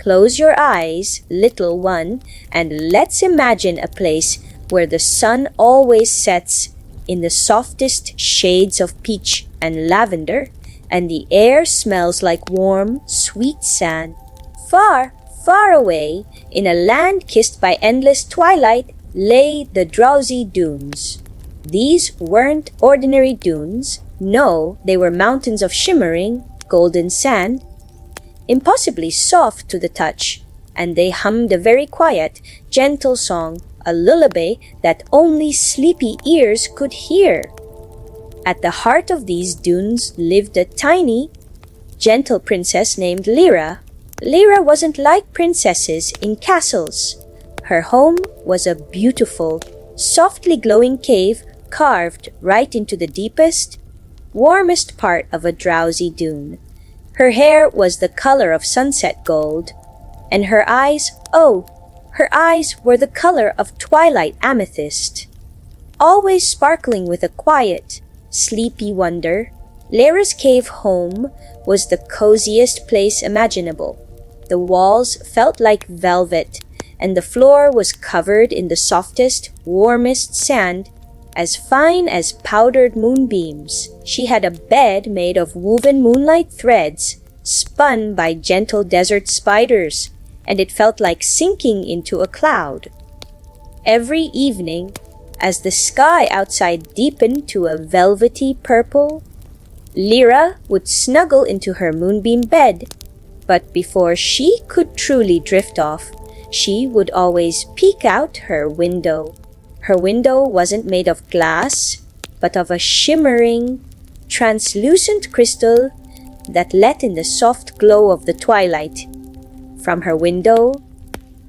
Close your eyes, little one, and let's imagine a place where the sun always sets in the softest shades of peach and lavender, and the air smells like warm, sweet sand. Far, far away, in a land kissed by endless twilight, lay the drowsy dunes. These weren't ordinary dunes. No, they were mountains of shimmering, golden sand, impossibly soft to the touch, and they hummed a very quiet, gentle song, a lullaby that only sleepy ears could hear. At the heart of these dunes lived a tiny, gentle princess named Lyra. Lyra wasn't like princesses in castles. Her home was a beautiful, softly glowing cave carved right into the deepest, warmest part of a drowsy dune. Her hair was the color of sunset gold, and her eyes, oh, her eyes were the color of twilight amethyst. Always sparkling with a quiet, sleepy wonder, Lyra's cave home was the coziest place imaginable. The walls felt like velvet, and the floor was covered in the softest, warmest sand, as fine as powdered moonbeams. She had a bed made of woven moonlight threads, spun by gentle desert spiders, and it felt like sinking into a cloud. Every evening, as the sky outside deepened to a velvety purple, Lyra would snuggle into her moonbeam bed. But before she could truly drift off, she would always peek out her window. Her window wasn't made of glass, but of a shimmering, translucent crystal that let in the soft glow of the twilight. From her window,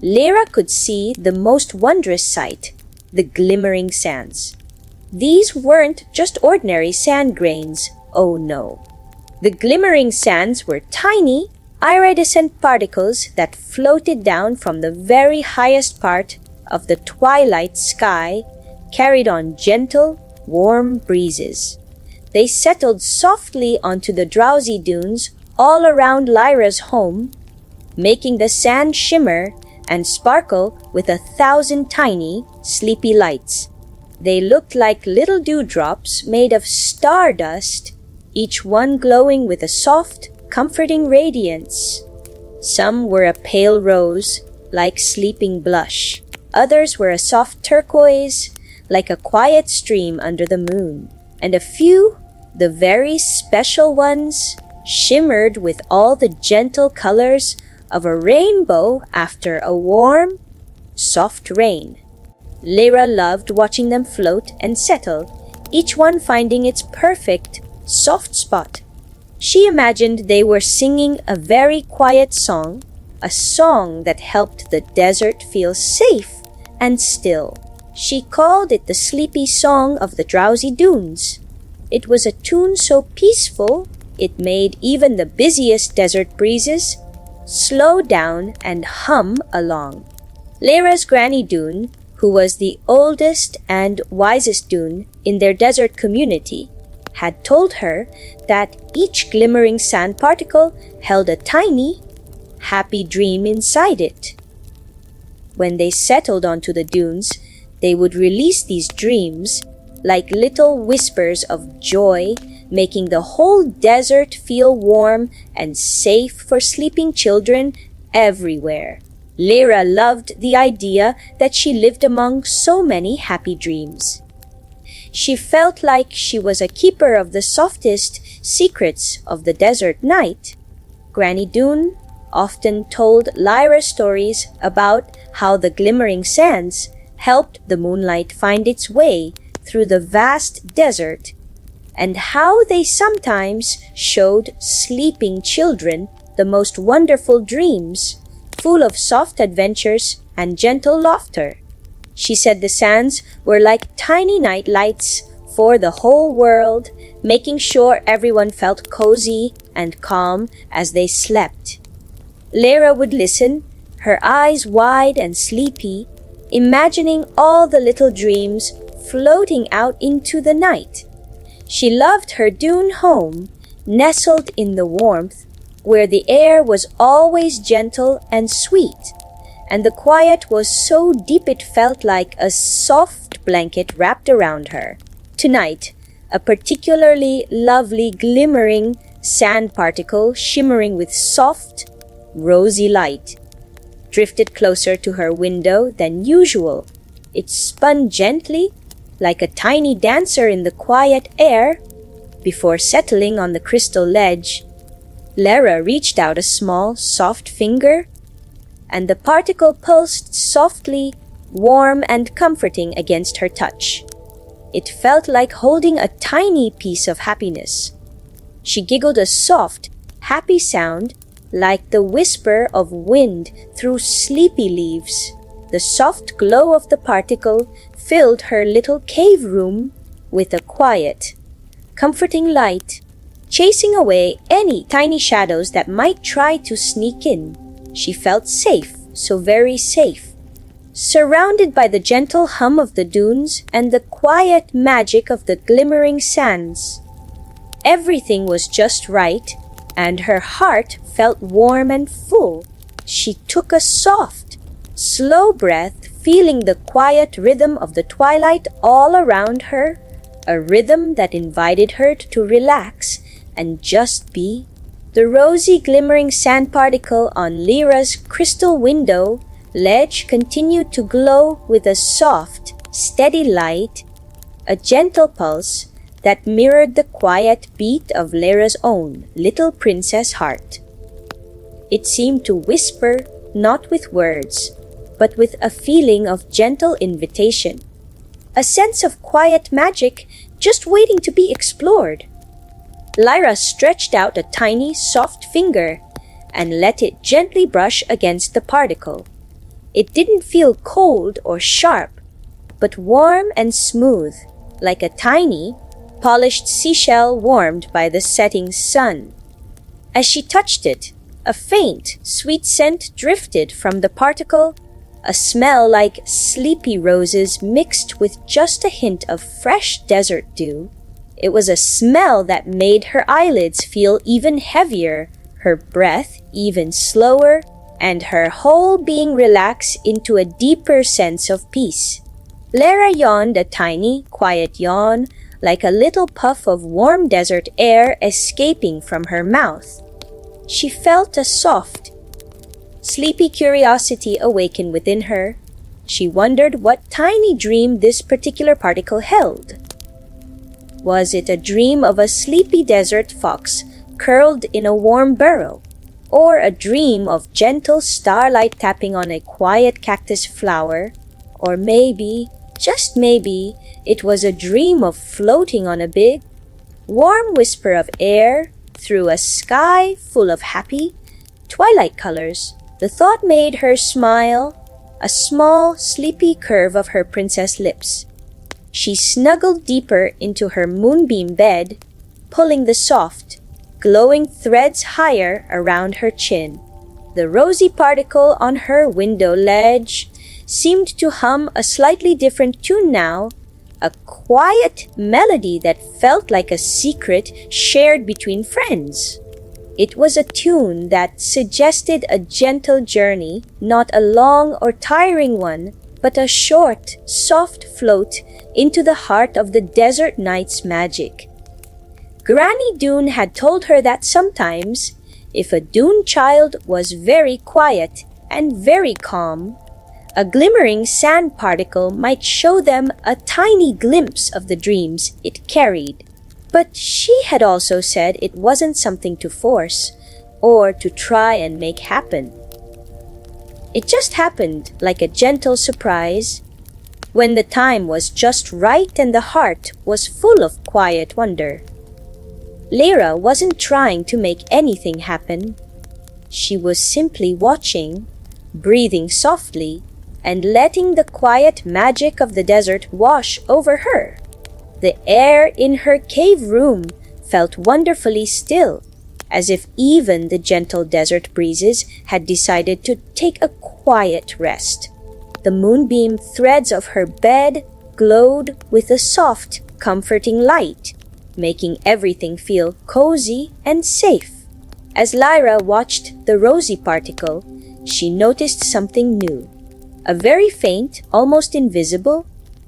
Lyra could see the most wondrous sight, the glimmering sands. These weren't just ordinary sand grains, oh no. The glimmering sands were tiny, iridescent particles that floated down from the very highest part of the twilight sky, carried on gentle, warm breezes. They settled softly onto the drowsy dunes all around Lyra's home, making the sand shimmer and sparkle with 1,000 tiny, sleepy lights. They looked like little dewdrops made of stardust, each one glowing with a soft, comforting radiance. Some were a pale rose, like sleeping blush. Others were a soft turquoise, like a quiet stream under the moon. And a few, the very special ones, shimmered with all the gentle colors of a rainbow after a warm, soft rain. Lyra loved watching them float and settle, each one finding its perfect, soft spot. She imagined they were singing a very quiet song, a song that helped the desert feel safe and still. She called it the sleepy song of the drowsy dunes. It was a tune so peaceful, it made even the busiest desert breezes slow down and hum along. Lyra's Granny Dune, who was the oldest and wisest dune in their desert community, had told her that each glimmering sand particle held a tiny, happy dream inside it. When they settled onto the dunes, they would release these dreams like little whispers of joy, making the whole desert feel warm and safe for sleeping children everywhere. Lyra loved the idea that she lived among so many happy dreams. She felt like she was a keeper of the softest secrets of the desert night. Granny Dune often told Lyra stories about how the glimmering sands helped the moonlight find its way through the vast desert, and how they sometimes showed sleeping children the most wonderful dreams, full of soft adventures and gentle laughter. She said the sands were like tiny night lights for the whole world, making sure everyone felt cozy and calm as they slept. Lyra would listen, her eyes wide and sleepy, imagining all the little dreams floating out into the night. She loved her dune home, nestled in the warmth, where the air was always gentle and sweet, and the quiet was so deep it felt like a soft blanket wrapped around her. Tonight, a particularly lovely glimmering sand particle shimmering with soft, rosy light drifted closer to her window than usual. It spun gently, like a tiny dancer in the quiet air, before settling on the crystal ledge. Lara reached out a small, soft finger, and the particle pulsed softly, warm and comforting against her touch. It felt like holding a tiny piece of happiness. She giggled a soft, happy sound, like the whisper of wind through sleepy leaves. The soft glow of the particle filled her little cave room with a quiet, comforting light, chasing away any tiny shadows that might try to sneak in. She felt safe, so very safe, surrounded by the gentle hum of the dunes and the quiet magic of the glimmering sands. Everything was just right, and her heart felt warm and full. She took a soft, slow breath, feeling the quiet rhythm of the twilight all around her, a rhythm that invited her to relax and just be. The rosy glimmering sand particle on Lyra's crystal window ledge continued to glow with a soft, steady light, a gentle pulse that mirrored the quiet beat of Lyra's own little princess heart. It seemed to whisper, not with words, but with a feeling of gentle invitation, a sense of quiet magic just waiting to be explored. Lyra stretched out a tiny, soft finger and let it gently brush against the particle. It didn't feel cold or sharp, but warm and smooth, like a tiny, polished seashell warmed by the setting sun. As she touched it, a faint, sweet scent drifted from the particle, a smell like sleepy roses mixed with just a hint of fresh desert dew. It was a smell that made her eyelids feel even heavier, her breath even slower, and her whole being relax into a deeper sense of peace. Lara yawned a tiny, quiet yawn, like a little puff of warm desert air escaping from her mouth. She felt a soft, sleepy curiosity awaken within her. She wondered what tiny dream this particular particle held. Was it a dream of a sleepy desert fox curled in a warm burrow, or a dream of gentle starlight tapping on a quiet cactus flower, or maybe, just maybe, it was a dream of floating on a big, warm whisper of air through a sky full of happy, twilight colors. The thought made her smile, a small, sleepy curve of her princess lips. She snuggled deeper into her moonbeam bed, pulling the soft, glowing threads higher around her chin. The rosy particle on her window ledge seemed to hum a slightly different tune now, a quiet melody that felt like a secret shared between friends. It was a tune that suggested a gentle journey, not a long or tiring one, but a short, soft float into the heart of the desert night's magic. Granny Dune had told her that sometimes, if a Dune child was very quiet and very calm, a glimmering sand particle might show them a tiny glimpse of the dreams it carried. But she had also said it wasn't something to force or to try and make happen. It just happened like a gentle surprise when the time was just right and the heart was full of quiet wonder. Lyra wasn't trying to make anything happen. She was simply watching, breathing softly, and letting the quiet magic of the desert wash over her. The air in her cave room felt wonderfully still, as if even the gentle desert breezes had decided to take a quiet rest. The moonbeam threads of her bed glowed with a soft, comforting light, making everything feel cozy and safe. As Lyra watched the rosy particle, she noticed something new. A very faint, almost invisible,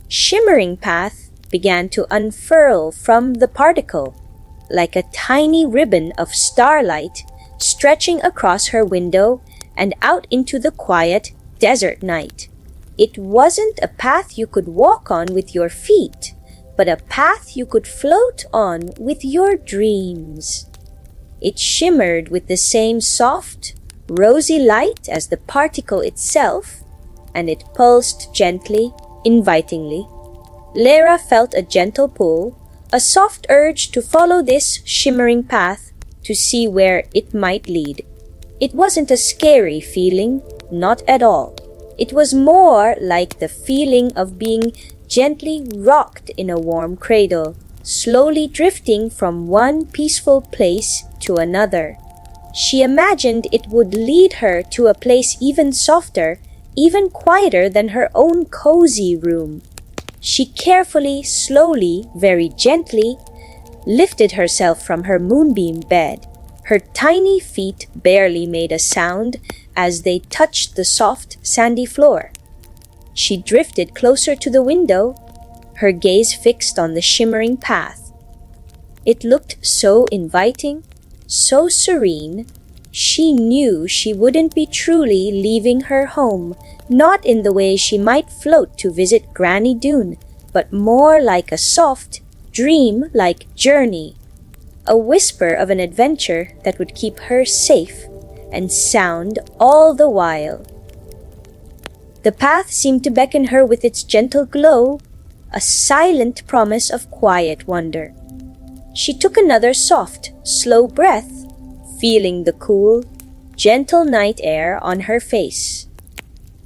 shimmering path began to unfurl from the particle, like a tiny ribbon of starlight stretching across her window and out into the quiet desert night. It wasn't a path you could walk on with your feet, but a path you could float on with your dreams. It shimmered with the same soft, rosy light as the particle itself, and it pulsed gently, invitingly. Lyra felt a gentle pull, a soft urge to follow this shimmering path to see where it might lead. It wasn't a scary feeling, not at all. It was more like the feeling of being gently rocked in a warm cradle, slowly drifting from one peaceful place to another. She imagined it would lead her to a place even softer, even quieter than her own cozy room. She carefully, slowly, very gently, lifted herself from her moonbeam bed. Her tiny feet barely made a sound as they touched the soft, sandy floor. She drifted closer to the window, her gaze fixed on the shimmering path. It looked so inviting, so serene. She knew she wouldn't be truly leaving her home, not in the way she might float to visit Granny Dune, but more like a soft, dream-like journey, a whisper of an adventure that would keep her safe and sound all the while. The path seemed to beckon her with its gentle glow, a silent promise of quiet wonder. She took another soft, slow breath, feeling the cool, gentle night air on her face.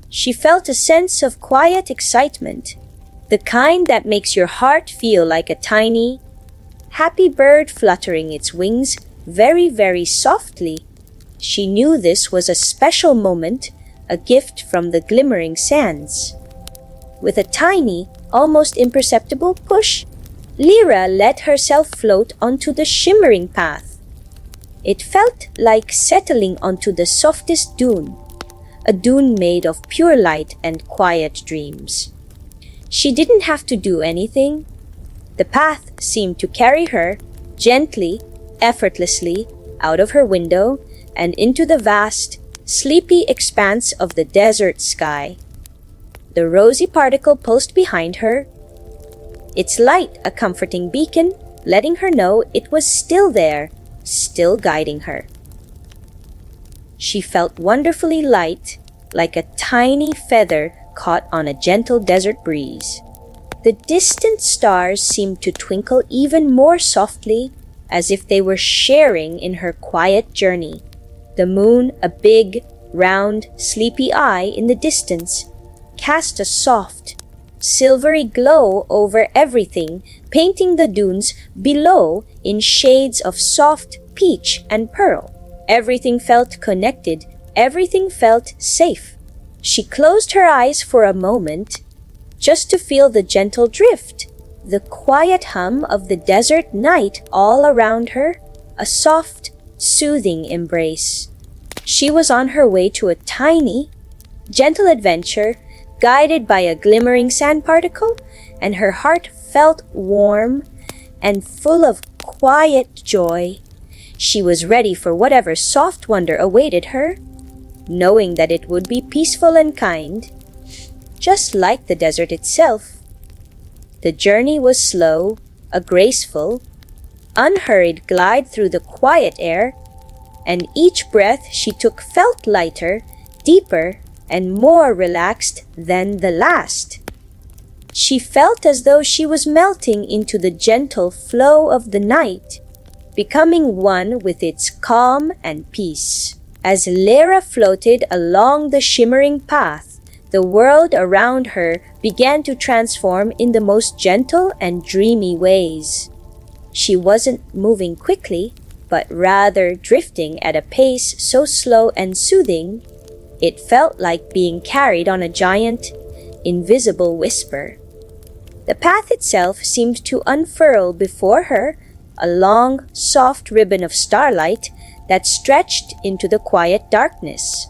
She felt a sense of quiet excitement, the kind that makes your heart feel like a tiny, happy bird fluttering its wings very, very softly. She knew this was a special moment, a gift from the glimmering sands. With a tiny, almost imperceptible push, Lyra let herself float onto the shimmering path. It felt like settling onto the softest dune, a dune made of pure light and quiet dreams. She didn't have to do anything. The path seemed to carry her gently, effortlessly, out of her window and into the vast, sleepy expanse of the desert sky. The rosy particle pulsed behind her, its light a comforting beacon, letting her know it was still there, still guiding her. She felt wonderfully light, like a tiny feather caught on a gentle desert breeze. The distant stars seemed to twinkle even more softly, as if they were sharing in her quiet journey. The moon, a big, round, sleepy eye in the distance, cast a soft, silvery glow over everything, painting the dunes below in shades of soft peach and pearl. Everything felt connected, everything felt safe. She closed her eyes for a moment, just to feel the gentle drift, the quiet hum of the desert night all around her, a soft, soothing embrace. She was on her way to a tiny, gentle adventure, guided by a glimmering sand particle, and her heart felt warm and full of quiet joy. She was ready for whatever soft wonder awaited her, knowing that it would be peaceful and kind, just like the desert itself. The journey was slow, a graceful, unhurried glide through the quiet air, and each breath she took felt lighter, deeper, and more relaxed than the last. She felt as though she was melting into the gentle flow of the night, becoming one with its calm and peace. As Lyra floated along the shimmering path, the world around her began to transform in the most gentle and dreamy ways. She wasn't moving quickly, but rather drifting at a pace so slow and soothing, it felt like being carried on a giant, invisible whisper. The path itself seemed to unfurl before her, a long, soft ribbon of starlight that stretched into the quiet darkness.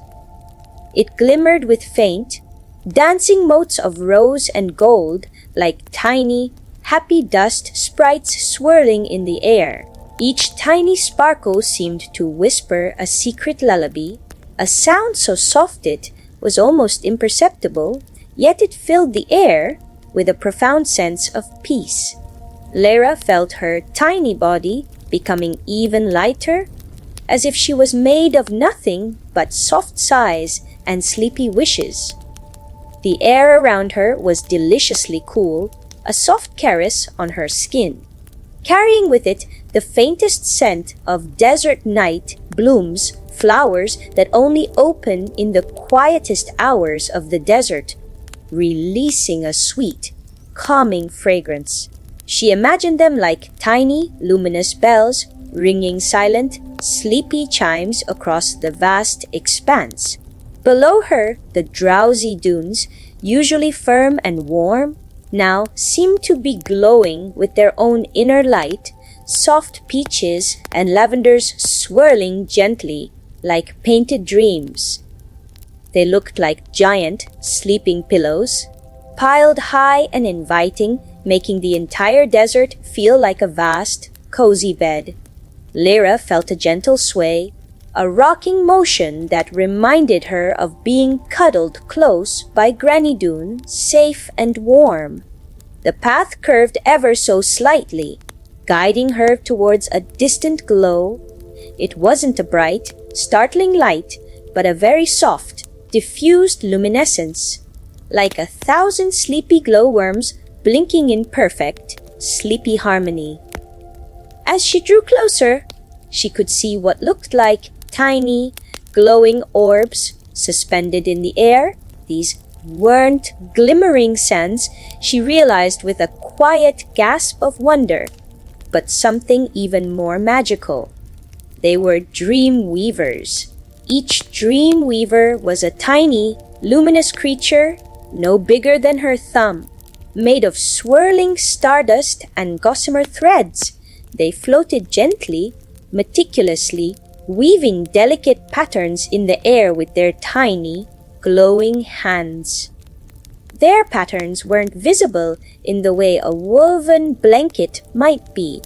It glimmered with faint, dancing motes of rose and gold like tiny, happy dust sprites swirling in the air. Each tiny sparkle seemed to whisper a secret lullaby, a sound so soft it was almost imperceptible, yet it filled the air with a profound sense of peace. Lyra felt her tiny body becoming even lighter, as if she was made of nothing but soft sighs and sleepy wishes. The air around her was deliciously cool, a soft caress on her skin, carrying with it the faintest scent of desert night blooms, flowers that only open in the quietest hours of the desert, releasing a sweet, calming fragrance. She imagined them like tiny, luminous bells, ringing silent, sleepy chimes across the vast expanse. Below her, the drowsy dunes, usually firm and warm, now seemed to be glowing with their own inner light, soft peaches and lavenders swirling gently like painted dreams. They looked like giant sleeping pillows, piled high and inviting, making the entire desert feel like a vast, cozy bed. Lyra felt a gentle sway, a rocking motion that reminded her of being cuddled close by Granny Dune, safe and warm. The path curved ever so slightly, guiding her towards a distant glow. It wasn't a bright, startling light, but a very soft, diffused luminescence, like 1,000 sleepy glowworms blinking in perfect, sleepy harmony. As she drew closer, she could see what looked like tiny, glowing orbs suspended in the air. These weren't glimmering sands, she realized with a quiet gasp of wonder, but something even more magical. They were dream weavers. Each dream weaver was a tiny, luminous creature, no bigger than her thumb, made of swirling stardust and gossamer threads. They floated gently, meticulously, weaving delicate patterns in the air with their tiny, glowing hands. Their patterns weren't visible in the way a woven blanket might be,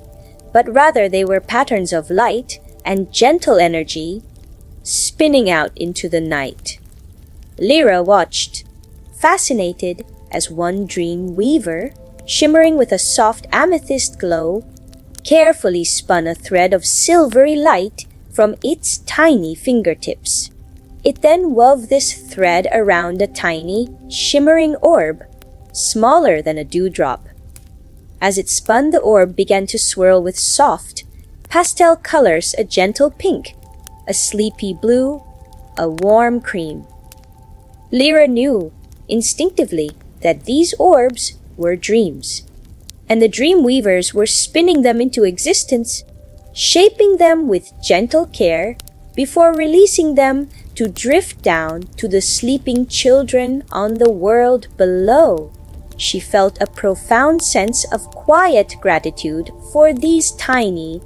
but rather they were patterns of light and gentle energy spinning out into the night. Lyra watched, fascinated, as one dream weaver, shimmering with a soft amethyst glow, carefully spun a thread of silvery light from its tiny fingertips. It then wove this thread around a tiny, shimmering orb, smaller than a dewdrop. As it spun, the orb began to swirl with soft, pastel colors, a gentle pink, a sleepy blue, a warm cream. Lyra knew, instinctively, that these orbs were dreams, and the dream weavers were spinning them into existence, shaping them with gentle care before releasing them to drift down to the sleeping children on the world below. She felt a profound sense of quiet gratitude for these tiny,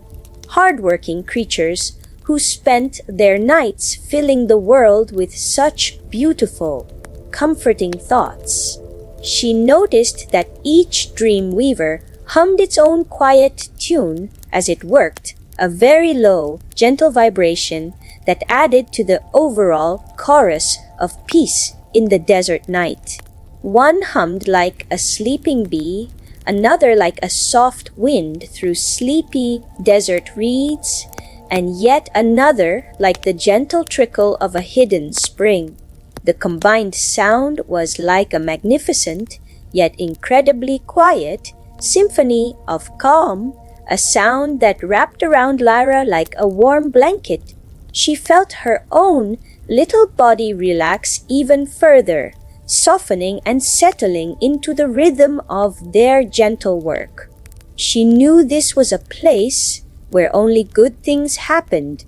hardworking creatures who spent their nights filling the world with such beautiful, comforting thoughts. She noticed that each dream weaver hummed its own quiet tune as it worked, a very low, gentle vibration that added to the overall chorus of peace in the desert night. One hummed like a sleeping bee, another like a soft wind through sleepy desert reeds, and yet another like the gentle trickle of a hidden spring. The combined sound was like a magnificent, yet incredibly quiet, symphony of calm, a sound that wrapped around Lyra like a warm blanket. She felt her own little body relax even further, softening and settling into the rhythm of their gentle work. She knew this was a place where only good things happened,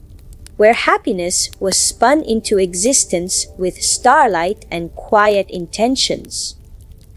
where happiness was spun into existence with starlight and quiet intentions.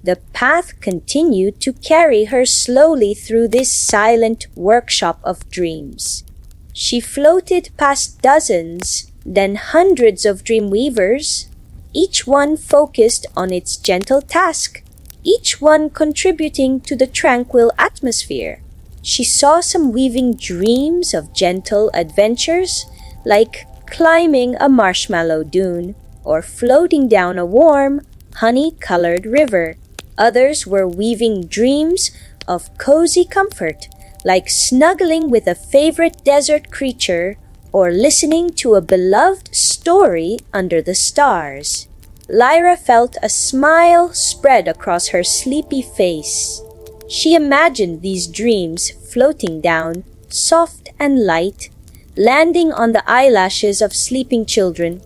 The path continued to carry her slowly through this silent workshop of dreams. She floated past dozens, then hundreds of dream weavers, each one focused on its gentle task, each one contributing to the tranquil atmosphere. She saw some weaving dreams of gentle adventures, like climbing a marshmallow dune or floating down a warm, honey-colored river. Others were weaving dreams of cozy comfort, like snuggling with a favorite desert creature or listening to a beloved story under the stars. Lyra felt a smile spread across her sleepy face. She imagined these dreams floating down, soft and light, landing on the eyelashes of sleeping children,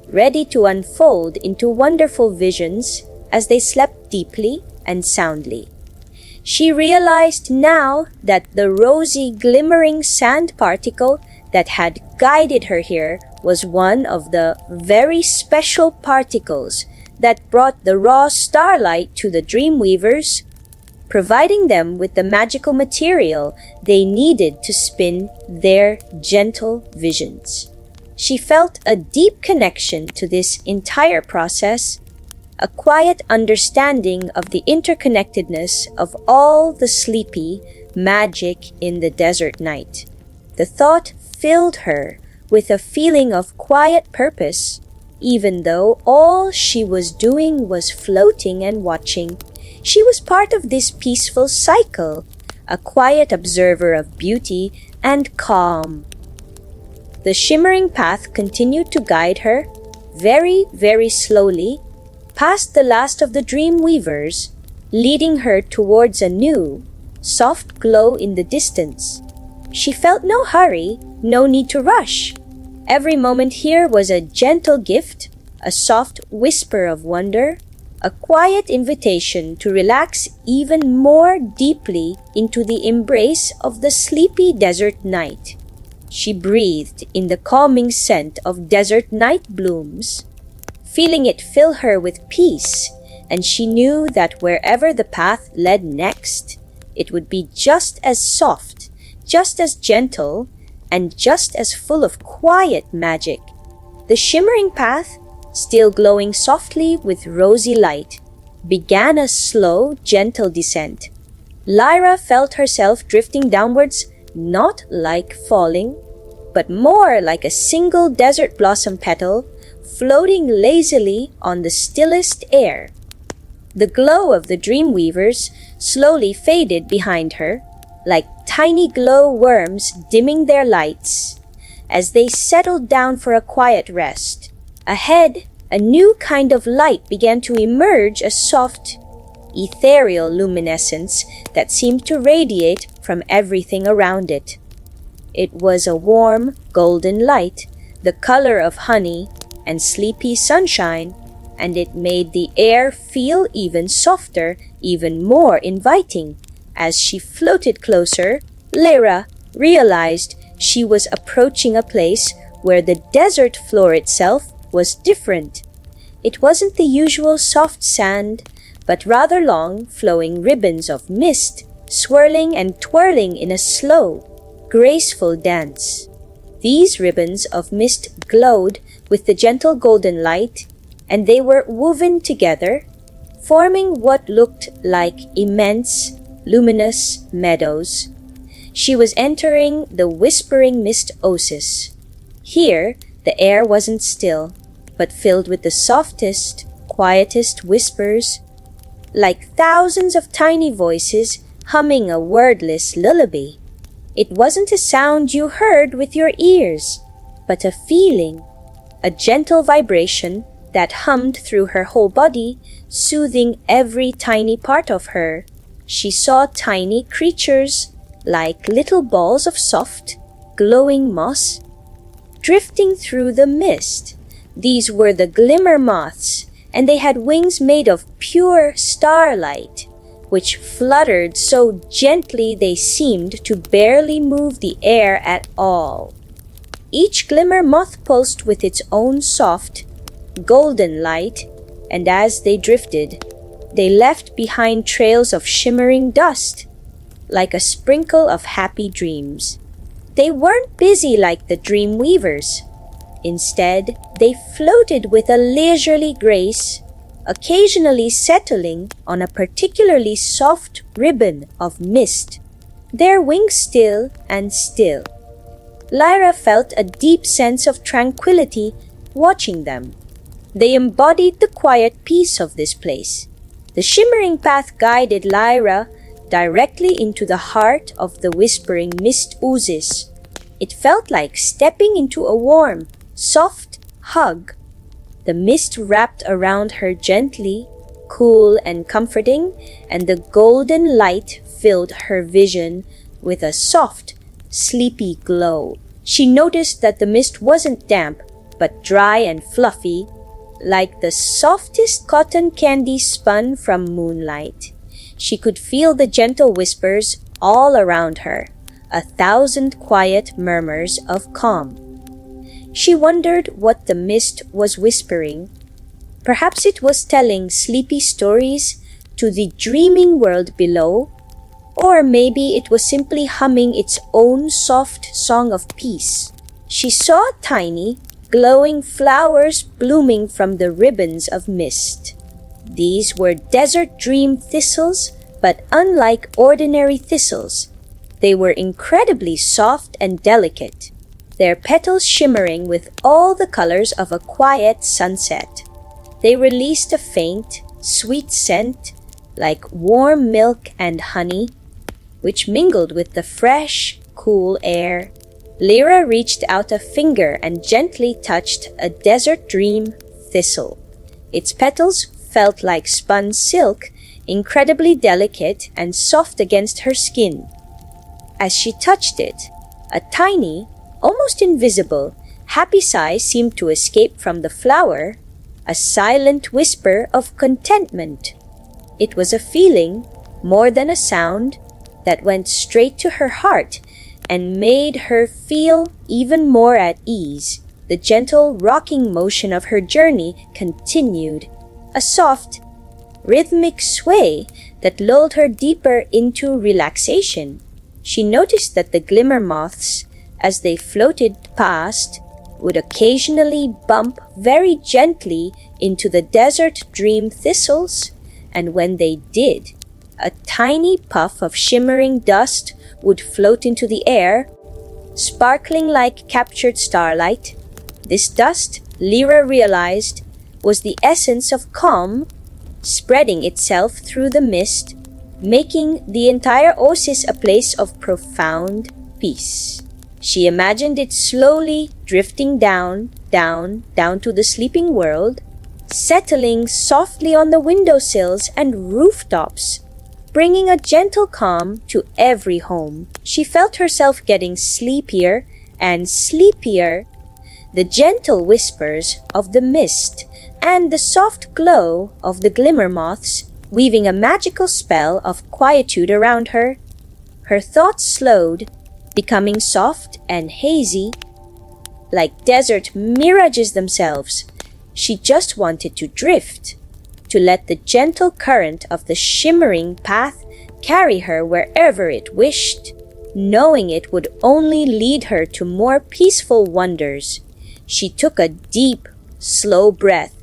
ready to unfold into wonderful visions as they slept deeply and soundly. She realized now that the rosy, glimmering sand particle that had guided her here was one of the very special particles that brought the raw starlight to the dreamweavers, providing them with the magical material they needed to spin their gentle visions. She felt a deep connection to this entire process, a quiet understanding of the interconnectedness of all the sleepy magic in the desert night. The thought filled her with a feeling of quiet purpose, even though all she was doing was floating and watching. She was part of this peaceful cycle, a quiet observer of beauty and calm. The shimmering path continued to guide her, very, very slowly, past the last of the dream weavers, leading her towards a new, soft glow in the distance. She felt no hurry, no need to rush. Every moment here was a gentle gift, a soft whisper of wonder, a quiet invitation to relax even more deeply into the embrace of the sleepy desert night. She breathed in the calming scent of desert night blooms, feeling it fill her with peace, and she knew that wherever the path led next, it would be just as soft, just as gentle, and just as full of quiet magic. The shimmering path, still glowing softly with rosy light, began a slow, gentle descent. Lyra felt herself drifting downwards, not like falling, but more like a single desert blossom petal floating lazily on the stillest air. The glow of the dreamweavers slowly faded behind her, like tiny glow worms dimming their lights, as they settled down for a quiet rest. Ahead, a new kind of light began to emerge, a soft, ethereal luminescence that seemed to radiate from everything around it. It was a warm, golden light, the color of honey and sleepy sunshine, and it made the air feel even softer, even more inviting. As she floated closer, Lyra realized she was approaching a place where the desert floor itself was different. It wasn't the usual soft sand, but rather long, flowing ribbons of mist, swirling and twirling in a slow, graceful dance. These ribbons of mist glowed with the gentle golden light, and they were woven together, forming what looked like immense, luminous meadows. She was entering the whispering mist oasis. Here, the air wasn't still, but filled with the softest, quietest whispers, like thousands of tiny voices humming a wordless lullaby. It wasn't a sound you heard with your ears, but a feeling, a gentle vibration that hummed through her whole body, soothing every tiny part of her. She saw tiny creatures, like little balls of soft, glowing moss, drifting through the mist. These were the glimmer moths, and they had wings made of pure starlight, which fluttered so gently they seemed to barely move the air at all. Each glimmer moth pulsed with its own soft, golden light, and as they drifted, they left behind trails of shimmering dust, like a sprinkle of happy dreams. They weren't busy like the dream weavers. Instead, they floated with a leisurely grace, occasionally settling on a particularly soft ribbon of mist, their wings still and still. Lyra felt a deep sense of tranquility watching them. They embodied the quiet peace of this place. The shimmering path guided Lyra directly into the heart of the whispering mist oasis. It felt like stepping into a warm, soft hug. The mist wrapped around her gently, cool and comforting, and the golden light filled her vision with a soft, sleepy glow. She noticed that the mist wasn't damp, but dry and fluffy, like the softest cotton candy spun from moonlight. She could feel the gentle whispers all around her, 1,000 quiet murmurs of calm. She wondered what the mist was whispering. Perhaps it was telling sleepy stories to the dreaming world below, or maybe it was simply humming its own soft song of peace. She saw tiny, glowing flowers blooming from the ribbons of mist. These were desert dream thistles, but unlike ordinary thistles, they were incredibly soft and delicate, their petals shimmering with all the colors of a quiet sunset. They released a faint, sweet scent like warm milk and honey, which mingled with the fresh, cool air. Lyra reached out a finger and gently touched a desert dream thistle. Its petals felt like spun silk, incredibly delicate and soft against her skin. As she touched it, a tiny, almost invisible, happy sigh seemed to escape from the flower, a silent whisper of contentment. It was a feeling, more than a sound, that went straight to her heart and made her feel even more at ease. The gentle rocking motion of her journey continued, a soft, rhythmic sway that lulled her deeper into relaxation. She noticed that the glimmer moths, as they floated past, would occasionally bump very gently into the desert dream thistles, and when they did, a tiny puff of shimmering dust would float into the air, sparkling like captured starlight. This dust, Lyra realized, was the essence of calm, spreading itself through the mist, making the entire oasis a place of profound peace. She imagined it slowly drifting down to the sleeping world, settling softly on the windowsills and rooftops, bringing a gentle calm to every home. She felt herself getting sleepier and sleepier. The gentle whispers of the mist and the soft glow of the glimmer moths weaving a magical spell of quietude around her. Her thoughts slowed, becoming soft and hazy, like desert mirages themselves. She just wanted to drift, to let the gentle current of the shimmering path carry her wherever it wished, knowing it would only lead her to more peaceful wonders. She took a deep, slow breath,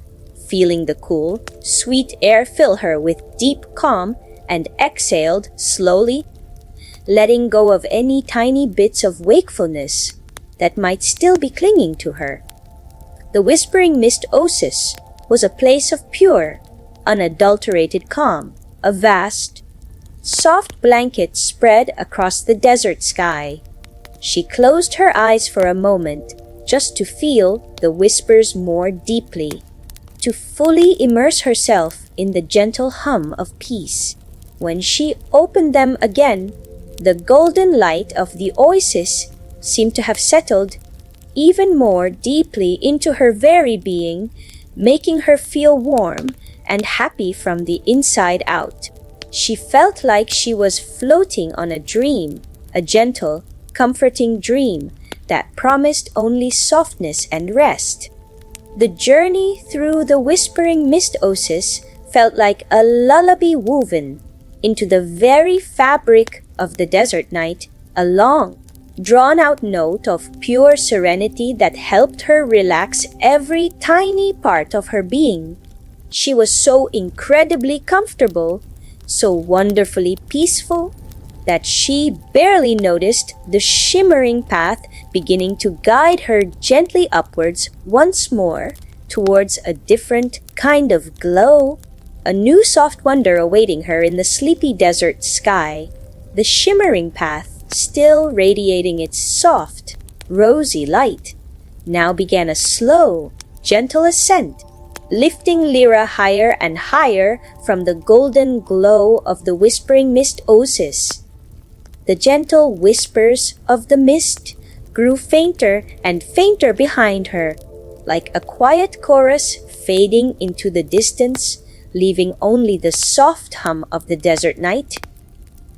feeling the cool, sweet air fill her with deep calm, and exhaled slowly, letting go of any tiny bits of wakefulness that might still be clinging to her. The Whispering Mist Oasis was a place of pure, unadulterated calm, a vast, soft blanket spread across the desert sky. She closed her eyes for a moment just to feel the whispers more deeply, to fully immerse herself in the gentle hum of peace. When she opened them again, the golden light of the oasis seemed to have settled even more deeply into her very being, making her feel warm and happy from the inside out. She felt like she was floating on a dream, a gentle, comforting dream that promised only softness and rest. The journey through the Whispering Mist Oasis felt like a lullaby woven into the very fabric of the desert night, a long, drawn-out note of pure serenity that helped her relax every tiny part of her being. She was so incredibly comfortable, so wonderfully peaceful, that she barely noticed the shimmering path beginning to guide her gently upwards once more towards a different kind of glow, a new soft wonder awaiting her in the sleepy desert sky. The shimmering path, still radiating its soft, rosy light, now began a slow, gentle ascent, lifting Lyra higher and higher from the golden glow of the whispering mist oasis. The gentle whispers of the mist grew fainter and fainter behind her, like a quiet chorus fading into the distance, leaving only the soft hum of the desert night.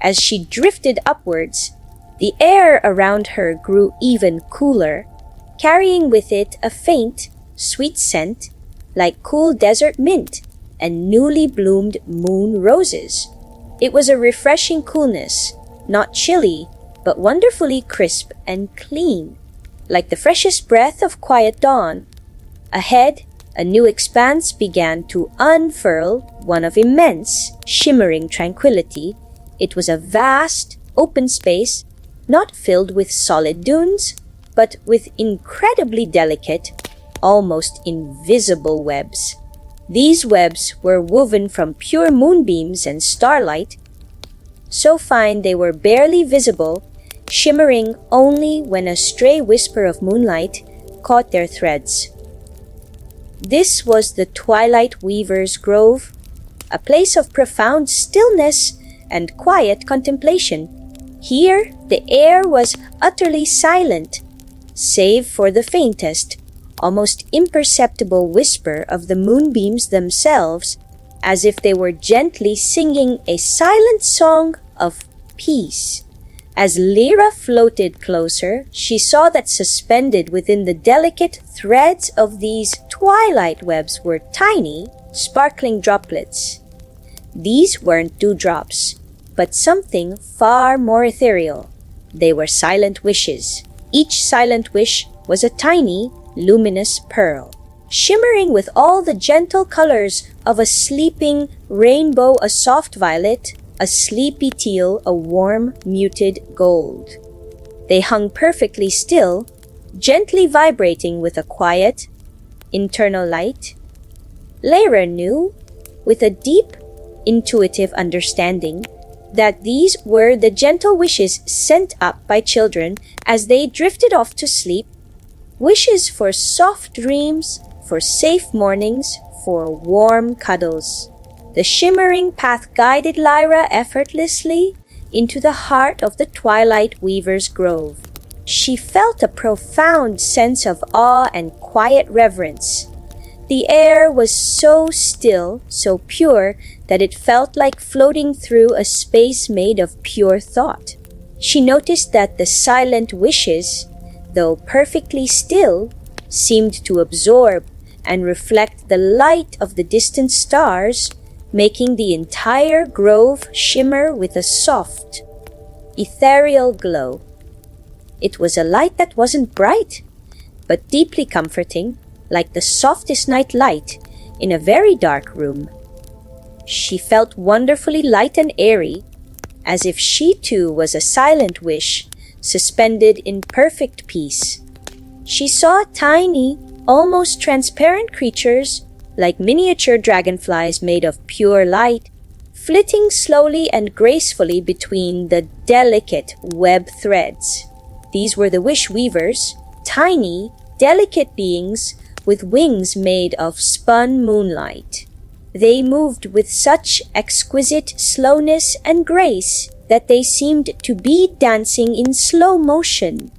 As she drifted upwards, the air around her grew even cooler, carrying with it a faint, sweet scent like cool desert mint and newly bloomed moon roses. It was a refreshing coolness, not chilly, but wonderfully crisp and clean, like the freshest breath of quiet dawn. Ahead, a new expanse began to unfurl, one of immense, shimmering tranquility. It was a vast, open space, not filled with solid dunes, but with incredibly delicate, almost invisible webs. These webs were woven from pure moonbeams and starlight, so fine they were barely visible, shimmering only when a stray whisper of moonlight caught their threads. This was the Twilight Weaver's Grove, a place of profound stillness and quiet contemplation. Here, the air was utterly silent, save for the faintest, almost imperceptible whisper of the moonbeams themselves, as if they were gently singing a silent song of peace. As Lyra floated closer, she saw that suspended within the delicate threads of these twilight webs were tiny, sparkling droplets. These weren't dewdrops, but something far more ethereal. They were silent wishes. Each silent wish was a tiny, luminous pearl, shimmering with all the gentle colors of a sleeping rainbow, a soft violet, a sleepy teal, a warm, muted gold. They hung perfectly still, gently vibrating with a quiet, internal light. Lyra knew, with a deep, intuitive understanding, that these were the gentle wishes sent up by children as they drifted off to sleep, wishes for soft dreams, for safe mornings, for warm cuddles. The shimmering path guided Lyra effortlessly into the heart of the Twilight Weaver's Grove. She felt a profound sense of awe and quiet reverence. The air was so still, so pure, that it felt like floating through a space made of pure thought. She noticed that the silent wishes, though perfectly still, seemed to absorb and reflect the light of the distant stars, making the entire grove shimmer with a soft, ethereal glow. It was a light that wasn't bright, but deeply comforting, like the softest night light in a very dark room. She felt wonderfully light and airy, as if she too was a silent wish, suspended in perfect peace. She saw tiny, almost transparent creatures, like miniature dragonflies made of pure light, flitting slowly and gracefully between the delicate web threads. These were the wish weavers, tiny, delicate beings with wings made of spun moonlight. They moved with such exquisite slowness and grace that they seemed to be dancing in slow motion.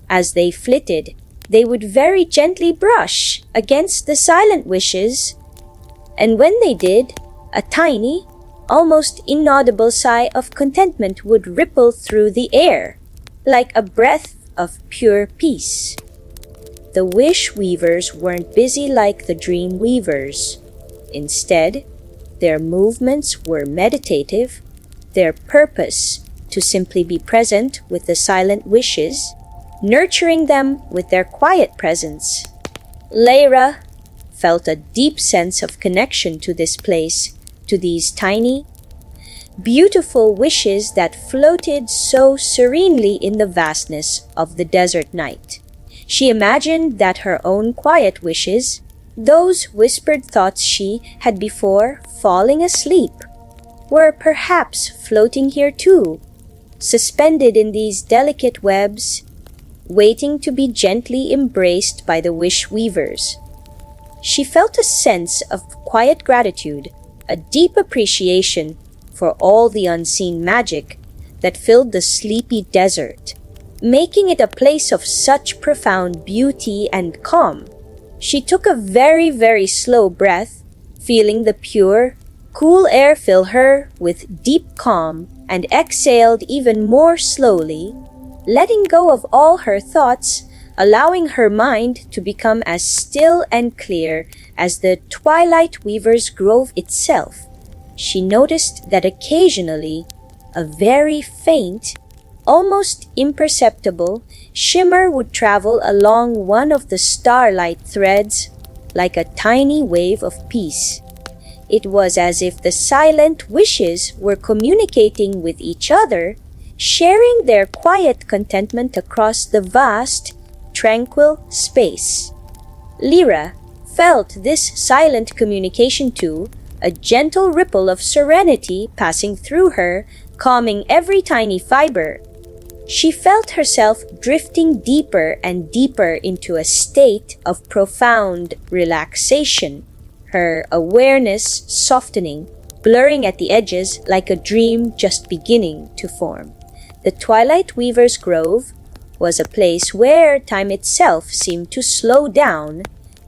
As they flitted, they would very gently brush against the silent wishes, and when they did, a tiny, almost inaudible sigh of contentment would ripple through the air, like a breath of pure peace. The wish weavers weren't busy like the dream weavers. Instead, their movements were meditative, their purpose to simply be present with the silent wishes, nurturing them with their quiet presence. Lyra felt a deep sense of connection to this place, to these tiny, beautiful wishes that floated so serenely in the vastness of the desert night. She imagined that her own quiet wishes, those whispered thoughts she had before falling asleep, were perhaps floating here too, suspended in these delicate webs, waiting to be gently embraced by the wish weavers. She felt a sense of quiet gratitude, a deep appreciation for all the unseen magic that filled the sleepy desert, making it a place of such profound beauty and calm. She took a very, very slow breath, feeling the pure, cool air fill her with deep calm, and exhaled even more slowly, letting go of all her thoughts, allowing her mind to become as still and clear as the twilight weaver's grove itself. She noticed that occasionally a very faint, almost imperceptible shimmer would travel along one of the starlight threads like a tiny wave of peace. It was as if the silent wishes were communicating with each other, sharing their quiet contentment across the vast, tranquil space. Lyra felt this silent communication too, a gentle ripple of serenity passing through her, calming every tiny fiber. She felt herself drifting deeper and deeper into a state of profound relaxation, her awareness softening, blurring at the edges like a dream just beginning to form. The Twilight Weaver's Grove was a place where time itself seemed to slow down,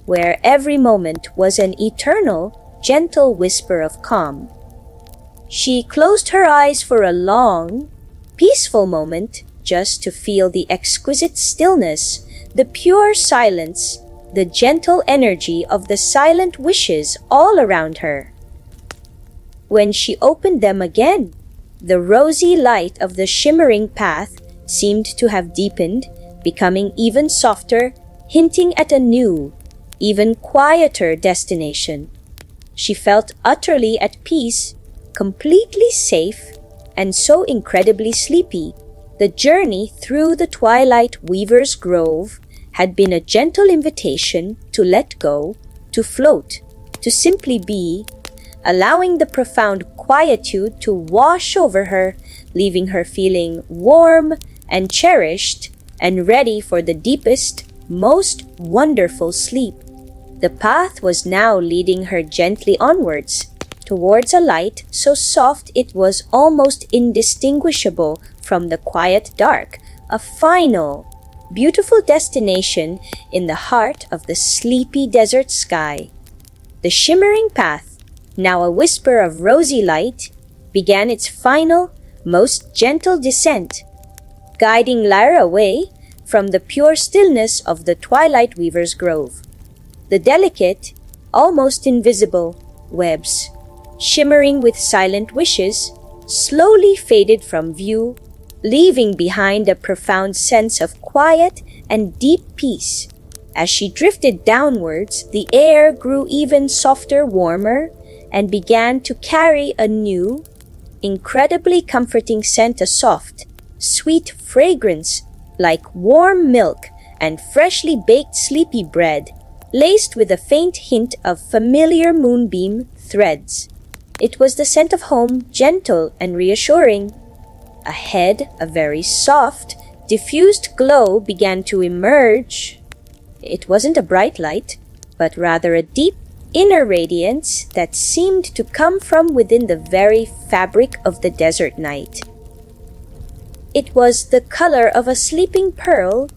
where every moment was an eternal, gentle whisper of calm. She closed her eyes for a long, peaceful moment just to feel the exquisite stillness, the pure silence, the gentle energy of the silent wishes all around her. When she opened them again, the rosy light of the shimmering path seemed to have deepened, becoming even softer, hinting at a new, even quieter destination. She felt utterly at peace, completely safe, and so incredibly sleepy. The journey through the Twilight Weaver's Grove had been a gentle invitation to let go, to float, to simply be, allowing the profound quietude to wash over her, leaving her feeling warm and cherished and ready for the deepest, most wonderful sleep. The path was now leading her gently onwards, towards a light so soft it was almost indistinguishable from the quiet dark, a final, beautiful destination in the heart of the sleepy desert sky. The shimmering path, now a whisper of rosy light, began its final, most gentle descent, guiding Lyra away from the pure stillness of the Twilight Weaver's Grove. The delicate, almost invisible webs, shimmering with silent wishes, slowly faded from view, leaving behind a profound sense of quiet and deep peace. As she drifted downwards, the air grew even softer, warmer, and began to carry a new, incredibly comforting scent, a soft, sweet fragrance like warm milk and freshly baked sleepy bread, laced with a faint hint of familiar moonbeam threads. It was the scent of home, gentle and reassuring. Ahead, a very soft, diffused glow began to emerge. It wasn't a bright light, but rather a deep, inner radiance that seemed to come from within the very fabric of the desert night. It was the color of a sleeping pearl,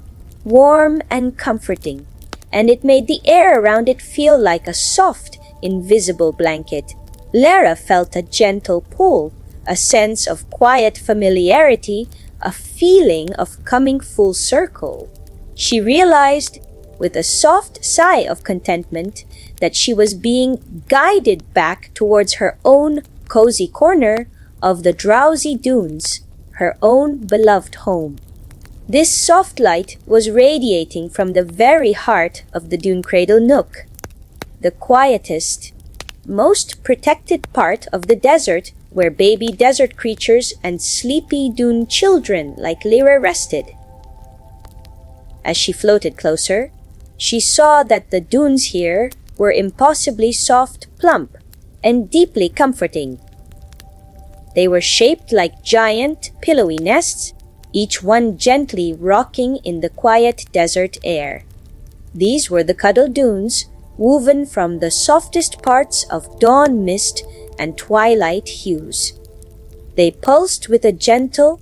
warm and comforting, and it made the air around it feel like a soft, invisible blanket. Lyra felt a gentle pull, a sense of quiet familiarity, a feeling of coming full circle. She realized, with a soft sigh of contentment, that she was being guided back towards her own cozy corner of the drowsy dunes, her own beloved home. This soft light was radiating from the very heart of the dune cradle nook, the quietest, most protected part of the desert where baby desert creatures and sleepy dune children like Lyra rested. As she floated closer, she saw that the dunes here were impossibly soft, plump, and deeply comforting. They were shaped like giant, pillowy nests, each one gently rocking in the quiet desert air. These were the cuddle dunes, woven from the softest parts of dawn mist and twilight hues. They pulsed with a gentle,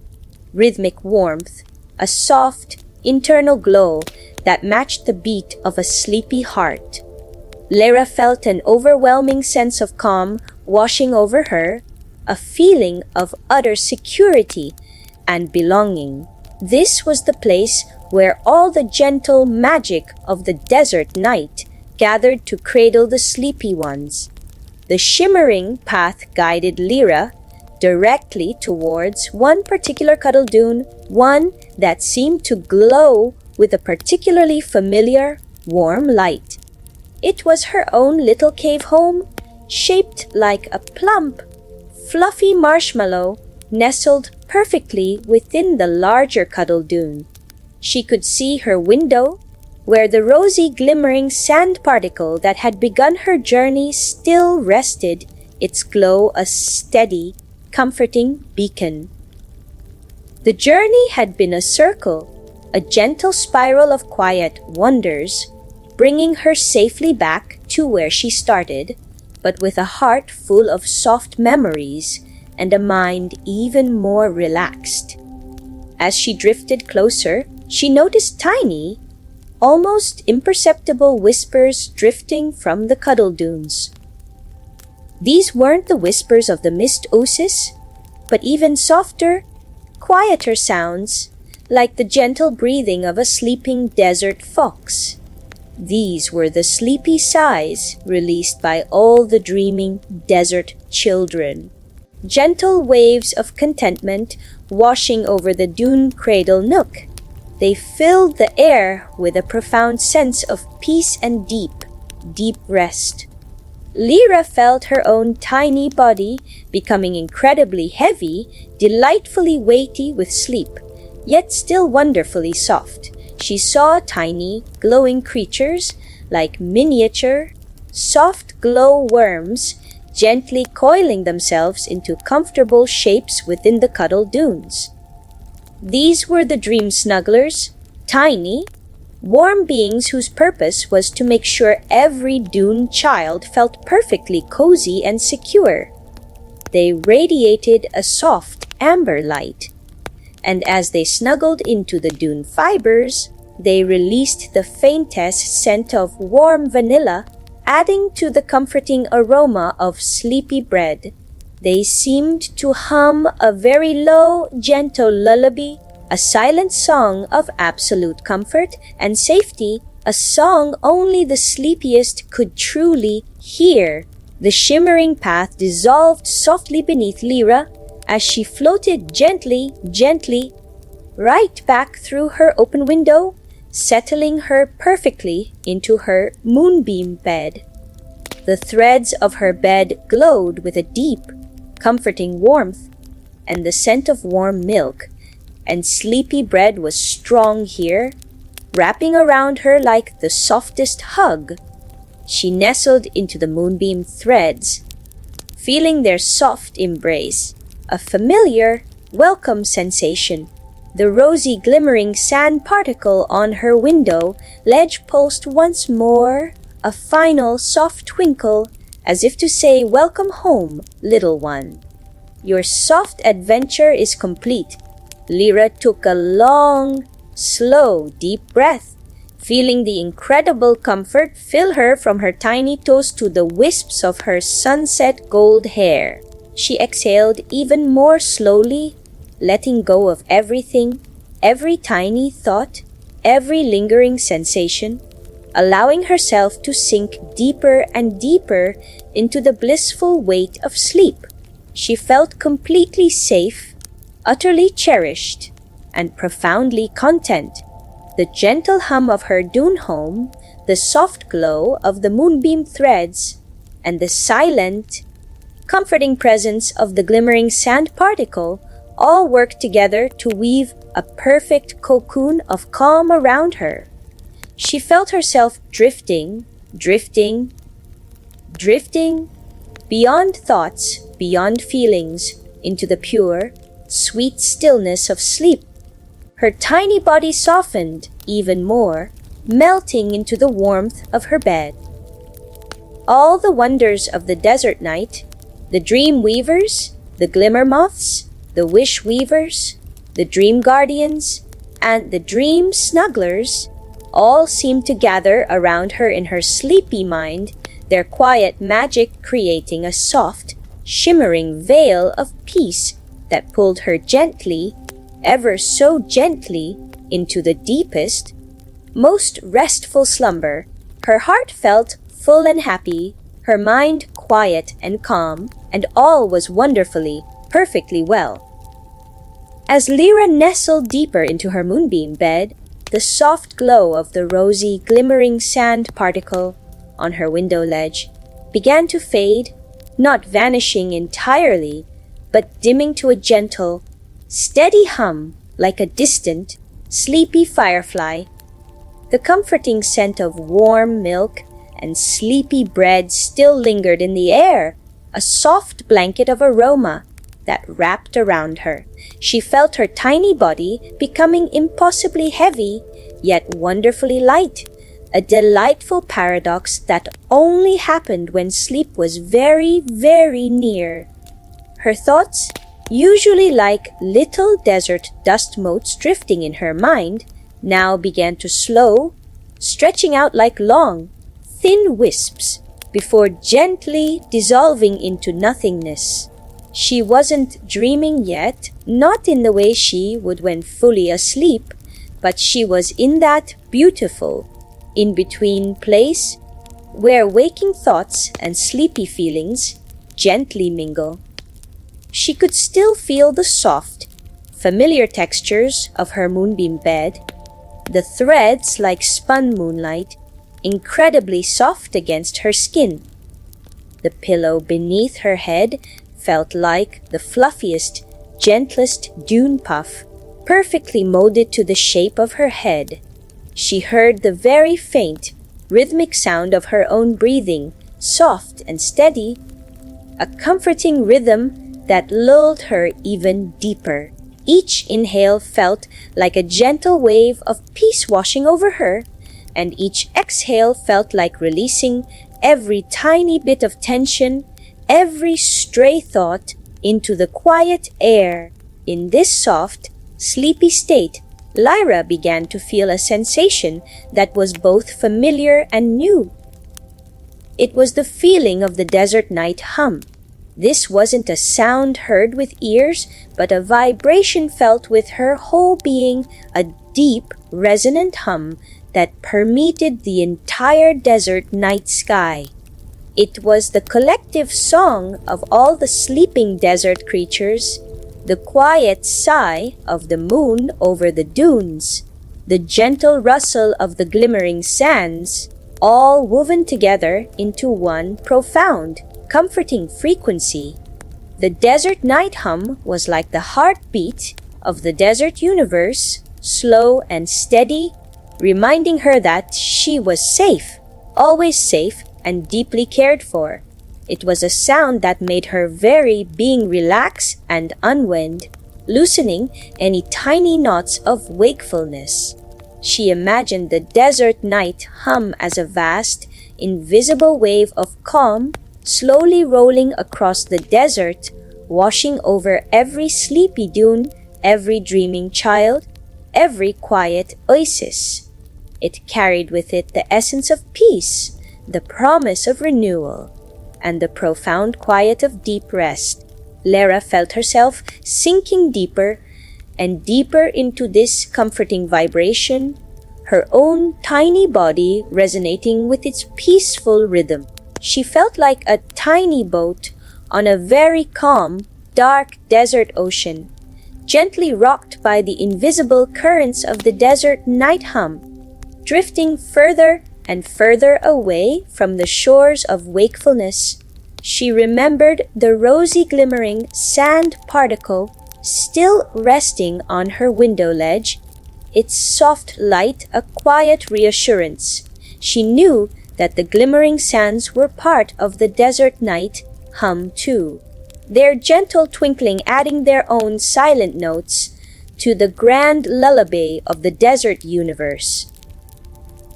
rhythmic warmth, a soft, internal glow that matched the beat of a sleepy heart. Lyra felt an overwhelming sense of calm washing over her, a feeling of utter security and belonging. This was the place where all the gentle magic of the desert night gathered to cradle the sleepy ones. The shimmering path guided Lyra directly towards one particular cuddle dune, one that seemed to glow with a particularly familiar, warm light. It was her own little cave home, shaped like a plump, fluffy marshmallow nestled perfectly within the larger cuddle dune. She could see her window, where the rosy glimmering sand particle that had begun her journey still rested, its glow a steady, comforting beacon. The journey had been a circle, a gentle spiral of quiet wonders, bringing her safely back to where she started, but with a heart full of soft memories and a mind even more relaxed. As she drifted closer, she noticed tiny, almost imperceptible whispers drifting from the cuddle dunes. These weren't the whispers of the mist oasis, but even softer, quieter sounds, like the gentle breathing of a sleeping desert fox. These were the sleepy sighs released by all the dreaming desert children. Gentle waves of contentment washing over the dune cradle nook. They filled the air with a profound sense of peace and deep rest. Lyra felt her own tiny body becoming incredibly heavy, delightfully weighty with sleep, yet still wonderfully soft. She saw tiny, glowing creatures like miniature, soft glow worms gently coiling themselves into comfortable shapes within the cuddle dunes. These were the dream snugglers, tiny, warm beings whose purpose was to make sure every dune child felt perfectly cozy and secure. They radiated a soft amber light, and as they snuggled into the dune fibers, they released the faintest scent of warm vanilla, adding to the comforting aroma of sleepy bread. They seemed to hum a very low, gentle lullaby, a silent song of absolute comfort and safety, a song only the sleepiest could truly hear. The shimmering path dissolved softly beneath Lyra as she floated gently, right back through her open window, settling her perfectly into her moonbeam bed. The threads of her bed glowed with a deep, comforting warmth, and the scent of warm milk and sleepy bread was strong here, wrapping around her like the softest hug. She nestled into the moonbeam threads, feeling their soft embrace, a familiar, welcome sensation. The rosy glimmering sand particle on her window ledge pulsed once more, a final soft twinkle, as if to say, "Welcome home, little one. Your soft adventure is complete." Lyra took a long, slow, deep breath, feeling the incredible comfort fill her from her tiny toes to the wisps of her sunset gold hair. She exhaled even more slowly, letting go of everything, every tiny thought, every lingering sensation, allowing herself to sink deeper and deeper into the blissful weight of sleep. She felt completely safe, utterly cherished, and profoundly content. The gentle hum of her dune home, the soft glow of the moonbeam threads, and the silent, comforting presence of the glimmering sand particle all worked together to weave a perfect cocoon of calm around her. She felt herself drifting, drifting, drifting, beyond thoughts, beyond feelings, into the pure, sweet stillness of sleep. Her tiny body softened even more, melting into the warmth of her bed. All the wonders of the desert night, the dream weavers, the glimmer moths, the wish weavers, the dream guardians, and the dream snugglers, all seemed to gather around her in her sleepy mind, their quiet magic creating a soft, shimmering veil of peace that pulled her gently, ever so gently, into the deepest, most restful slumber. Her heart felt full and happy, her mind quiet and calm, and all was wonderfully, perfectly well. As Lyra nestled deeper into her moonbeam bed, the soft glow of the rosy, glimmering sand particle on her window ledge began to fade, not vanishing entirely, but dimming to a gentle, steady hum like a distant, sleepy firefly. The comforting scent of warm milk and sleepy bread still lingered in the air, a soft blanket of aroma that wrapped around her. She felt her tiny body becoming impossibly heavy, yet wonderfully light, a delightful paradox that only happened when sleep was very, very near. Her thoughts, usually like little desert dust motes drifting in her mind, now began to slow, stretching out like long, thin wisps before gently dissolving into nothingness. She wasn't dreaming yet, not in the way she would when fully asleep, but she was in that beautiful, in-between place where waking thoughts and sleepy feelings gently mingle. She could still feel the soft, familiar textures of her moonbeam bed, the threads like spun moonlight, incredibly soft against her skin. The pillow beneath her head felt like the fluffiest, gentlest dune puff, perfectly molded to the shape of her head. She heard the very faint, rhythmic sound of her own breathing, soft and steady, a comforting rhythm that lulled her even deeper. Each inhale felt like a gentle wave of peace washing over her, and each exhale felt like releasing every tiny bit of tension, every stray thought into the quiet air. In this soft, sleepy state, Lyra began to feel a sensation that was both familiar and new. It was the feeling of the desert night hum. This wasn't a sound heard with ears, but a vibration felt with her whole being, a deep, resonant hum that permeated the entire desert night sky. It was the collective song of all the sleeping desert creatures, the quiet sigh of the moon over the dunes, the gentle rustle of the glimmering sands, all woven together into one profound, comforting frequency. The desert night hum was like the heartbeat of the desert universe, slow and steady, reminding her that she was safe, always safe and deeply cared for. It was a sound that made her very being relax and unwind, loosening any tiny knots of wakefulness. She imagined the desert night hum as a vast, invisible wave of calm, slowly rolling across the desert, washing over every sleepy dune, every dreaming child, every quiet oasis. It carried with it the essence of peace, the promise of renewal, and the profound quiet of deep rest. Lyra felt herself sinking deeper and deeper into this comforting vibration, her own tiny body resonating with its peaceful rhythm. She felt like a tiny boat on a very calm, dark desert ocean, gently rocked by the invisible currents of the desert night hum, drifting further and further away from the shores of wakefulness. She remembered the rosy glimmering sand particle still resting on her window ledge, its soft light a quiet reassurance. She knew that the glimmering sands were part of the desert night hum too, their gentle twinkling adding their own silent notes to the grand lullaby of the desert universe.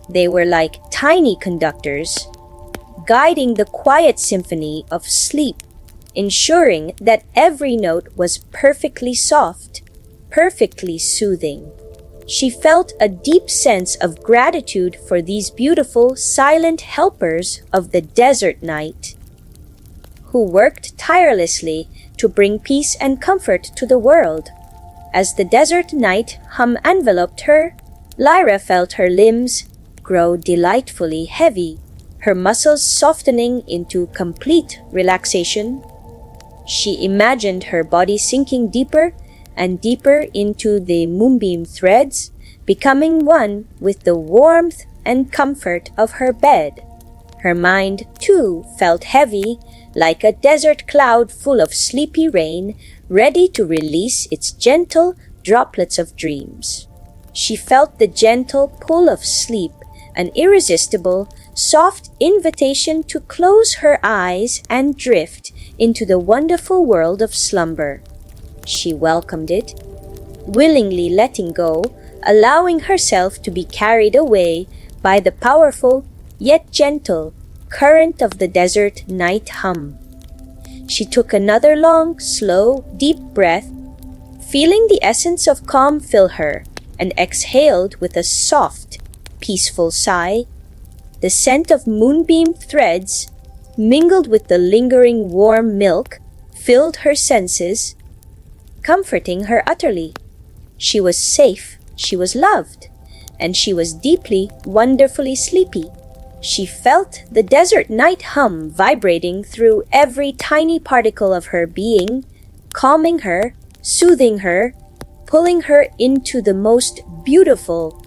They were like tiny conductors, guiding the quiet symphony of sleep, ensuring that every note was perfectly soft, perfectly soothing. She felt a deep sense of gratitude for these beautiful, silent helpers of the desert night, who worked tirelessly to bring peace and comfort to the world. As the desert night hum enveloped her, Lyra felt her limbs grow delightfully heavy, her muscles softening into complete relaxation. She imagined her body sinking deeper and deeper into the moonbeam threads, becoming one with the warmth and comfort of her bed. Her mind, too, felt heavy, like a desert cloud full of sleepy rain, ready to release its gentle droplets of dreams. She felt the gentle pull of sleep, an irresistible, soft invitation to close her eyes and drift into the wonderful world of slumber. She welcomed it, willingly letting go, allowing herself to be carried away by the powerful yet gentle current of the desert night hum. She took another long, slow, deep breath, feeling the essence of calm fill her, and exhaled with a soft, peaceful sigh. The scent of moonbeam threads, mingled with the lingering warm milk, filled her senses, comforting her utterly. She was safe, she was loved, and she was deeply, wonderfully sleepy. She felt the desert night hum vibrating through every tiny particle of her being, calming her, soothing her, pulling her into the most beautiful,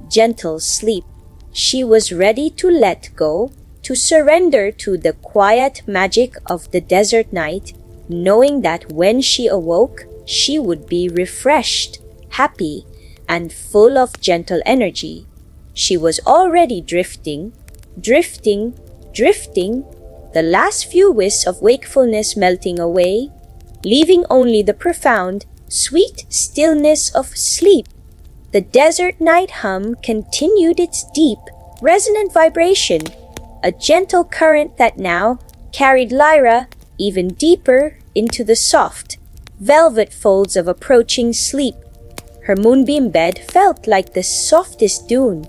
gentle sleep. She was ready to let go, to surrender to the quiet magic of the desert night, knowing that when she awoke, she would be refreshed, happy, and full of gentle energy. She was already drifting, the last few wisps of wakefulness melting away, leaving only the profound, sweet stillness of sleep. The desert night hum continued its deep, resonant vibration, a gentle current that now carried Lyra even deeper into the soft, velvet folds of approaching sleep. Her moonbeam bed felt like the softest dune,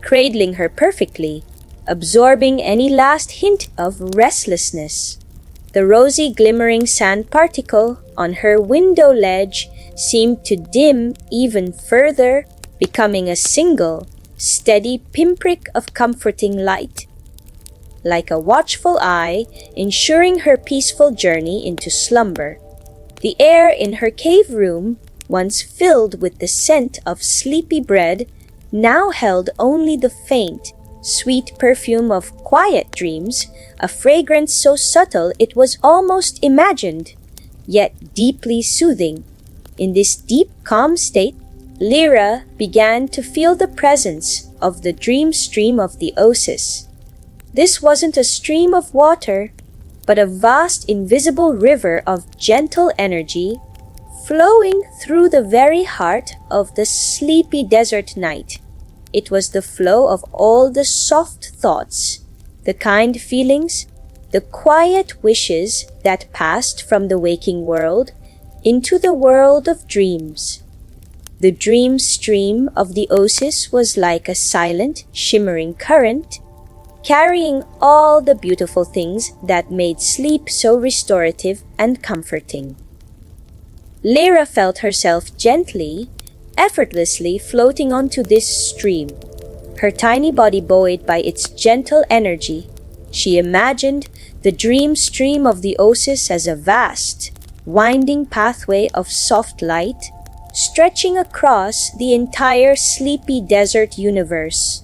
cradling her perfectly, absorbing any last hint of restlessness. The rosy glimmering sand particle on her window ledge seemed to dim even further, becoming a single, steady pinprick of comforting light, like a watchful eye ensuring her peaceful journey into slumber. The air in her cave room, once filled with the scent of sleepy bread, now held only the faint, sweet perfume of quiet dreams, a fragrance so subtle it was almost imagined, yet deeply soothing. In this deep, calm state, Lyra began to feel the presence of the dream stream of the Oasis. This wasn't a stream of water, but a vast, invisible river of gentle energy flowing through the very heart of the sleepy desert night. It was the flow of all the soft thoughts, the kind feelings, the quiet wishes that passed from the waking world into the world of dreams. The dream stream of the Oasis was like a silent, shimmering current, carrying all the beautiful things that made sleep so restorative and comforting. Lyra felt herself gently, effortlessly floating onto this stream, her tiny body buoyed by its gentle energy. She imagined the dream stream of the Oasis as a vast, winding pathway of soft light, stretching across the entire sleepy desert universe.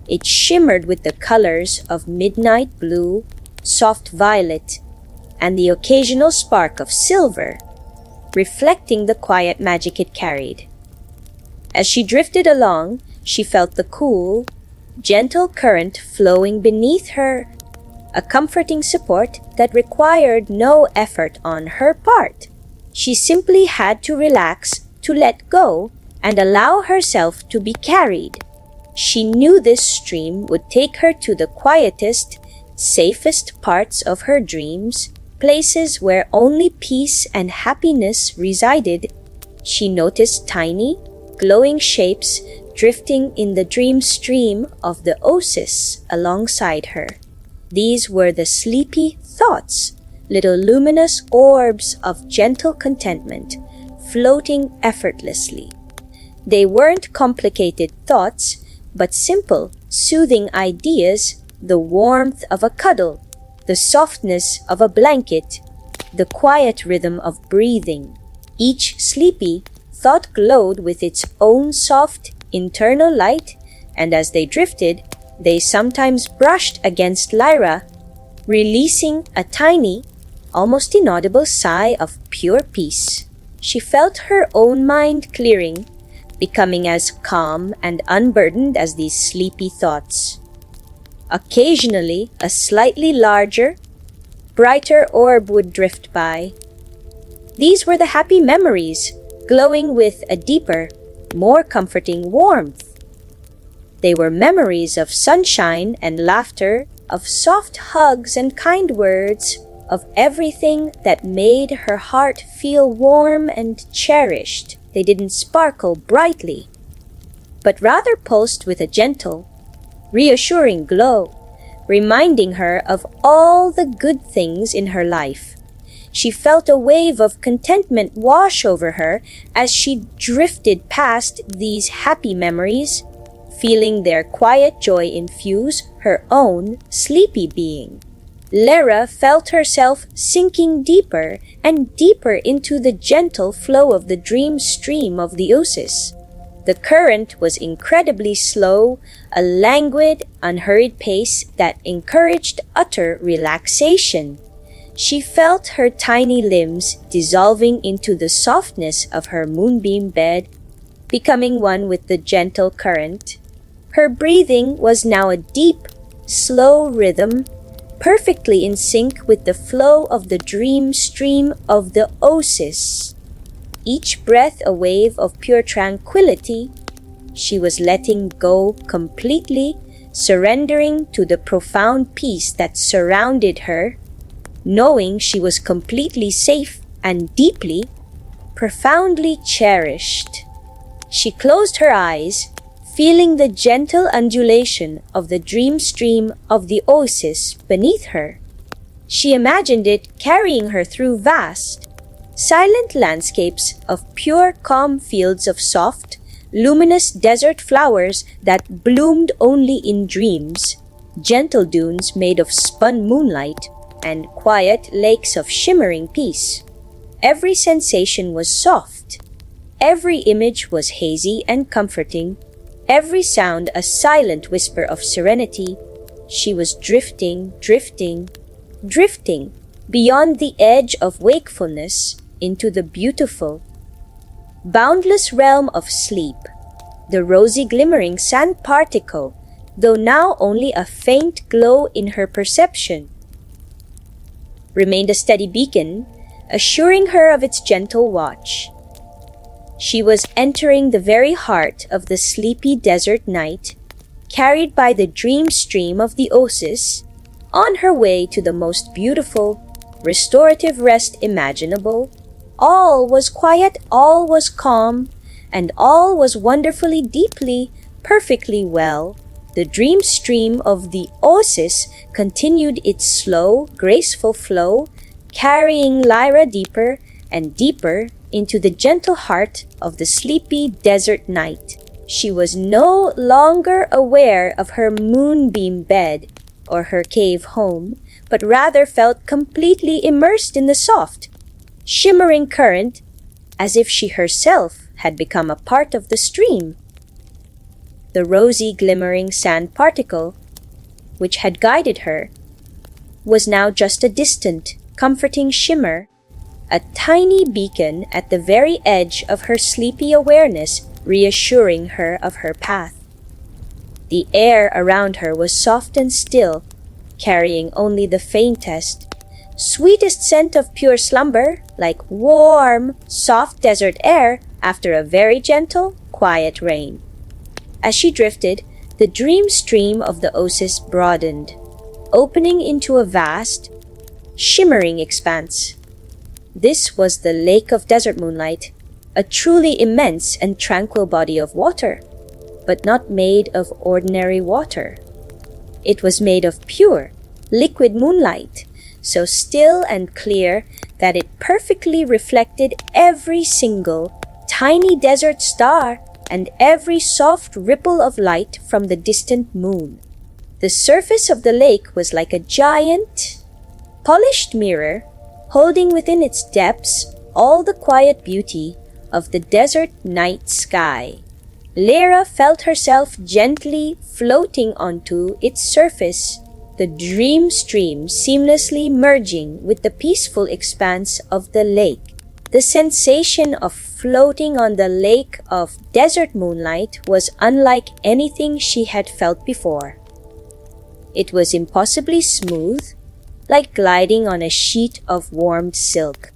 It shimmered with the colors of midnight blue, soft violet, and the occasional spark of silver, reflecting the quiet magic it carried. As she drifted along, she felt the cool, gentle current flowing beneath her, a comforting support that required no effort on her part. She simply had to relax, to let go, and allow herself to be carried. She knew this stream would take her to the quietest, safest parts of her dreams, places where only peace and happiness resided. She noticed tiny, glowing shapes drifting in the dream stream of the oasis alongside her. These were the sleepy thoughts, little luminous orbs of gentle contentment, floating effortlessly. They weren't complicated thoughts, but simple, soothing ideas, the warmth of a cuddle, the softness of a blanket, the quiet rhythm of breathing. Each sleepy thought glowed with its own soft, internal light, and as they drifted, they sometimes brushed against Lyra, releasing a tiny, almost inaudible sigh of pure peace. She felt her own mind clearing, becoming as calm and unburdened as these sleepy thoughts. Occasionally, a slightly larger, brighter orb would drift by. These were the happy memories, glowing with a deeper, more comforting warmth. They were memories of sunshine and laughter, of soft hugs and kind words, of everything that made her heart feel warm and cherished. They didn't sparkle brightly, but rather pulsed with a gentle, reassuring glow, reminding her of all the good things in her life. She felt a wave of contentment wash over her as she drifted past these happy memories, feeling their quiet joy infuse her own sleepy being. Lyra felt herself sinking deeper and deeper into the gentle flow of the dream stream of the oasis. The current was incredibly slow, a languid, unhurried pace that encouraged utter relaxation. She felt her tiny limbs dissolving into the softness of her moonbeam bed, becoming one with the gentle current. Her breathing was now a deep, slow rhythm, perfectly in sync with the flow of the dream stream of the oasis. Each breath a wave of pure tranquility. She was letting go completely, surrendering to the profound peace that surrounded her, knowing she was completely safe and deeply, profoundly cherished. She closed her eyes, feeling the gentle undulation of the dream stream of the oasis beneath her. She imagined it carrying her through vast, silent landscapes of pure calm fields of soft, luminous desert flowers that bloomed only in dreams, gentle dunes made of spun moonlight, and quiet lakes of shimmering peace. Every sensation was soft. Every image was hazy and comforting. Every sound a silent whisper of serenity. She was drifting, drifting, drifting beyond the edge of wakefulness into the beautiful, boundless realm of sleep. The rosy glimmering sand particle, though now only a faint glow in her perception, remained a steady beacon, assuring her of its gentle watch. She was entering the very heart of the sleepy desert night, carried by the dream stream of the oasis, on her way to the most beautiful, restorative rest imaginable. All was quiet, all was calm, and all was wonderfully, deeply, perfectly well. The dream stream of the oasis continued its slow, graceful flow, carrying Lyra deeper and deeper into the gentle heart of the sleepy desert night. She was no longer aware of her moonbeam bed or her cave home, but rather felt completely immersed in the soft, shimmering current, as if she herself had become a part of the stream. The rosy glimmering sand particle, which had guided her, was now just a distant, comforting shimmer, a tiny beacon at the very edge of her sleepy awareness, reassuring her of her path. The air around her was soft and still, carrying only the faintest, sweetest scent of pure slumber, like warm, soft desert air after a very gentle, quiet rain. As she drifted, the dream stream of the oasis broadened, opening into a vast, shimmering expanse. This was the lake of desert moonlight, a truly immense and tranquil body of water, but not made of ordinary water. It was made of pure, liquid moonlight, so still and clear that it perfectly reflected every single tiny desert star and every soft ripple of light from the distant moon. The surface of the lake was like a giant, polished mirror, holding within its depths all the quiet beauty of the desert night sky. Lyra felt herself gently floating onto its surface, the dream stream seamlessly merging with the peaceful expanse of the lake. The sensation of floating on the lake of desert moonlight was unlike anything she had felt before. It was impossibly smooth, like gliding on a sheet of warmed silk.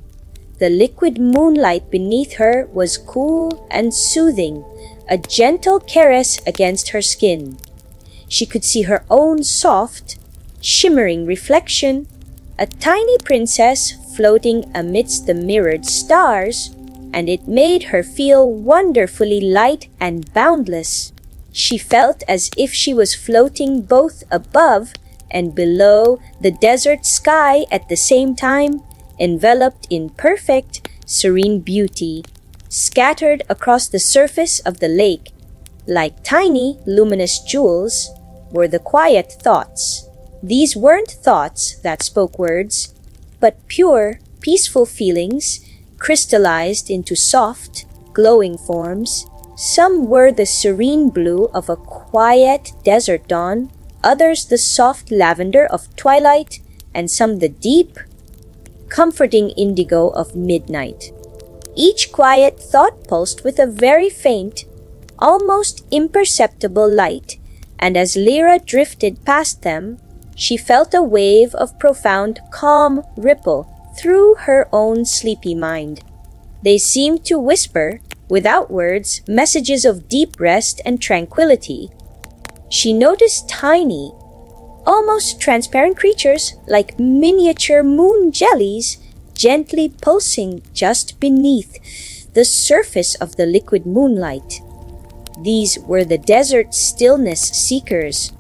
The liquid moonlight beneath her was cool and soothing, a gentle caress against her skin. She could see her own soft, shimmering reflection, a tiny princess floating amidst the mirrored stars, and it made her feel wonderfully light and boundless. She felt as if she was floating both above and below the desert sky at the same time, enveloped in perfect, serene beauty, scattered across the surface of the lake, like tiny, luminous jewels, were the quiet thoughts. These weren't thoughts that spoke words, but pure, peaceful feelings crystallized into soft, glowing forms. Some were the serene blue of a quiet desert dawn, others the soft lavender of twilight, and some the deep, comforting indigo of midnight. Each quiet thought pulsed with a very faint, almost imperceptible light, and as Lyra drifted past them, she felt a wave of profound calm ripple through her own sleepy mind. They seemed to whisper, without words, messages of deep rest and tranquility. She noticed tiny, almost transparent creatures like miniature moon jellies gently pulsing just beneath the surface of the liquid moonlight. These were the desert stillness seekers,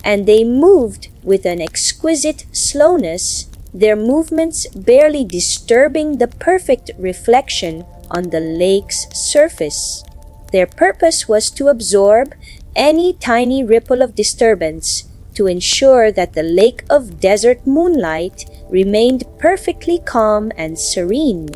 and they moved with an exquisite slowness, their movements barely disturbing the perfect reflection on the lake's surface. Their purpose was to absorb any tiny ripple of disturbance to ensure that the lake of desert moonlight remained perfectly calm and serene.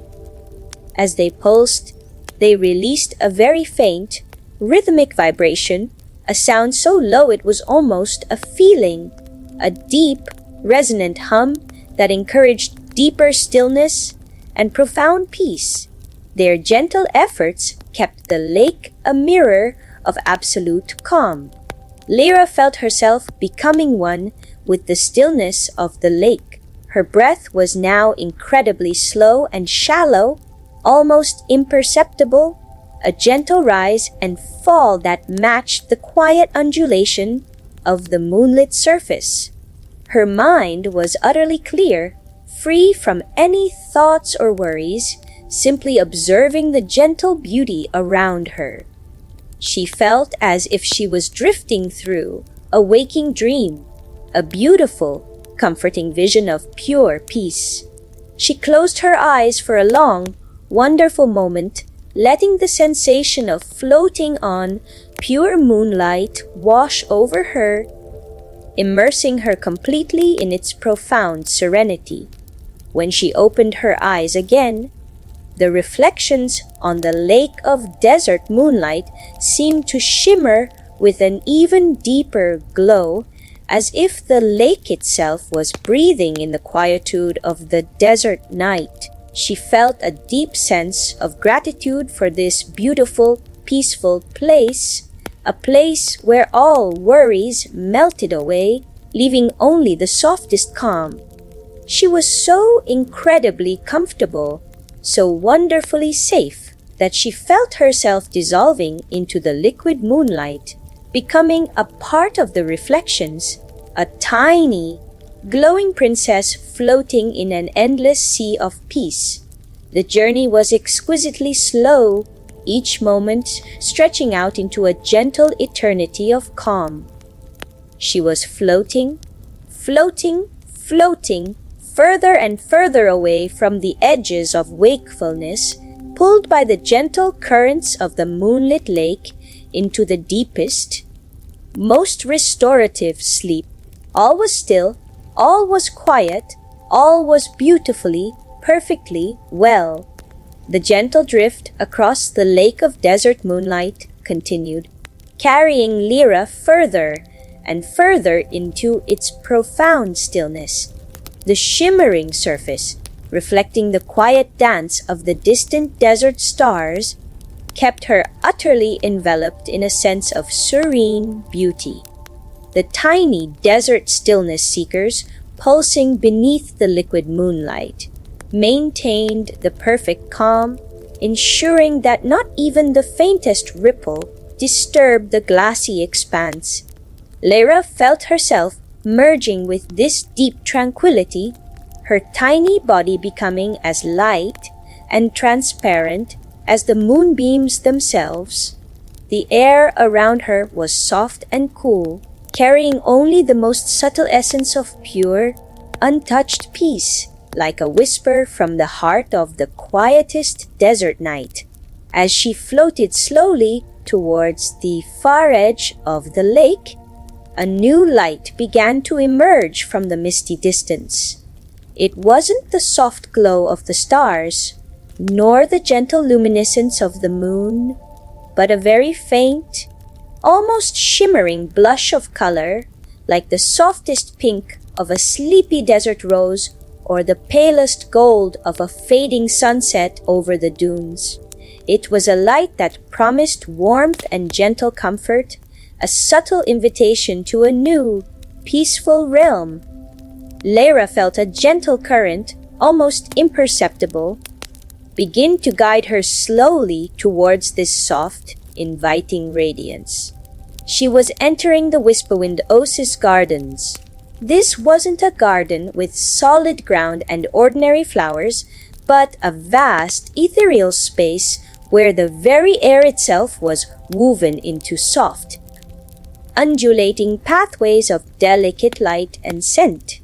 As they pulsed, they released a very faint, rhythmic vibration, a sound so low it was almost a feeling, a deep, resonant hum that encouraged deeper stillness and profound peace. Their gentle efforts kept the lake a mirror of absolute calm. Lyra felt herself becoming one with the stillness of the lake. Her breath was now incredibly slow and shallow, almost imperceptible, a gentle rise and fall that matched the quiet undulation of the moonlit surface. Her mind was utterly clear, free from any thoughts or worries, simply observing the gentle beauty around her. She felt as if she was drifting through a waking dream, a beautiful, comforting vision of pure peace. She closed her eyes for a long, wonderful moment, letting the sensation of floating on pure moonlight wash over her, immersing her completely in its profound serenity. When she opened her eyes again, The reflections on the lake of desert moonlight seemed to shimmer with an even deeper glow, as if the lake itself was breathing in the quietude of the desert night. She felt a deep sense of gratitude for this beautiful, peaceful place, a place where all worries melted away, leaving only the softest calm. She was so incredibly comfortable, so wonderfully safe, that she felt herself dissolving into the liquid moonlight, becoming a part of the reflections, a tiny, glowing princess floating in an endless sea of peace. The journey was exquisitely slow, each moment stretching out into a gentle eternity of calm. She was floating, floating, floating, further and further away from the edges of wakefulness, pulled by the gentle currents of the moonlit lake into the deepest, most restorative sleep. All was still, all was quiet, all was beautifully, perfectly well. The gentle drift across the lake of desert moonlight continued, carrying Lyra further and further into its profound stillness. The shimmering surface, reflecting the quiet dance of the distant desert stars, kept her utterly enveloped in a sense of serene beauty. The tiny desert stillness seekers, pulsing beneath the liquid moonlight, maintained the perfect calm, ensuring that not even the faintest ripple disturbed the glassy expanse. Lyra felt herself merging with this deep tranquility, her tiny body becoming as light and transparent as the moonbeams themselves. The air around her was soft and cool, carrying only the most subtle essence of pure, untouched peace, like a whisper from the heart of the quietest desert night. As she floated slowly towards the far edge of the lake, a new light began to emerge from the misty distance. It wasn't the soft glow of the stars, nor the gentle luminescence of the moon, but a very faint, almost shimmering blush of color, like the softest pink of a sleepy desert rose or the palest gold of a fading sunset over the dunes. It was a light that promised warmth and gentle comfort, a subtle invitation to a new, peaceful realm. Lyra felt a gentle current, almost imperceptible, begin to guide her slowly towards this soft, inviting radiance. She was entering the Whisperwind Oasis Gardens. This wasn't a garden with solid ground and ordinary flowers, but a vast, ethereal space where the very air itself was woven into soft, undulating pathways of delicate light and scent.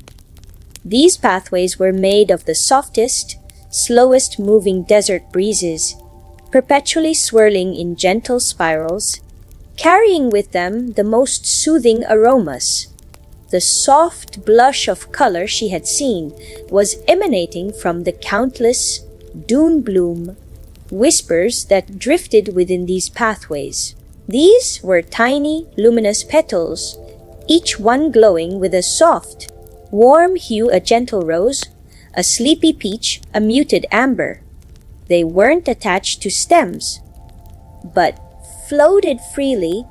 These pathways were made of the softest, slowest moving desert breezes, perpetually swirling in gentle spirals, carrying with them the most soothing aromas. The soft blush of color she had seen was emanating from the countless dune bloom whispers that drifted within these pathways. These were tiny, luminous petals, each one glowing with a soft, warm hue, a gentle rose, a sleepy peach, a muted amber. They weren't attached to stems, but floated freely,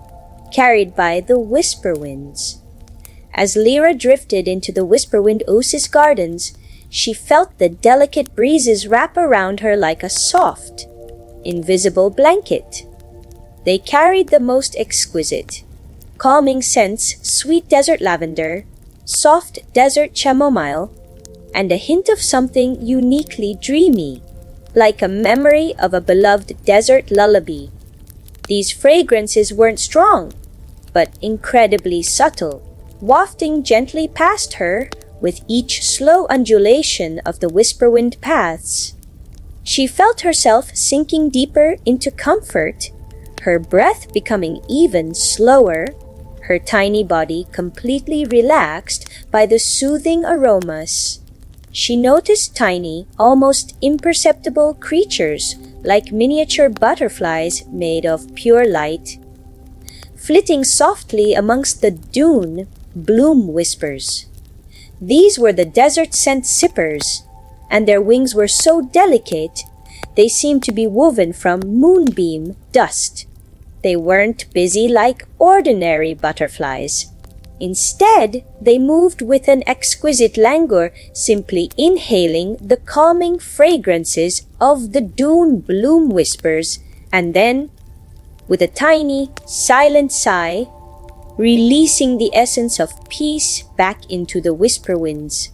carried by the whisper winds. As Lyra drifted into the Whisperwind Oasis Gardens, she felt the delicate breezes wrap around her like a soft, invisible blanket. They carried the most exquisite, calming scents: sweet desert lavender, soft desert chamomile, and a hint of something uniquely dreamy, like a memory of a beloved desert lullaby. These fragrances weren't strong, but incredibly subtle, wafting gently past her with each slow undulation of the Whisperwind paths. She felt herself sinking deeper into comfort, her breath becoming even slower, her tiny body completely relaxed by the soothing aromas. she noticed tiny, almost imperceptible creatures like miniature butterflies made of pure light, flitting softly amongst the dune bloom whispers. These were the desert scent sippers, and their wings were so delicate they seemed to be woven from moonbeam dust. They weren't busy like ordinary butterflies. Instead, they moved with an exquisite languor, simply inhaling the calming fragrances of the dune bloom whispers, and then, with a tiny, silent sigh, releasing the essence of peace back into the whisper winds.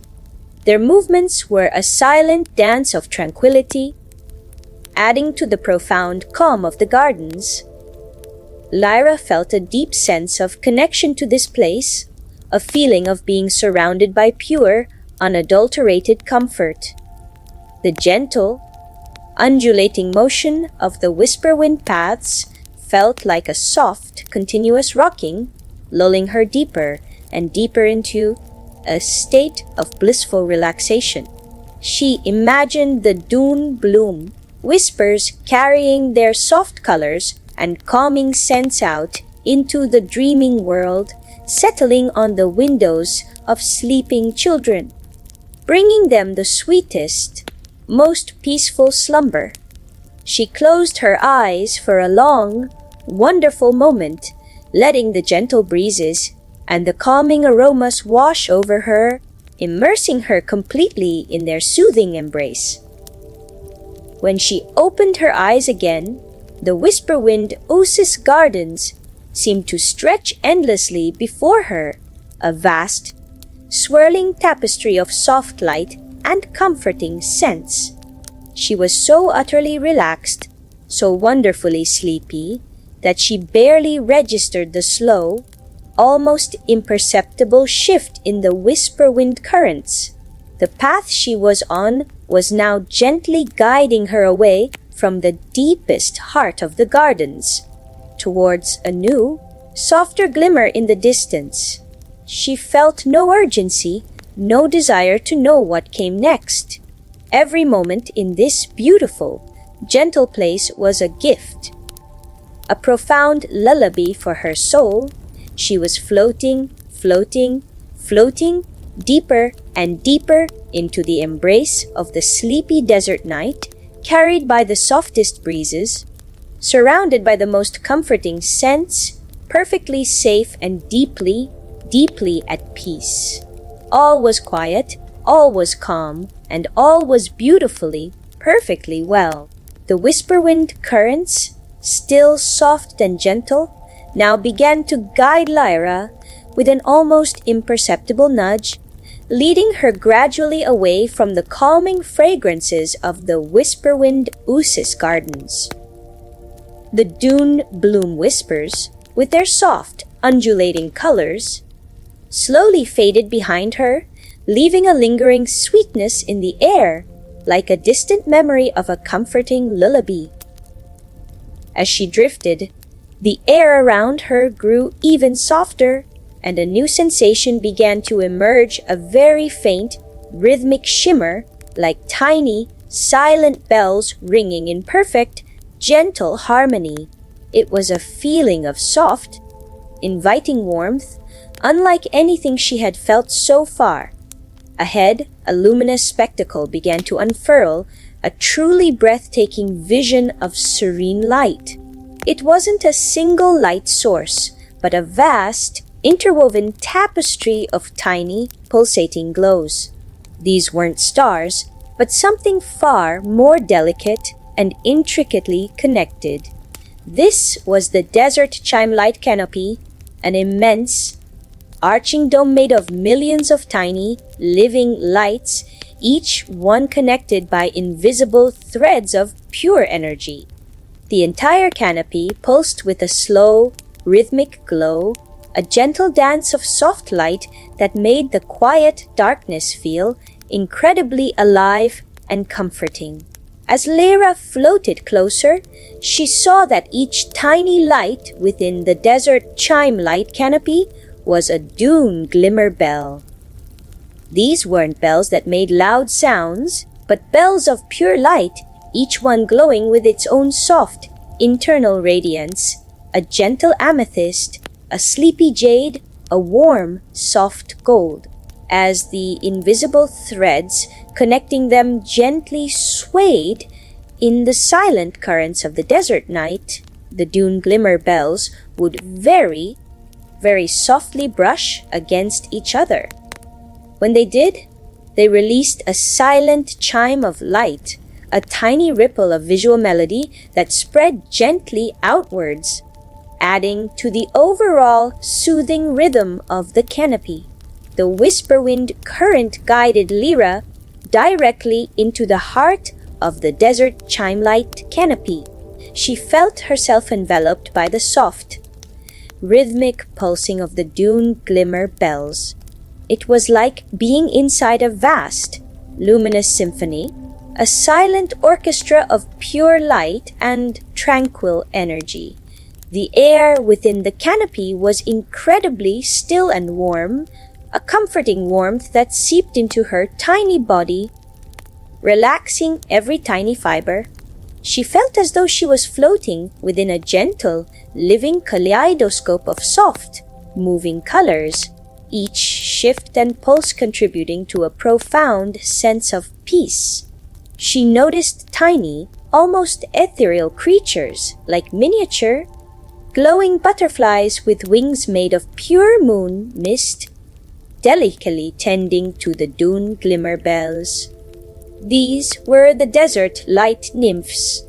Their movements were a silent dance of tranquility, adding to the profound calm of the gardens. Lyra felt a deep sense of connection to this place, a feeling of being surrounded by pure, unadulterated comfort. The gentle, undulating motion of the whisper wind paths felt like a soft, continuous rocking, lulling her deeper and deeper into a state of blissful relaxation. She imagined the dune bloom whispers carrying their soft colors and calming scents out into the dreaming world, settling on the windows of sleeping children, bringing them the sweetest, most peaceful slumber. She closed her eyes for a long, wonderful moment, letting the gentle breezes and the calming aromas wash over her, immersing her completely in their soothing embrace. When she opened her eyes again, the whisper wind oasis gardens seemed to stretch endlessly before her, a vast, swirling tapestry of soft light and comforting scents. She was so utterly relaxed, so wonderfully sleepy, that she barely registered the slow, almost imperceptible shift in the whisper wind currents. The path she was on was now gently guiding her away from the deepest heart of the gardens, towards a new, softer glimmer in the distance. She felt no urgency, no desire to know what came next. Every moment in this beautiful, gentle place was a gift, a profound lullaby for her soul. She was floating, floating, floating deeper and deeper into the embrace of the sleepy desert night, carried by the softest breezes, surrounded by the most comforting scents, perfectly safe and deeply, deeply at peace. All was quiet, all was calm, and all was beautifully, perfectly well. The whisper wind currents, still soft and gentle, now began to guide Lyra with an almost imperceptible nudge, leading her gradually away from the calming fragrances of the whisper wind oasis gardens. The dune bloom whispers, with their soft, undulating colors, slowly faded behind her, leaving a lingering sweetness in the air, like a distant memory of a comforting lullaby. As she drifted, the air around her grew even softer, and a new sensation began to emerge, a very faint, rhythmic shimmer, like tiny, silent bells ringing in perfect, gentle harmony. It was a feeling of soft, inviting warmth, unlike anything she had felt so far. Ahead, a luminous spectacle began to unfurl, a truly breathtaking vision of serene light. It wasn't a single light source, but a vast, interwoven tapestry of tiny, pulsating glows. These weren't stars, but something far more delicate and intricately connected. This was the desert chime light canopy, an immense, arching dome made of millions of tiny, living lights, each one connected by invisible threads of pure energy. The entire canopy pulsed with a slow, rhythmic glow, a gentle dance of soft light that made the quiet darkness feel incredibly alive and comforting. As Lyra floated closer, she saw that each tiny light within the desert chime light canopy was a dune glimmer bell. These weren't bells that made loud sounds, but bells of pure light, each one glowing with its own soft, internal radiance, a gentle amethyst, a sleepy jade, a warm, soft gold. As the invisible threads connecting them gently swayed in the silent currents of the desert night, the dune glimmer bells would very softly brush against each other. When they did, they released a silent chime of light, a tiny ripple of visual melody that spread gently outwards, adding to the overall soothing rhythm of the canopy. The whisper wind current guided Lyra directly into the heart of the desert chime-light canopy. She felt herself enveloped by the soft, rhythmic pulsing of the dune glimmer bells. It was like being inside a vast, luminous symphony, a silent orchestra of pure light and tranquil energy. The air within the canopy was incredibly still and warm, a comforting warmth that seeped into her tiny body, relaxing every tiny fiber. She felt as though she was floating within a gentle, living kaleidoscope of soft, moving colors, each shift and pulse contributing to a profound sense of peace. She noticed tiny, almost ethereal creatures like miniature, glowing butterflies with wings made of pure moon mist, delicately tending to the dune glimmer bells. These were the desert light nymphs,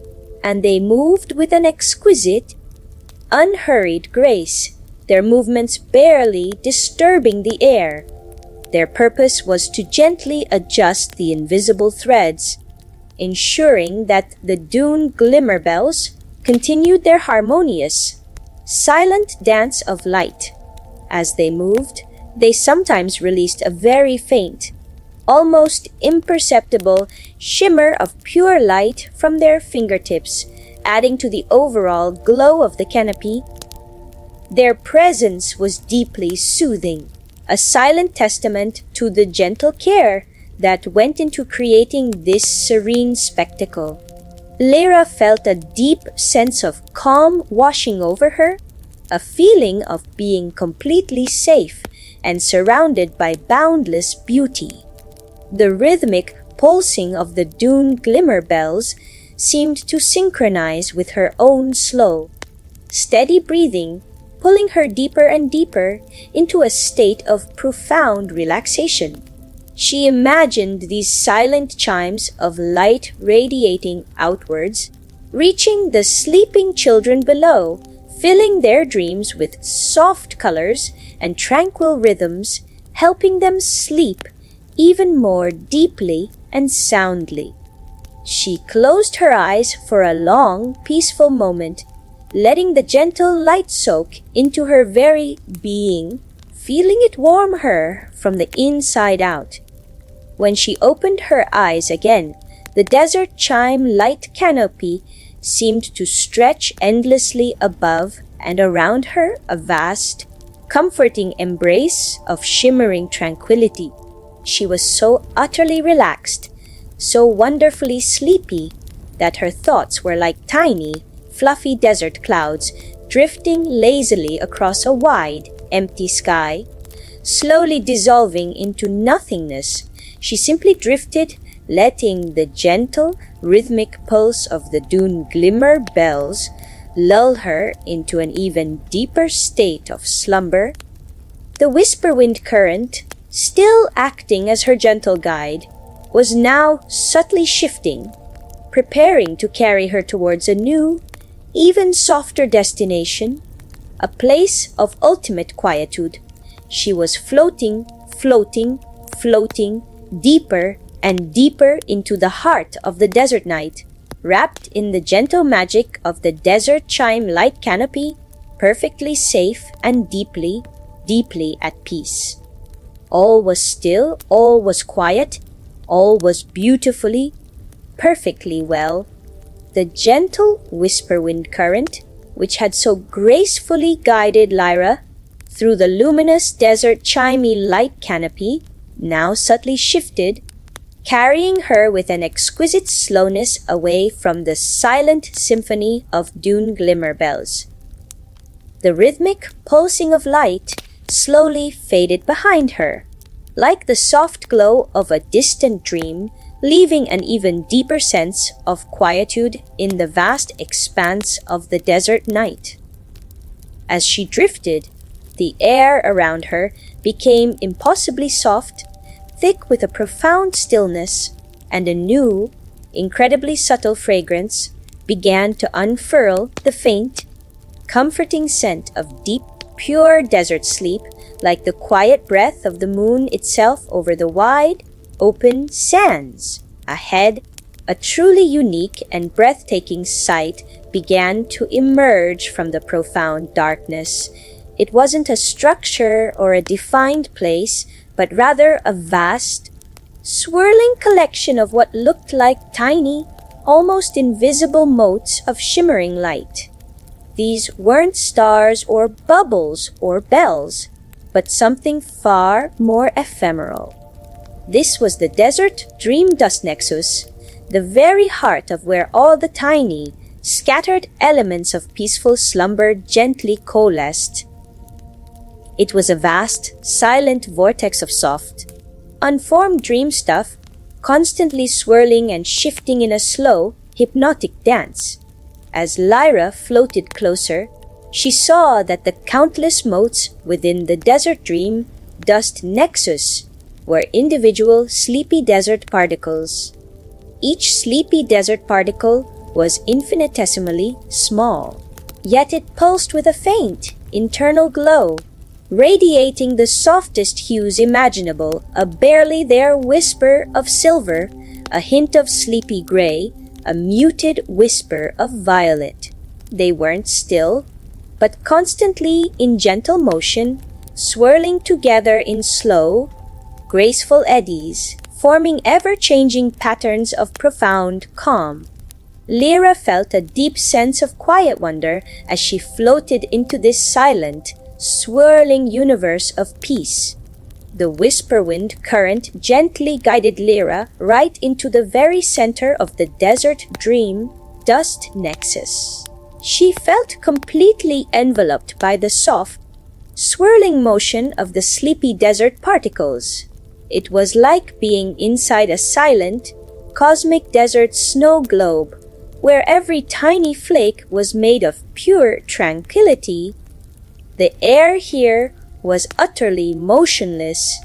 and they moved with an exquisite, unhurried grace, their movements barely disturbing the air. Their purpose was to gently adjust the invisible threads, ensuring that the dune glimmer bells continued their harmonious, silent dance of light. As they moved, they sometimes released a very faint, almost imperceptible shimmer of pure light from their fingertips, adding to the overall glow of the canopy. Their presence was deeply soothing, a silent testament to the gentle care that went into creating this serene spectacle. Lyra felt a deep sense of calm washing over her, a feeling of being completely safe and surrounded by boundless beauty. The rhythmic pulsing of the dune glimmer bells seemed to synchronize with her own slow, steady breathing, pulling her deeper and deeper into a state of profound relaxation. She imagined these silent chimes of light radiating outwards, reaching the sleeping children below, filling their dreams with soft colors and tranquil rhythms, helping them sleep even more deeply and soundly. She closed her eyes for a long, peaceful moment, letting the gentle light soak into her very being, feeling it warm her from the inside out. When she opened her eyes again, the desert chime light canopy seemed to stretch endlessly above and around her, a vast, comforting embrace of shimmering tranquility. She was so utterly relaxed, so wonderfully sleepy, that her thoughts were like tiny, fluffy desert clouds drifting lazily across a wide, empty sky. Slowly dissolving into nothingness, she simply drifted, letting the gentle, rhythmic pulse of the dune glimmer bells lull her into an even deeper state of slumber. The whisper wind current, still acting as her gentle guide, was now subtly shifting, preparing to carry her towards a new, even softer destination, a place of ultimate quietude. She was floating, deeper and deeper into the heart of the desert night, wrapped in the gentle magic of the desert chime light canopy, perfectly safe and deeply, deeply at peace. All was still, all was quiet, all was beautifully, perfectly well. The gentle whisper wind current, which had so gracefully guided Lyra through the luminous desert chimey light canopy, now subtly shifted, carrying her with an exquisite slowness away from the silent symphony of dune glimmer bells. The rhythmic pulsing of light slowly faded behind her, like the soft glow of a distant dream, leaving an even deeper sense of quietude in the vast expanse of the desert night. As she drifted, the air around her became impossibly soft, thick with a profound stillness, and a new, incredibly subtle fragrance began to unfurl the faint, comforting scent of deep, pure desert sleep, like the quiet breath of the moon itself over the wide, open sands. Ahead, a truly unique and breathtaking sight began to emerge from the profound darkness. It wasn't a structure or a defined place, but rather a vast, swirling collection of what looked like tiny, almost invisible motes of shimmering light. These weren't stars or bubbles or bells, but something far more ephemeral. This was the desert dream dust nexus, the very heart of where all the tiny, scattered elements of peaceful slumber gently coalesced. It was a vast, silent vortex of soft, unformed dream stuff, constantly swirling and shifting in a slow, hypnotic dance. As Lyra floated closer, she saw that the countless motes within the desert dream dust nexus were individual sleepy desert particles. Each sleepy desert particle was infinitesimally small, yet it pulsed with a faint, internal glow, radiating the softest hues imaginable, a barely there whisper of silver, a hint of sleepy gray, a muted whisper of violet. They weren't still, but constantly in gentle motion, swirling together in slow, graceful eddies, forming ever-changing patterns of profound calm. Lyra felt a deep sense of quiet wonder as she floated into this silent, swirling universe of peace. The whisper-wind current gently guided Lyra right into the very center of the desert dream dust nexus. She felt completely enveloped by the soft, swirling motion of the sleepy desert particles. It was like being inside a silent, cosmic desert snow globe, where every tiny flake was made of pure tranquility. The air here was utterly motionless,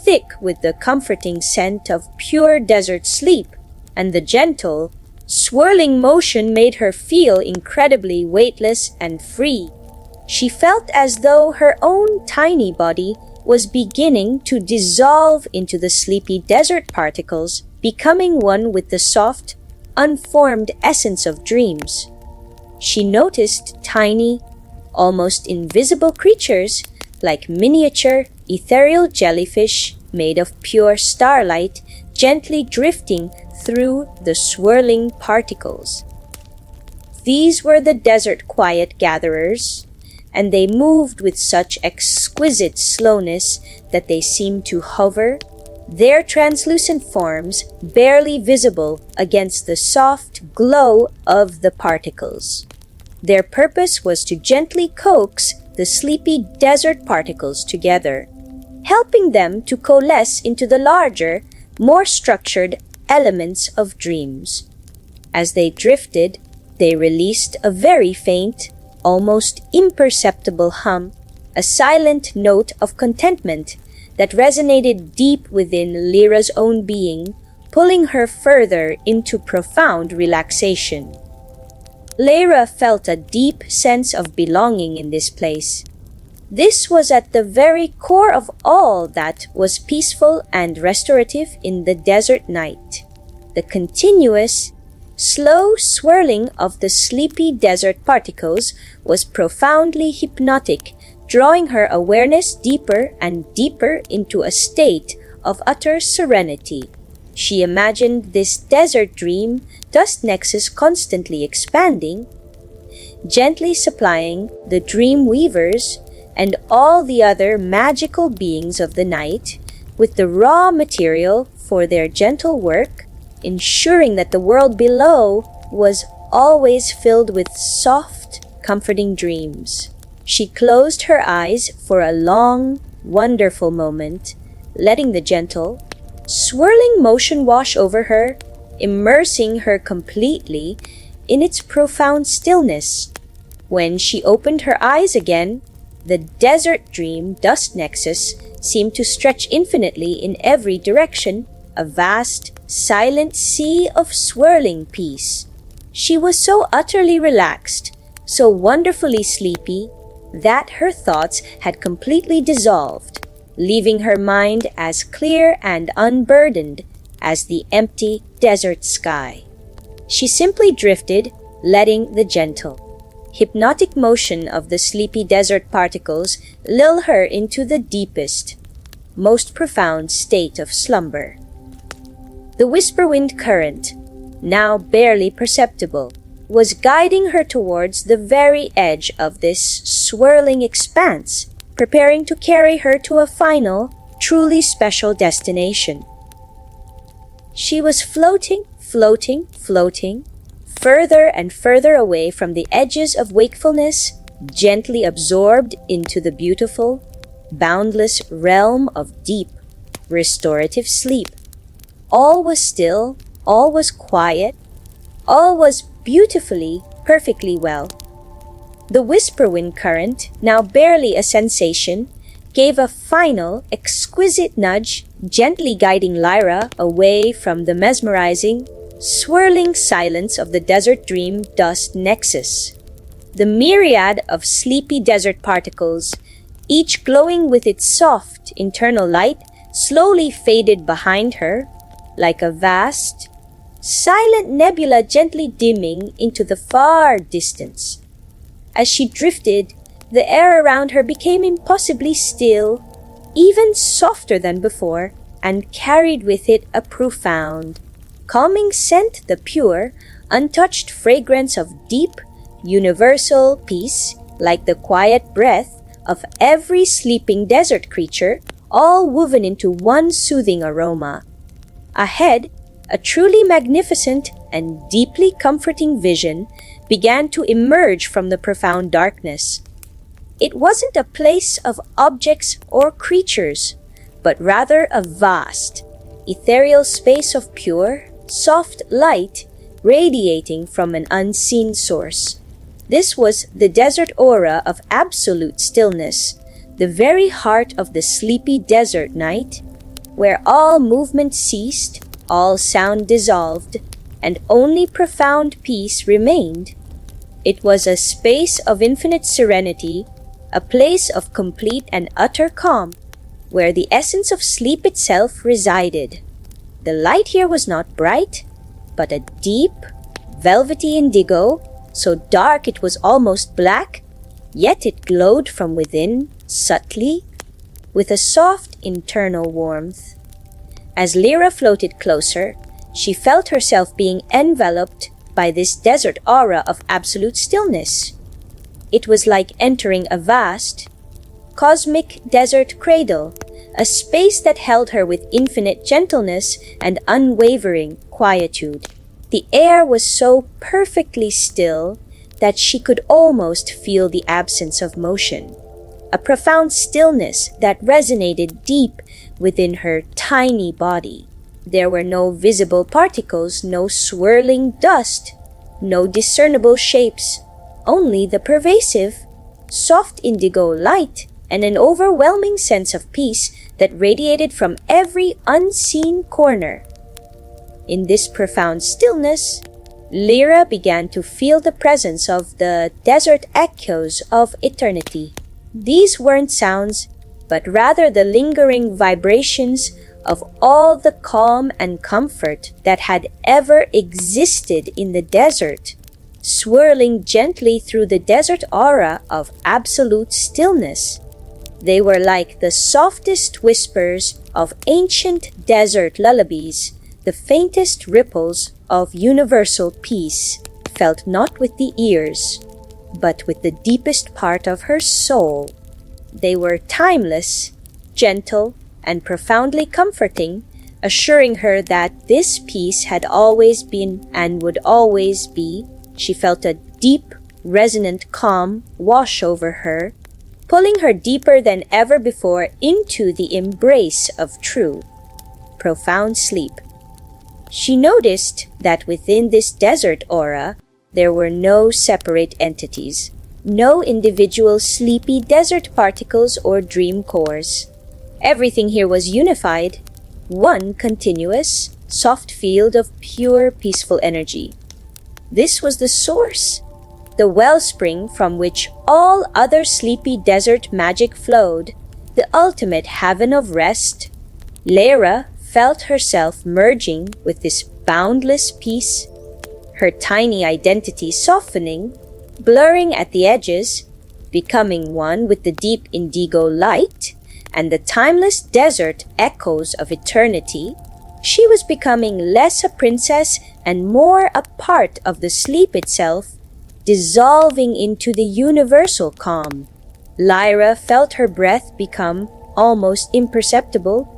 thick with the comforting scent of pure desert sleep, and the gentle, swirling motion made her feel incredibly weightless and free. She felt as though her own tiny body was beginning to dissolve into the sleepy desert particles, becoming one with the soft, unformed essence of dreams. She noticed tiny, almost invisible creatures like miniature, ethereal jellyfish made of pure starlight gently drifting through the swirling particles. These were the desert quiet gatherers, and they moved with such exquisite slowness that they seemed to hover, their translucent forms barely visible against the soft glow of the particles. Their purpose was to gently coax the sleepy desert particles together, helping them to coalesce into the larger, more structured elements of dreams. As they drifted, they released a very faint, almost imperceptible hum, a silent note of contentment that resonated deep within Lyra's own being, pulling her further into profound relaxation. Lyra felt a deep sense of belonging in this place. This was at the very core of all that was peaceful and restorative in the desert night. The continuous, slow swirling of the sleepy desert particles was profoundly hypnotic, drawing her awareness deeper and deeper into a state of utter serenity. She imagined this desert dream dust nexus constantly expanding, gently supplying the dream weavers and all the other magical beings of the night with the raw material for their gentle work, ensuring that the world below was always filled with soft, comforting dreams. She closed her eyes for a long, wonderful moment, letting the gentle, swirling motion wash over her, immersing her completely in its profound stillness. When she opened her eyes again, the desert dream dust nexus seemed to stretch infinitely in every direction, a vast, silent sea of swirling peace. She was so utterly relaxed, so wonderfully sleepy, that her thoughts had completely dissolved, leaving her mind as clear and unburdened as the empty desert sky. She simply drifted, letting the gentle, hypnotic motion of the sleepy desert particles lull her into the deepest, most profound state of slumber. The whisper-wind current, now barely perceptible, was guiding her towards the very edge of this swirling expanse, preparing to carry her to a final, truly special destination. She was floating, further and further away from the edges of wakefulness, gently absorbed into the beautiful, boundless realm of deep, restorative sleep. All was still, all was quiet, all was beautifully, perfectly well. The whisper-wind current, now barely a sensation, gave a final, exquisite nudge, gently guiding Lyra away from the mesmerizing, swirling silence of the desert dream dust nexus. The myriad of sleepy desert particles, each glowing with its soft internal light, slowly faded behind her, like a vast, silent nebula gently dimming into the far distance. As she drifted, the air around her became impossibly still, even softer than before, and carried with it a profound, calming scent, the pure, untouched fragrance of deep, universal peace, like the quiet breath of every sleeping desert creature, all woven into one soothing aroma. Ahead, a truly magnificent and deeply comforting vision began to emerge from the profound darkness. It wasn't a place of objects or creatures, but rather a vast, ethereal space of pure, soft light radiating from an unseen source. This was the desert aura of absolute stillness, the very heart of the sleepy desert night, where all movement ceased, all sound dissolved, and only profound peace remained. It was a space of infinite serenity, a place of complete and utter calm, where the essence of sleep itself resided. The light here was not bright, but a deep, velvety indigo, so dark it was almost black, yet it glowed from within, subtly, with a soft internal warmth. As Lyra floated closer, she felt herself being enveloped by this desert aura of absolute stillness. It was like entering a vast, cosmic desert cradle, a space that held her with infinite gentleness and unwavering quietude. The air was so perfectly still that she could almost feel the absence of motion, a profound stillness that resonated deep within her tiny body. There were no visible particles, no swirling dust, no discernible shapes, only the pervasive, soft indigo light and an overwhelming sense of peace that radiated from every unseen corner. In this profound stillness, Lyra began to feel the presence of the desert echoes of eternity. These weren't sounds, but rather the lingering vibrations of all the calm and comfort that had ever existed in the desert, swirling gently through the desert aura of absolute stillness. They were like the softest whispers of ancient desert lullabies, the faintest ripples of universal peace, felt not with the ears, but with the deepest part of her soul. They were timeless, gentle, and profoundly comforting, assuring her that this peace had always been and would always be. She felt a deep, resonant calm wash over her, pulling her deeper than ever before into the embrace of true, profound sleep. She noticed that within this desert aura, there were no separate entities, no individual sleepy desert particles or dream cores. Everything here was unified, one continuous, soft field of pure, peaceful energy. This was the source, the wellspring from which all other sleepy desert magic flowed, the ultimate haven of rest. Lyra felt herself merging with this boundless peace, her tiny identity softening, blurring at the edges, becoming one with the deep indigo light and the timeless desert echoes of eternity. She was becoming less a princess and more a part of the sleep itself, dissolving into the universal calm. Lyra felt her breath become almost imperceptible.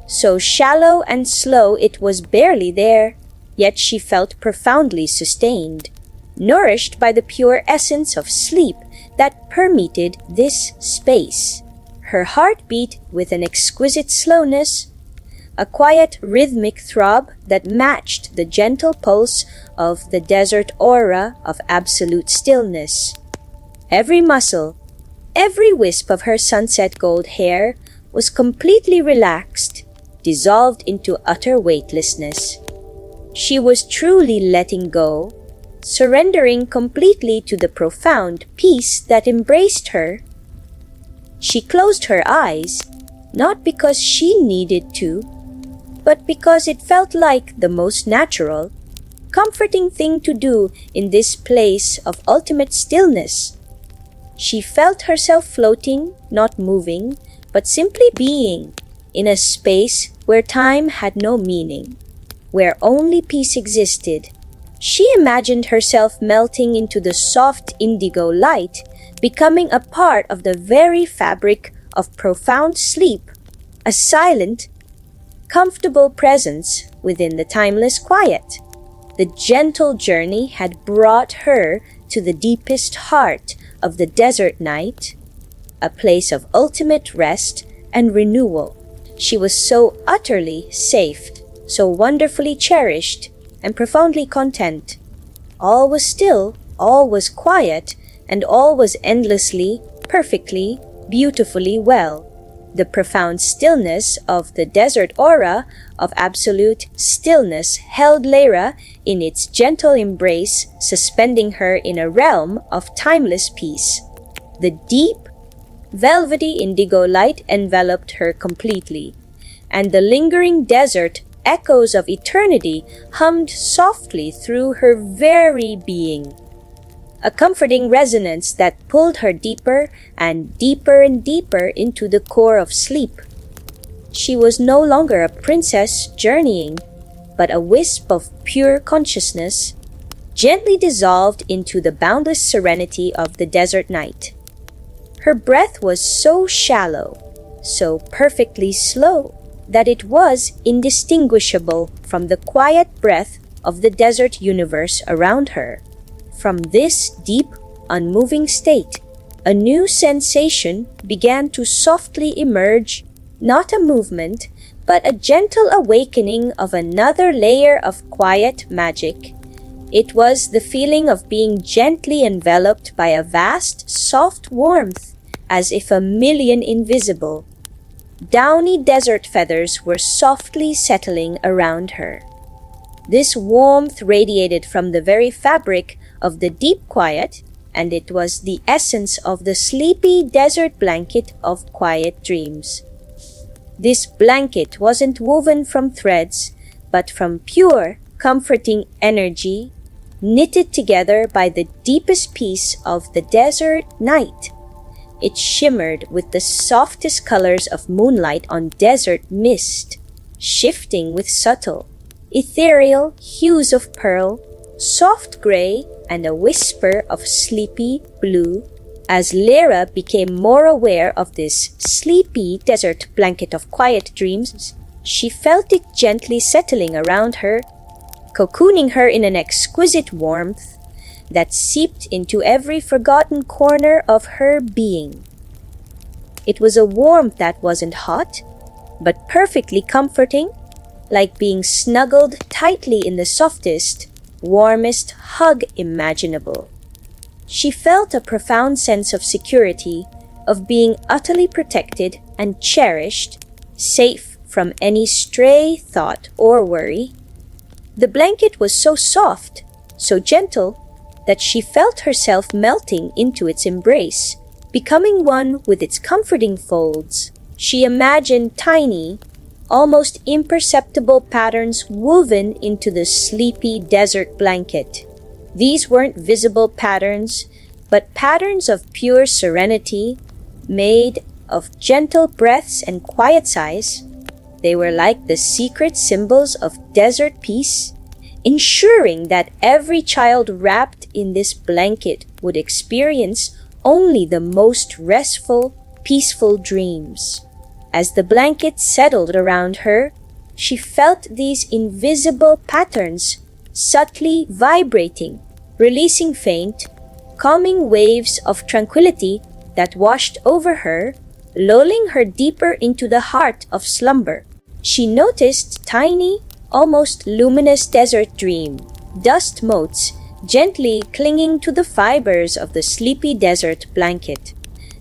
So shallow and slow it was barely there, yet she felt profoundly sustained, nourished by the pure essence of sleep that permeated this space. Her heart beat with an exquisite slowness, a quiet rhythmic throb that matched the gentle pulse of the desert aura of absolute stillness. Every muscle, every wisp of her sunset gold hair was completely relaxed, dissolved into utter weightlessness. She was truly letting go, surrendering completely to the profound peace that embraced her. She closed her eyes, not because she needed to, but because it felt like the most natural, comforting thing to do in this place of ultimate stillness. She felt herself floating, not moving, but simply being, in a space where time had no meaning, where only peace existed. She imagined herself melting into the soft indigo light, becoming a part of the very fabric of profound sleep, a silent, comfortable presence within the timeless quiet. The gentle journey had brought her to the deepest heart of the desert night, a place of ultimate rest and renewal. She was so utterly safe, so wonderfully cherished, and profoundly content. All was still, all was quiet, and all was endlessly, perfectly, beautifully well. The profound stillness of the desert aura of absolute stillness held Lyra in its gentle embrace, suspending her in a realm of timeless peace. The deep, velvety indigo light enveloped her completely, and the lingering desert echoes of eternity hummed softly through her very being, a comforting resonance that pulled her deeper and deeper and deeper into the core of sleep. She was no longer a princess journeying, but a wisp of pure consciousness, gently dissolved into the boundless serenity of the desert night. Her breath was so shallow, so perfectly slow, that it was indistinguishable from the quiet breath of the desert universe around her. From this deep, unmoving state, a new sensation began to softly emerge, not a movement, but a gentle awakening of another layer of quiet magic. It was the feeling of being gently enveloped by a vast, soft warmth, as if a million invisible, downy desert feathers were softly settling around her. This warmth radiated from the very fabric of the deep quiet, and it was the essence of the sleepy desert blanket of quiet dreams. This blanket wasn't woven from threads, but from pure, comforting energy, knitted together by the deepest peace of the desert night. It shimmered with the softest colors of moonlight on desert mist, shifting with subtle, ethereal hues of pearl, soft gray, and a whisper of sleepy blue. As Lyra became more aware of this sleepy desert blanket of quiet dreams, she felt it gently settling around her, cocooning her in an exquisite warmth that seeped into every forgotten corner of her being. It was a warmth that wasn't hot, but perfectly comforting, like being snuggled tightly in the softest, warmest hug imaginable. She felt a profound sense of security, of being utterly protected and cherished, safe from any stray thought or worry. The blanket was so soft, so gentle, that she felt herself melting into its embrace, becoming one with its comforting folds. She imagined tiny, almost imperceptible patterns woven into the sleepy desert blanket. These weren't visible patterns, but patterns of pure serenity, made of gentle breaths and quiet sighs. They were like the secret symbols of desert peace, ensuring that every child wrapped in this blanket would experience only the most restful, peaceful dreams. As the blanket settled around her, she felt these invisible patterns subtly vibrating, releasing faint, calming waves of tranquility that washed over her, lulling her deeper into the heart of slumber. She noticed tiny, almost luminous desert dream, dust motes gently clinging to the fibers of the sleepy desert blanket.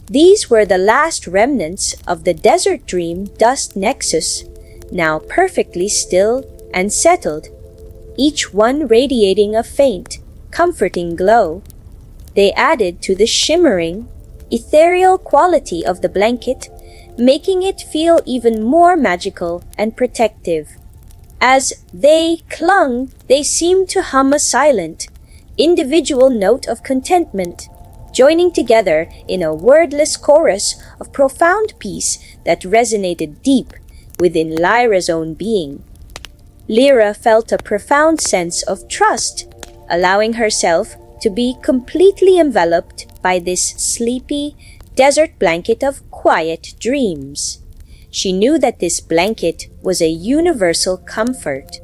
These were the last remnants of the desert dream dust nexus, now perfectly still and settled, each one radiating a faint, comforting glow. They added to the shimmering, ethereal quality of the blanket, making it feel even more magical and protective. As they clung, they seemed to hum a silent, individual note of contentment, joining together in a wordless chorus of profound peace that resonated deep within Lyra's own being. Lyra felt a profound sense of trust, allowing herself to be completely enveloped by this sleepy desert blanket of quiet dreams. She knew that this blanket was a universal comfort,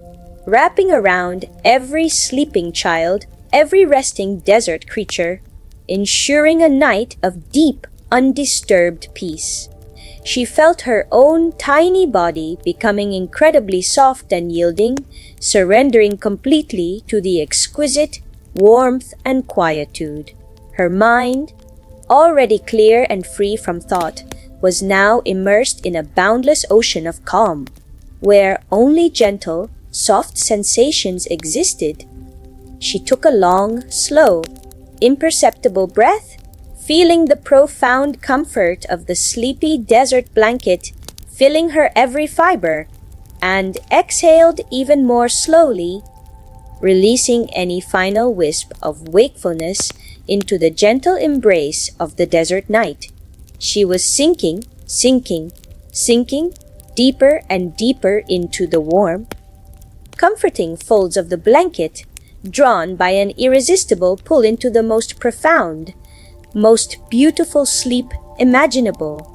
wrapping around every sleeping child, every resting desert creature, ensuring a night of deep, undisturbed peace. She felt her own tiny body becoming incredibly soft and yielding, surrendering completely to the exquisite warmth and quietude. Her mind, already clear and free from thought, was now immersed in a boundless ocean of calm, where only gentle, soft sensations existed. She took a long, slow, imperceptible breath, feeling the profound comfort of the sleepy desert blanket filling her every fiber, and exhaled even more slowly, releasing any final wisp of wakefulness into the gentle embrace of the desert night. She was sinking deeper and deeper into the warm, comforting folds of the blanket, drawn by an irresistible pull into the most profound, most beautiful sleep imaginable.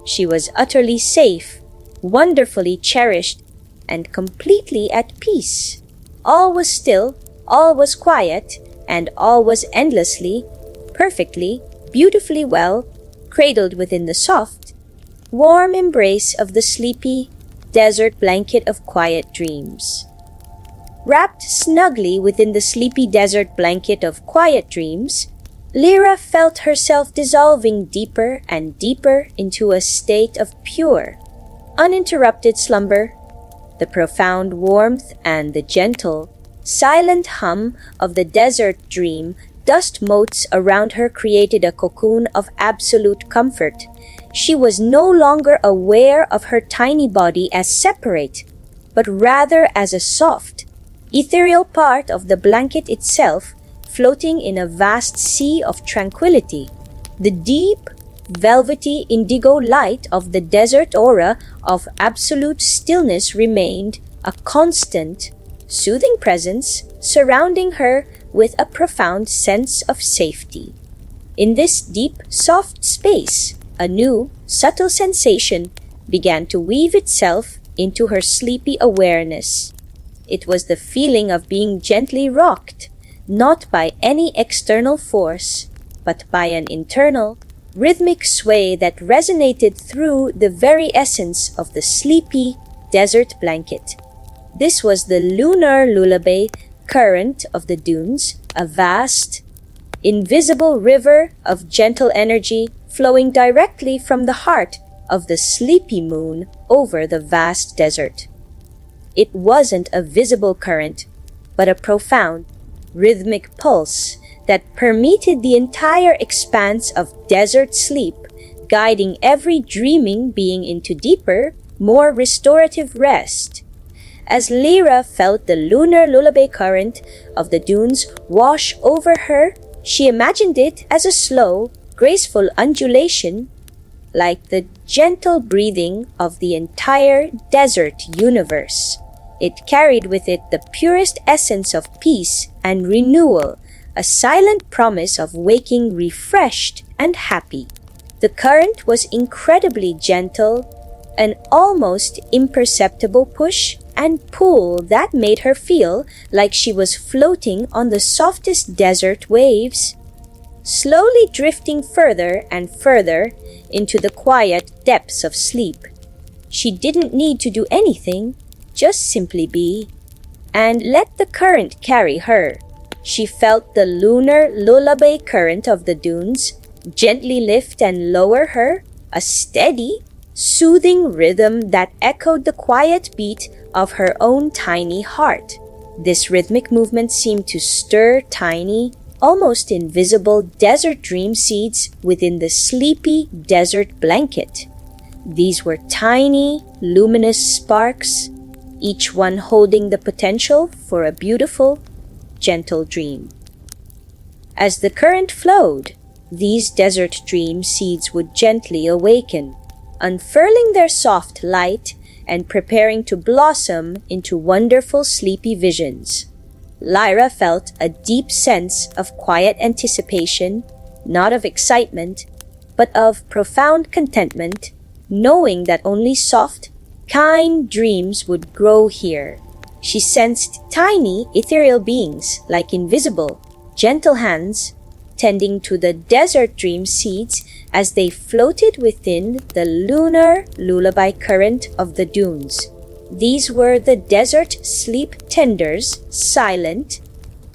She was utterly safe, wonderfully cherished, and completely at peace. All was still, all was quiet, and all was endlessly, perfectly, beautifully well, cradled within the soft, warm embrace of the sleepy, desert blanket of quiet dreams. Wrapped snugly within the sleepy desert blanket of quiet dreams, Lyra felt herself dissolving deeper and deeper into a state of pure, uninterrupted slumber. The profound warmth and the gentle, silent hum of the desert dream dust motes around her created a cocoon of absolute comfort. She was no longer aware of her tiny body as separate, but rather as a soft, ethereal part of the blanket itself, floating in a vast sea of tranquility. The deep, velvety indigo light of the desert aura of absolute stillness remained a constant, soothing presence, surrounding her with a profound sense of safety. In this deep, soft space, a new, subtle sensation began to weave itself into her sleepy awareness. It was the feeling of being gently rocked, not by any external force, but by an internal, rhythmic sway that resonated through the very essence of the sleepy desert blanket. This was the lunar lullaby current of the dunes, a vast, invisible river of gentle energy flowing directly from the heart of the sleepy moon over the vast desert. It wasn't a visible current, but a profound, rhythmic pulse that permeated the entire expanse of desert sleep, guiding every dreaming being into deeper, more restorative rest. As Lyra felt the lunar lullaby current of the dunes wash over her, she imagined it as a slow, graceful undulation, like the gentle breathing of the entire desert universe. It carried with it the purest essence of peace and renewal, a silent promise of waking refreshed and happy. The current was incredibly gentle, an almost imperceptible push and pull that made her feel like she was floating on the softest desert waves, slowly drifting further and further into the quiet depths of sleep. She didn't need to do anything, just simply be, and let the current carry her. She felt the lunar lullaby current of the dunes gently lift and lower her, a steady, soothing rhythm that echoed the quiet beat of her own tiny heart. This rhythmic movement seemed to stir tiny, almost invisible desert dream seeds within the sleepy desert blanket. These were tiny, luminous sparks, each one holding the potential for a beautiful, gentle dream. As the current flowed, these desert dream seeds would gently awaken, unfurling their soft light and preparing to blossom into wonderful sleepy visions. Lyra felt a deep sense of quiet anticipation, not of excitement, but of profound contentment, knowing that only soft, kind dreams would grow here. She sensed tiny, ethereal beings like invisible, gentle hands tending to the desert dream seeds as they floated within the lunar lullaby current of the dunes. These were the desert sleep tenders, silent,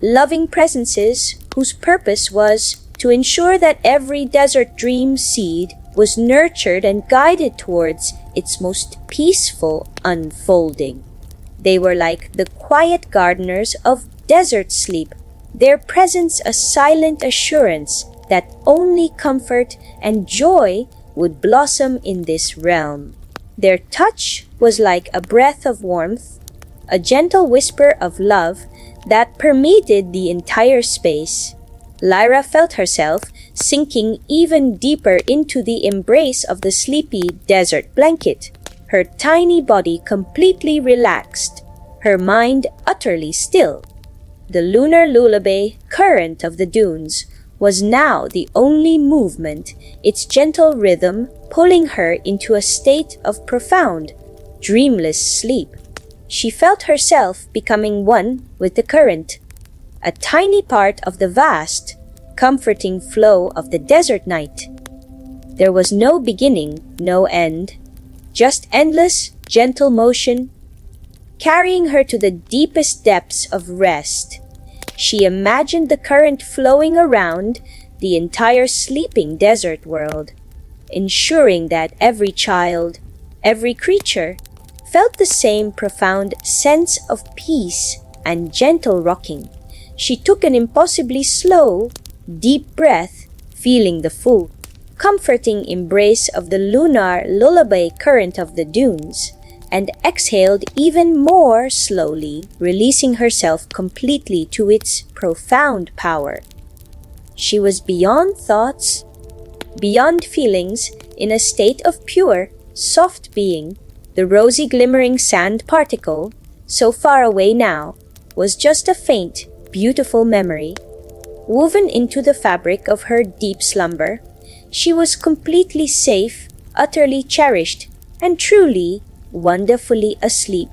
loving presences whose purpose was to ensure that every desert dream seed was nurtured and guided towards its most peaceful unfolding. They were like the quiet gardeners of desert sleep, their presence a silent assurance that only comfort and joy would blossom in this realm. Their touch was like a breath of warmth, a gentle whisper of love that permeated the entire space. Lyra felt herself sinking even deeper into the embrace of the sleepy desert blanket, her tiny body completely relaxed, her mind utterly still. The lunar lullaby current of the dunes was now the only movement, its gentle rhythm pulling her into a state of profound, dreamless sleep. She felt herself becoming one with the current, a tiny part of the vast, comforting flow of the desert night. There was no beginning, no end, just endless, gentle motion, carrying her to the deepest depths of rest. She imagined the current flowing around the entire sleeping desert world, ensuring that every child, every creature, felt the same profound sense of peace and gentle rocking. She took an impossibly slow, deep breath, feeling the full, comforting embrace of the lunar lullaby current of the dunes, and exhaled even more slowly, releasing herself completely to its profound power. She was beyond thoughts, beyond feelings, in a state of pure, soft being. The rosy glimmering sand particle, so far away now, was just a faint, beautiful memory. woven into the fabric of her deep slumber. She was completely safe, utterly cherished, and truly, wonderfully asleep.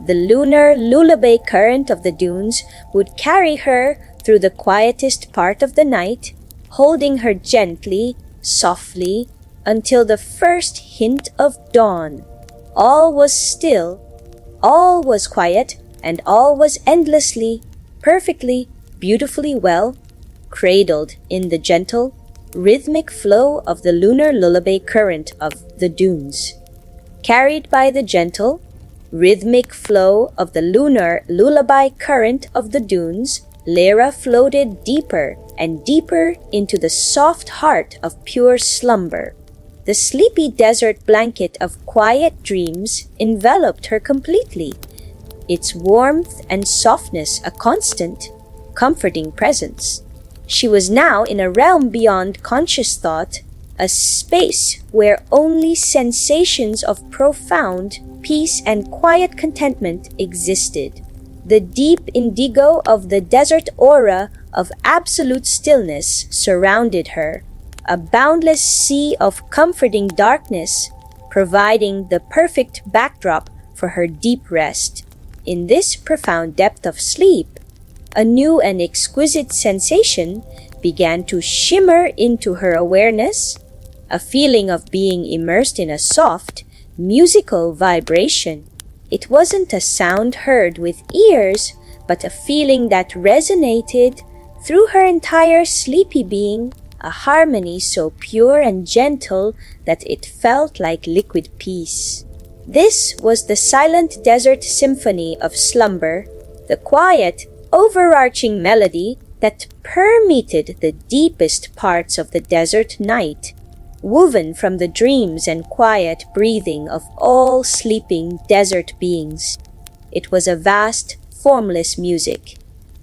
The lunar lullaby current of the dunes would carry her through the quietest part of the night, holding her gently, softly, until the first hint of dawn. All was still, all was quiet, and all was endlessly, perfectly, beautifully well, cradled in the gentle, rhythmic flow of the lunar lullaby current of the dunes. Carried by the gentle, rhythmic flow of the lunar lullaby current of the dunes, Lyra floated deeper and deeper into the soft heart of pure slumber. The sleepy desert blanket of quiet dreams enveloped her completely, its warmth and softness a constant, comforting presence. She was now in a realm beyond conscious thought, a space where only sensations of profound peace and quiet contentment existed. The deep indigo of the desert aura of absolute stillness surrounded her, a boundless sea of comforting darkness, providing the perfect backdrop for her deep rest. In this profound depth of sleep, a new and exquisite sensation began to shimmer into her awareness, a feeling of being immersed in a soft, musical vibration. It wasn't a sound heard with ears, but a feeling that resonated through her entire sleepy being, a harmony so pure and gentle that it felt like liquid peace. This was the silent desert symphony of slumber, the quiet, overarching melody that permeated the deepest parts of the desert night, woven from the dreams and quiet breathing of all sleeping desert beings. It was a vast, formless music,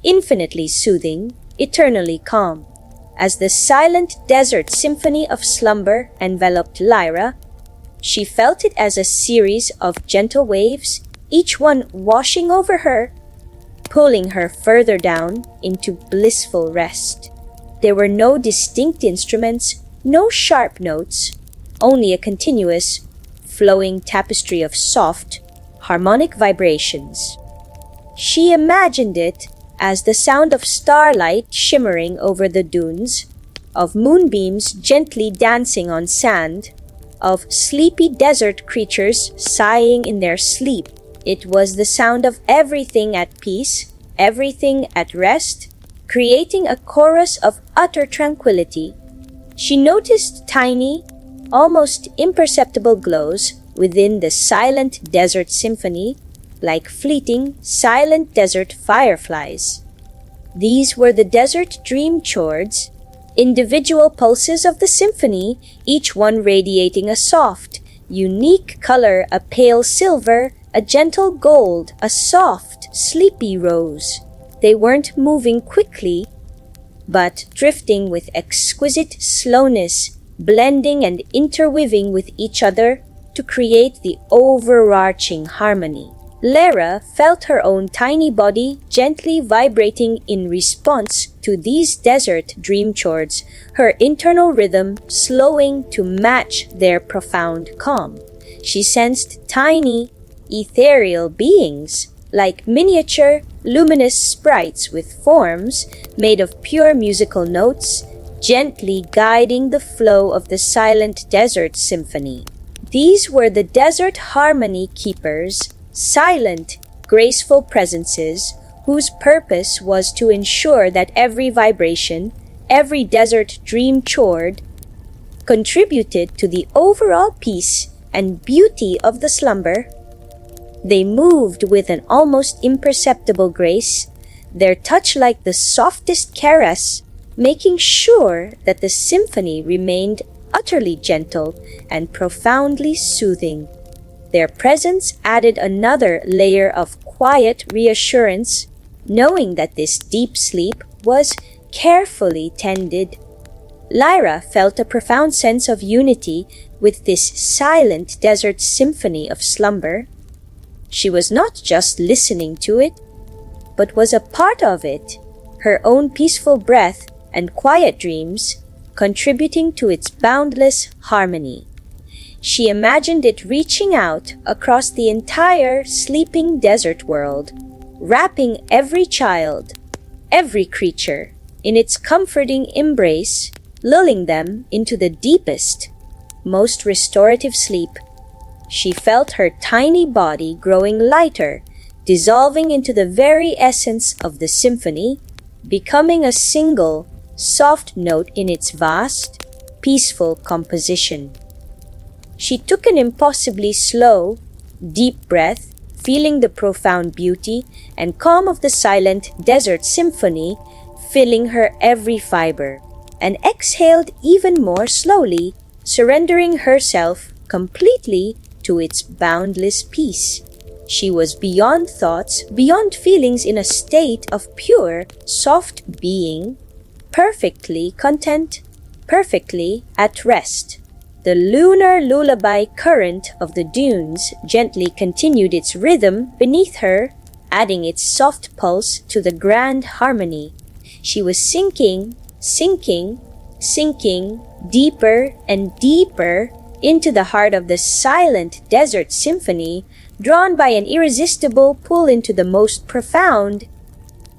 infinitely soothing, eternally calm. As the silent desert symphony of slumber enveloped Lyra, she felt it as a series of gentle waves, each one washing over her, pulling her further down into blissful rest. There were no distinct instruments, no sharp notes, only a continuous, flowing tapestry of soft, harmonic vibrations. She imagined it as the sound of starlight shimmering over the dunes, of moonbeams gently dancing on sand, of sleepy desert creatures sighing in their sleep. It was the sound of everything at peace, everything at rest, creating a chorus of utter tranquility. She noticed tiny, almost imperceptible glows within the silent desert symphony, like fleeting, silent desert fireflies. These were the desert dream chords, individual pulses of the symphony, each one radiating a soft, unique color, a pale silver, a gentle gold, a soft, sleepy rose. They weren't moving quickly, but drifting with exquisite slowness, blending and interweaving with each other to create the overarching harmony. Lyra felt her own tiny body gently vibrating in response to these desert dream chords, her internal rhythm slowing to match their profound calm. She sensed tiny, ethereal beings, like miniature, luminous sprites with forms made of pure musical notes, gently guiding the flow of the silent desert symphony. These were the desert harmony keepers, silent, graceful presences whose purpose was to ensure that every vibration, every desert dream chord, contributed to the overall peace and beauty of the slumber. They moved with an almost imperceptible grace, their touch like the softest caress, making sure that the symphony remained utterly gentle and profoundly soothing. Their presence added another layer of quiet reassurance, knowing that this deep sleep was carefully tended. Lyra felt a profound sense of unity with this silent desert symphony of slumber. She was not just listening to it, but was a part of it, her own peaceful breath and quiet dreams contributing to its boundless harmony. She imagined it reaching out across the entire sleeping desert world, wrapping every child, every creature, in its comforting embrace, lulling them into the deepest, most restorative sleep. She felt her tiny body growing lighter, dissolving into the very essence of the symphony, becoming a single, soft note in its vast, peaceful composition. She took an impossibly slow, deep breath, feeling the profound beauty and calm of the silent desert symphony filling her every fiber, and exhaled even more slowly, surrendering herself completely to its boundless peace. She was beyond thoughts, beyond feelings, in a state of pure, soft being, perfectly content, perfectly at rest. The lunar lullaby current of the dunes gently continued its rhythm beneath her, adding its soft pulse to the grand harmony. She was sinking, deeper and deeper into the heart of the silent desert symphony, drawn by an irresistible pull into the most profound,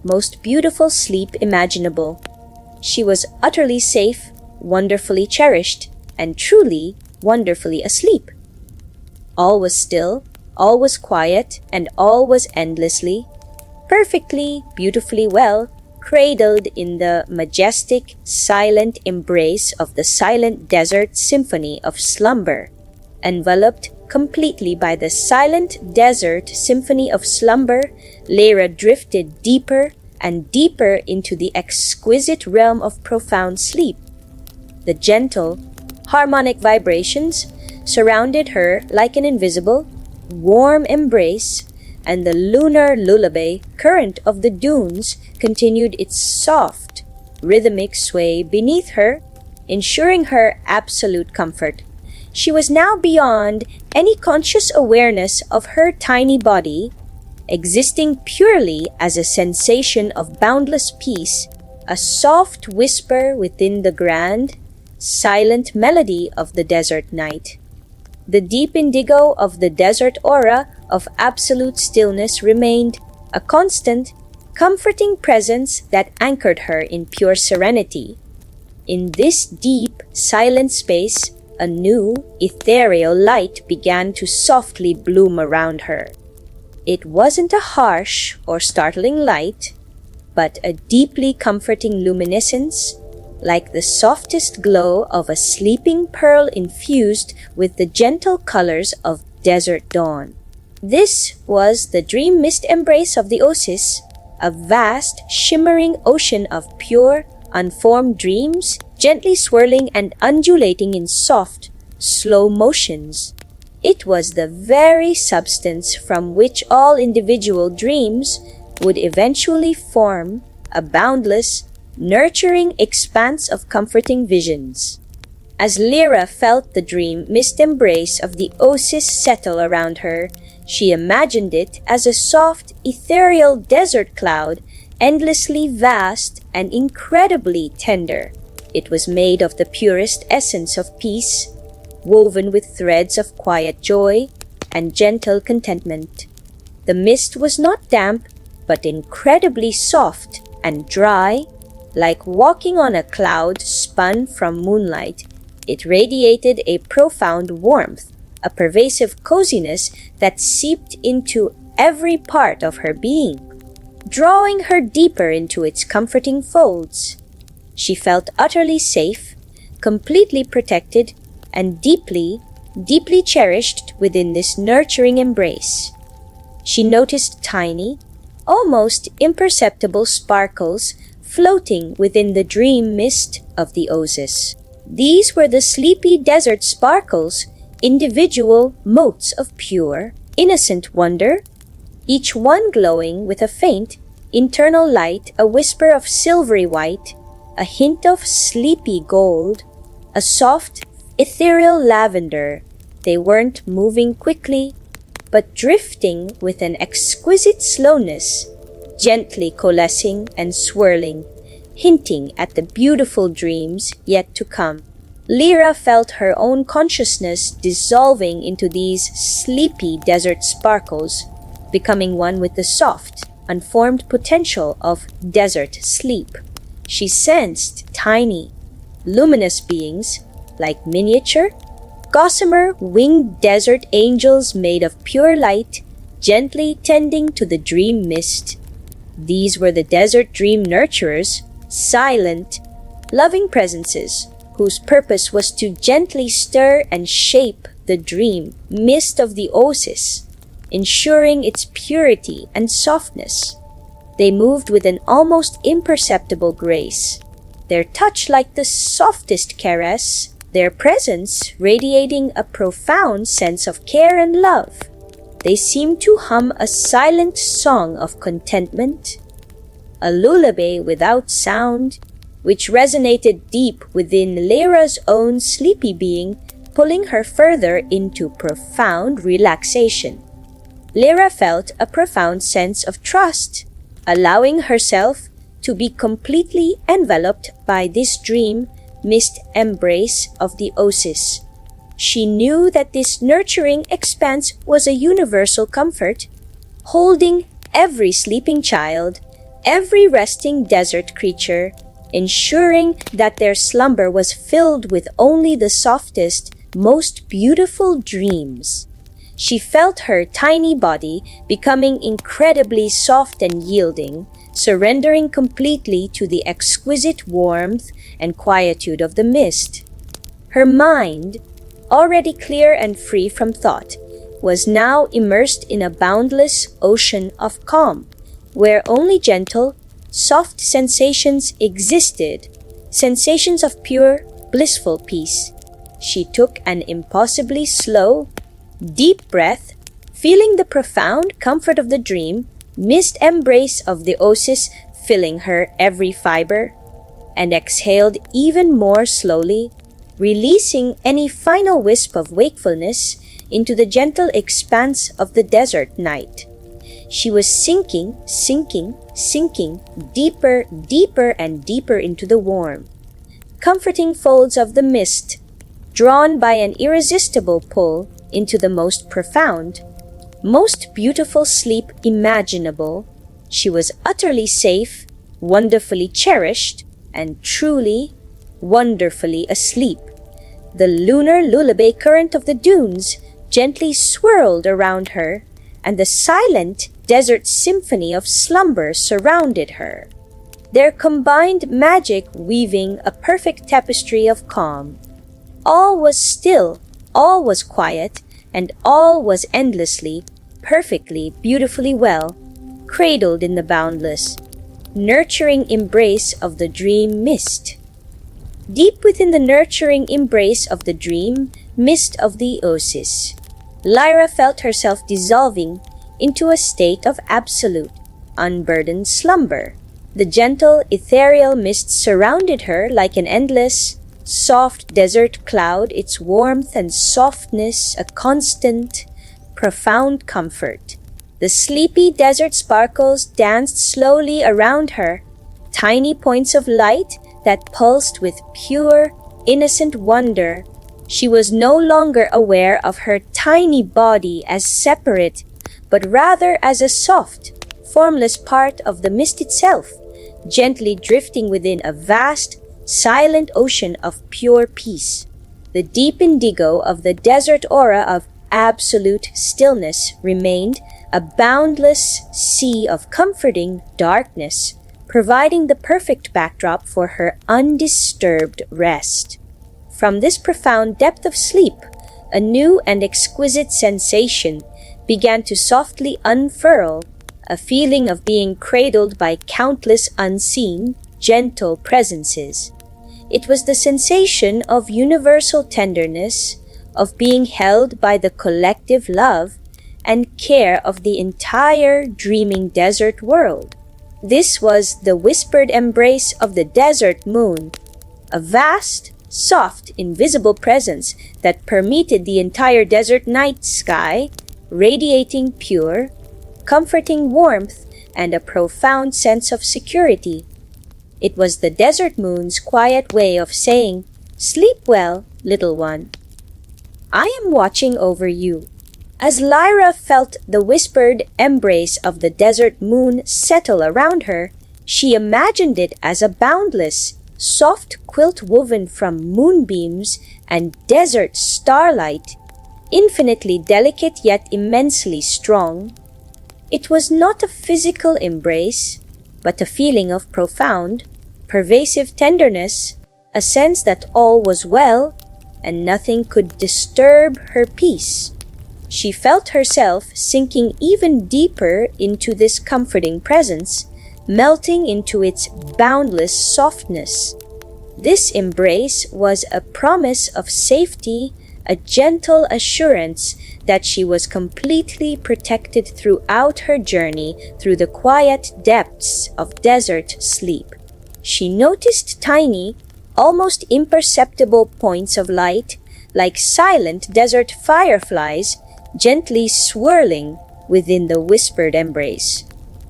most beautiful sleep imaginable. She was utterly safe, wonderfully cherished, and truly wonderfully asleep. All was still, all was quiet, and all was endlessly, perfectly, beautifully well, cradled in the majestic, silent embrace of the silent desert symphony of slumber. Enveloped completely by the silent desert symphony of slumber, Lyra drifted deeper and deeper into the exquisite realm of profound sleep. The gentle, harmonic vibrations surrounded her like an invisible, warm embrace, and the lunar lullaby current of the dunes continued its soft, rhythmic sway beneath her, ensuring her absolute comfort. She was now beyond any conscious awareness of her tiny body, existing purely as a sensation of boundless peace, a soft whisper within the grand, silent melody of the desert night. The deep indigo of the desert aura of absolute stillness remained a constant, comforting presence that anchored her in pure serenity. In this deep, silent space, a new, ethereal light began to softly bloom around her. It wasn't a harsh or startling light, but a deeply comforting luminescence, like the softest glow of a sleeping pearl infused with the gentle colors of desert dawn. This was the dream mist embrace of the Oasis, a vast, shimmering ocean of pure, unformed dreams, gently swirling and undulating in soft, slow motions. It was the very substance from which all individual dreams would eventually form a boundless, nurturing expanse of comforting visions. As Lyra felt the dream mist embrace of the Oasis settle around her, she imagined it as a soft, ethereal desert cloud, endlessly vast and incredibly tender. It was made of the purest essence of peace, woven with threads of quiet joy and gentle contentment. The mist was not damp, but incredibly soft and dry, like walking on a cloud spun from moonlight. It radiated a profound warmth, a pervasive coziness that seeped into every part of her being, drawing her deeper into its comforting folds. She felt utterly safe, completely protected, and deeply, deeply cherished within this nurturing embrace. She noticed tiny, almost imperceptible sparkles floating within the dream mist of the Oasis. These were the sleepy desert sparkles, individual motes of pure, innocent wonder, each one glowing with a faint, internal light, a whisper of silvery white, a hint of sleepy gold, a soft, ethereal lavender. They weren't moving quickly, but drifting with an exquisite slowness, gently coalescing and swirling, hinting at the beautiful dreams yet to come. Lyra felt her own consciousness dissolving into these sleepy desert sparkles, becoming one with the soft, unformed potential of desert sleep. She sensed tiny, luminous beings, like miniature, gossamer winged desert angels made of pure light, gently tending to the dream mist. These were the desert dream nurturers, silent, loving presences, whose purpose was to gently stir and shape the dream mist of the oasis, ensuring its purity and softness. They moved with an almost imperceptible grace, their touch like the softest caress, their presence radiating a profound sense of care and love. They seemed to hum a silent song of contentment, a lullaby without sound, which resonated deep within Lyra's own sleepy being, pulling her further into profound relaxation. Lyra felt a profound sense of trust, allowing herself to be completely enveloped by this dream mist embrace of the oasis. She knew that this nurturing expanse was a universal comfort, holding every sleeping child, every resting desert creature, ensuring that their slumber was filled with only the softest, most beautiful dreams. She felt her tiny body becoming incredibly soft and yielding, surrendering completely to the exquisite warmth and quietude of the mist. Her mind, already clear and free from thought, was now immersed in a boundless ocean of calm, where only gentle, soft sensations existed, sensations of pure, blissful peace. She took an impossibly slow, deep breath, feeling the profound comfort of the dream, mist embrace of the oasis filling her every fiber, and exhaled even more slowly, releasing any final wisp of wakefulness into the gentle expanse of the desert night. She was sinking deeper, deeper and deeper into the warm, comforting folds of the mist, drawn by an irresistible pull into the most profound, most beautiful sleep imaginable. She was utterly safe, wonderfully cherished, and truly, wonderfully asleep. The lunar lullaby current of the dunes gently swirled around her, and the silent desert symphony of slumber surrounded her, their combined magic weaving a perfect tapestry of calm. All was still, all was quiet, and all was endlessly, perfectly, beautifully well, cradled in the boundless, nurturing embrace of the dream mist. Deep within the nurturing embrace of the dream mist of the oasis, Lyra felt herself dissolving into a state of absolute, unburdened slumber. The gentle, ethereal mist surrounded her like an endless, soft desert cloud, its warmth and softness a constant, profound comfort. The sleepy desert sparkles danced slowly around her, tiny points of light that pulsed with pure, innocent wonder. She was no longer aware of her tiny body as separate, but rather as a soft, formless part of the mist itself, gently drifting within a vast, silent ocean of pure peace. The deep indigo of the desert aura of absolute stillness remained a boundless sea of comforting darkness, providing the perfect backdrop for her undisturbed rest. From this profound depth of sleep, a new and exquisite sensation began to softly unfurl, a feeling of being cradled by countless unseen, gentle presences. It was the sensation of universal tenderness, of being held by the collective love and care of the entire dreaming desert world. This was the whispered embrace of the desert moon, a vast, soft, invisible presence that permeated the entire desert night sky, radiating pure, comforting warmth and a profound sense of security. It was the desert moon's quiet way of saying, "Sleep well, little one. I am watching over you." As Lyra felt the whispered embrace of the desert moon settle around her, she imagined it as a boundless, soft quilt woven from moonbeams and desert starlight, infinitely delicate yet immensely strong. It was not a physical embrace, but a feeling of profound, pervasive tenderness, a sense that all was well and nothing could disturb her peace. She felt herself sinking even deeper into this comforting presence, melting into its boundless softness. This embrace was a promise of safety, a gentle assurance that she was completely protected throughout her journey through the quiet depths of desert sleep. She noticed tiny, almost imperceptible points of light, like silent desert fireflies, gently swirling within the whispered embrace.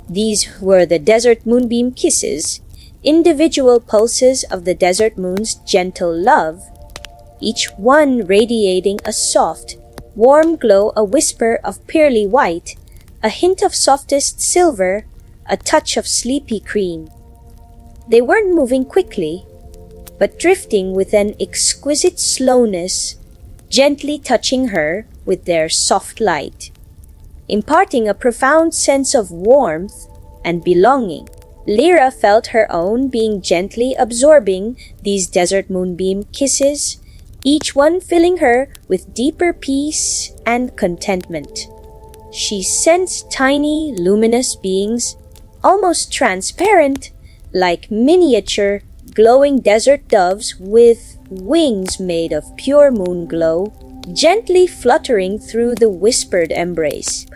These were the desert moonbeam kisses, individual pulses of the desert moon's gentle love, each one radiating a soft, warm glow, a whisper of pearly white, a hint of softest silver, a touch of sleepy cream. They weren't moving quickly, but drifting with an exquisite slowness, gently touching her with their soft light, imparting a profound sense of warmth and belonging. Lyra felt her own being gently absorbing these desert moonbeam kisses, each one filling her with deeper peace and contentment. She sensed tiny, luminous beings, almost transparent, like miniature, glowing desert doves with wings made of pure moon glow, gently fluttering through the whispered embrace.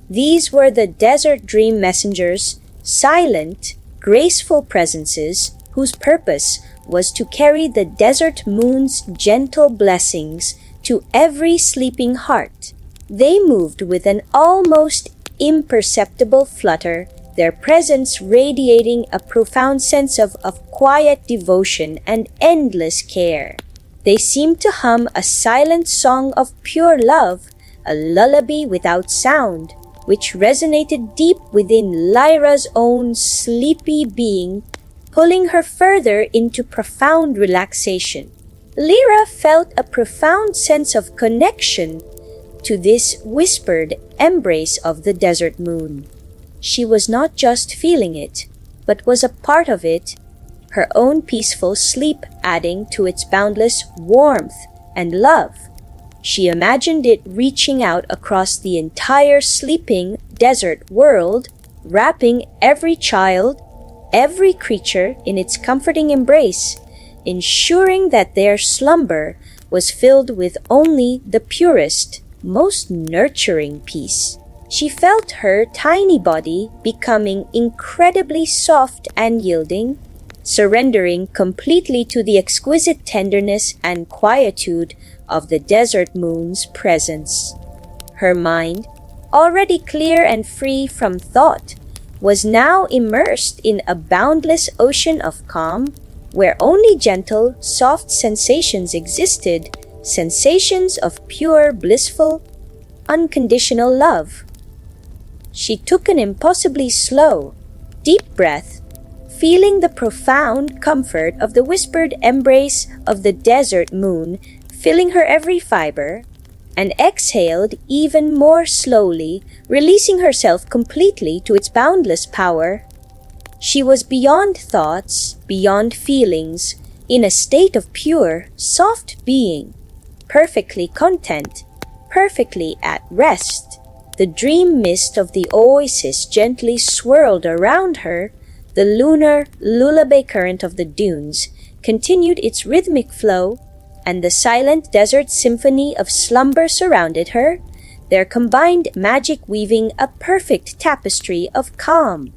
These were the desert dream messengers, silent, graceful presences whose purpose was to carry the desert moon's gentle blessings to every sleeping heart. They moved with an almost imperceptible flutter, their presence radiating a profound sense of quiet devotion and endless care. They seemed to hum a silent song of pure love, a lullaby without sound, which resonated deep within Lyra's own sleepy being, pulling her further into profound relaxation. Lyra felt a profound sense of connection to this whispered embrace of the desert moon. She was not just feeling it, but was a part of it, her own peaceful sleep adding to its boundless warmth and love. She imagined it reaching out across the entire sleeping desert world, wrapping every child, every creature in its comforting embrace, ensuring that their slumber was filled with only the purest, most nurturing peace. She felt her tiny body becoming incredibly soft and yielding, surrendering completely to the exquisite tenderness and quietude of the desert moon's presence. Her mind, already clear and free from thought, was now immersed in a boundless ocean of calm, where only gentle, soft sensations existed, sensations of pure, blissful, unconditional love. She took an impossibly slow, deep breath, feeling the profound comfort of the whispered embrace of the desert moon filling her every fiber, and exhaled even more slowly, releasing herself completely to its boundless power. She was beyond thoughts, beyond feelings, in a state of pure, soft being, perfectly content, perfectly at rest. The dream mist of the oasis gently swirled around her. The lunar lullaby current of the dunes continued its rhythmic flow, and the silent desert symphony of slumber surrounded her, their combined magic weaving a perfect tapestry of calm.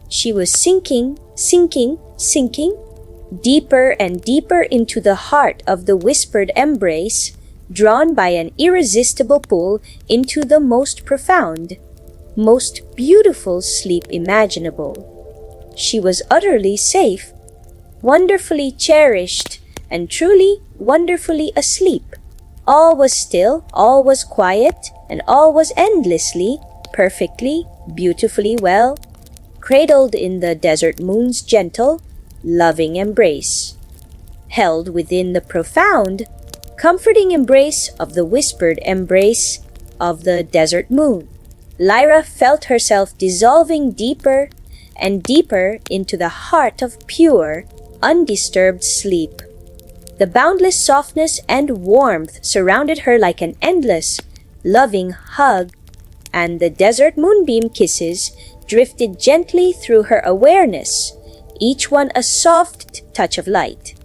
She was sinking, deeper and deeper into the heart of the whispered embrace, drawn by an irresistible pull into the most profound. most beautiful sleep imaginable. She was utterly safe, wonderfully cherished, and truly wonderfully asleep. All was still, all was quiet, and all was endlessly, perfectly, beautifully well, cradled in the desert moon's gentle, loving embrace, held within the profound, comforting embrace of the whispered embrace of the desert moon. Lyra felt herself dissolving deeper and deeper into the heart of pure, undisturbed sleep. The boundless softness and warmth surrounded her like an endless, loving hug, and the desert moonbeam kisses drifted gently through her awareness, each one a soft touch of light.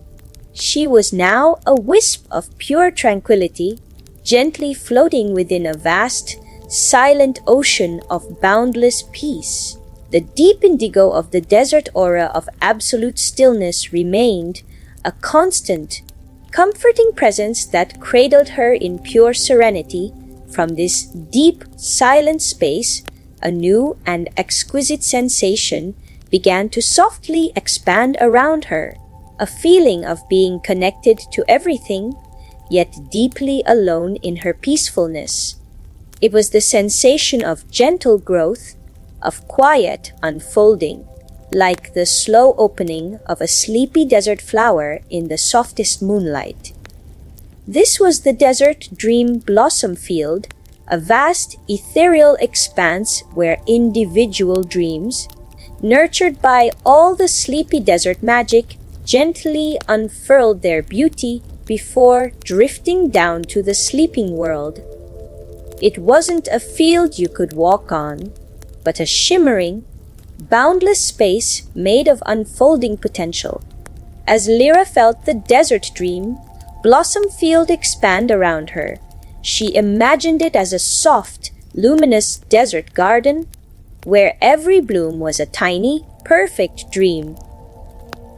She was now a wisp of pure tranquility, gently floating within a vast, silent ocean of boundless peace. The deep indigo of the desert aura of absolute stillness remained a constant, comforting presence that cradled her in pure serenity. From this deep, silent space, a new and exquisite sensation began to softly expand around her, a feeling of being connected to everything, yet deeply alone in her peacefulness. It was the sensation of gentle growth, of quiet unfolding, like the slow opening of a sleepy desert flower in the softest moonlight. This was the desert dream blossom field, a vast ethereal expanse where individual dreams, nurtured by all the sleepy desert magic, gently unfurled their beauty before drifting down to the sleeping world. It wasn't a field you could walk on, but a shimmering, boundless space made of unfolding potential. As Lyra felt the desert dream blossom field expand around her, she imagined it as a soft, luminous desert garden where every bloom was a tiny, perfect dream.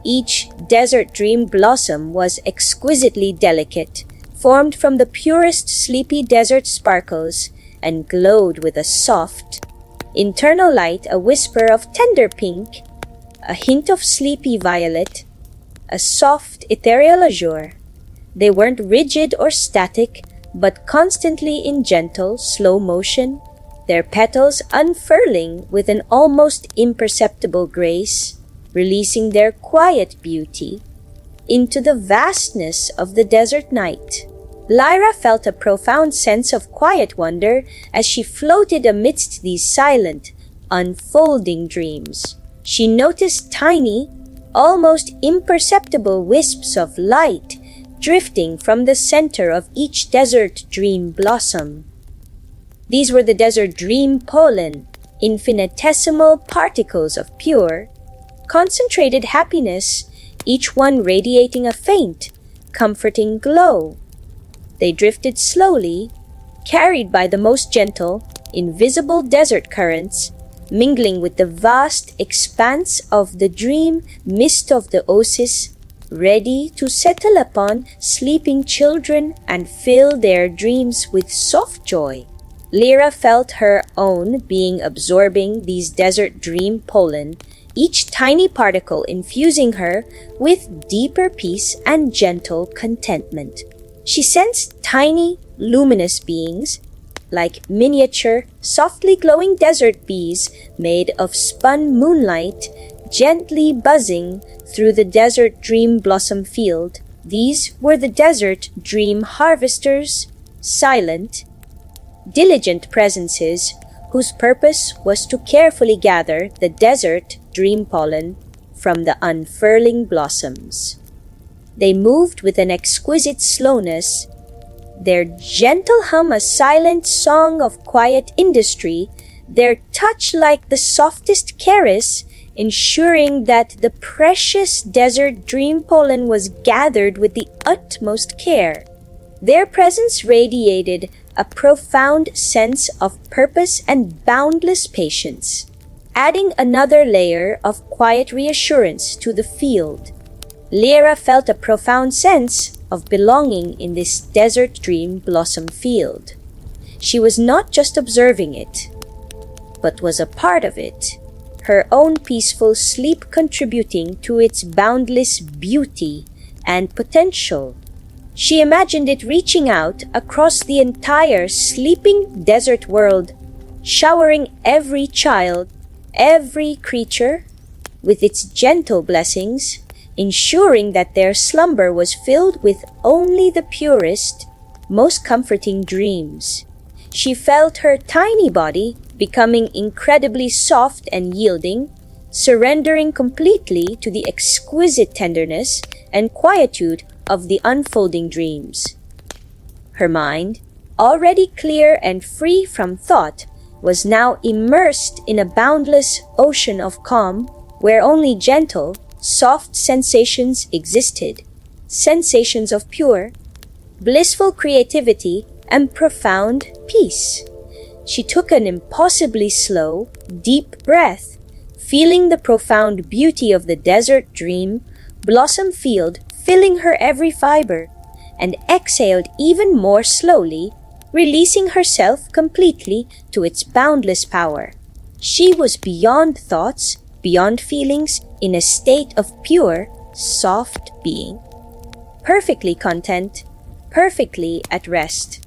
Each desert dream blossom was exquisitely delicate, formed from the purest sleepy desert sparkles, and glowed with a soft, internal light, a whisper of tender pink, a hint of sleepy violet, a soft ethereal azure. They weren't rigid or static, but constantly in gentle, slow motion, their petals unfurling with an almost imperceptible grace, releasing their quiet beauty into the vastness of the desert night. Lyra felt a profound sense of quiet wonder as she floated amidst these silent, unfolding dreams. She noticed tiny, almost imperceptible wisps of light drifting from the center of each desert dream blossom. These were the desert dream pollen, infinitesimal particles of pure, concentrated happiness, each one radiating a faint, comforting glow. They drifted slowly, carried by the most gentle, invisible desert currents, mingling with the vast expanse of the dream mist of the oasis, ready to settle upon sleeping children and fill their dreams with soft joy. Lyra felt her own being absorbing these desert dream pollen, each tiny particle infusing her with deeper peace and gentle contentment. She sensed tiny, luminous beings, like miniature, softly glowing desert bees made of spun moonlight, gently buzzing through the desert dream blossom field. These were the desert dream harvesters, silent, diligent presences whose purpose was to carefully gather the desert dream pollen from the unfurling blossoms. They moved with an exquisite slowness, their gentle hum a silent song of quiet industry, their touch like the softest caress, ensuring that the precious desert dream pollen was gathered with the utmost care. Their presence radiated a profound sense of purpose and boundless patience, adding another layer of quiet reassurance to the field. Lyra felt a profound sense of belonging in this desert dream blossom field. She was not just observing it. but was a part of it, her own peaceful sleep contributing to its boundless beauty and potential. She imagined it reaching out across the entire sleeping desert world, showering every child, every creature, with its gentle blessings, ensuring that their slumber was filled with only the purest, most comforting dreams. She felt her tiny body becoming incredibly soft and yielding, surrendering completely to the exquisite tenderness and quietude of the unfolding dreams. Her mind, already clear and free from thought, was now immersed in a boundless ocean of calm where only gentle, soft sensations existed, sensations of pure, blissful creativity and profound peace. She took an impossibly slow, deep breath, feeling the profound beauty of the desert dream blossom field filling her every fiber, and exhaled even more slowly, releasing herself completely to its boundless power. She was beyond thoughts, beyond feelings, in a state of pure, soft being. Perfectly content, perfectly at rest.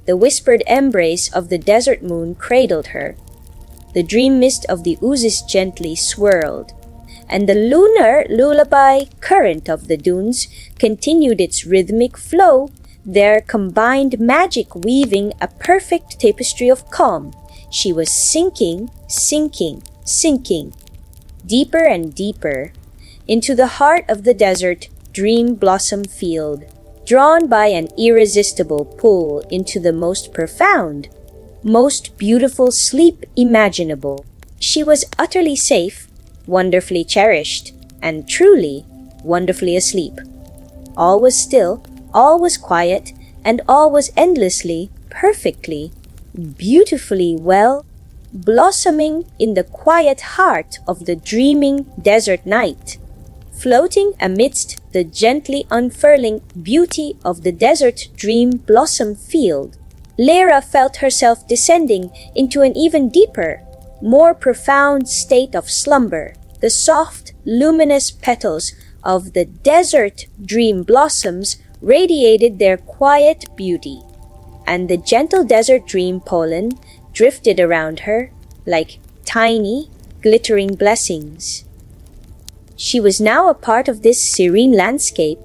The whispered embrace of the desert moon cradled her. The dream mist of the oasis gently swirled, and the lunar lullaby current of the dunes continued its rhythmic flow, their combined magic weaving a perfect tapestry of calm. She was sinking, deeper and deeper, into the heart of the desert dream blossom field, drawn by an irresistible pull into the most profound, most beautiful sleep imaginable. She was utterly safe, wonderfully cherished, and truly wonderfully asleep. All was still, all was quiet, and all was endlessly, perfectly, beautifully well, blossoming in the quiet heart of the dreaming desert night. Floating amidst the gently unfurling beauty of the desert dream blossom field, Lyra felt herself descending into an even deeper, more profound state of slumber. The soft, luminous petals of the desert dream blossoms radiated their quiet beauty, and the gentle desert dream pollen drifted around her like tiny, glittering blessings. She was now a part of this serene landscape,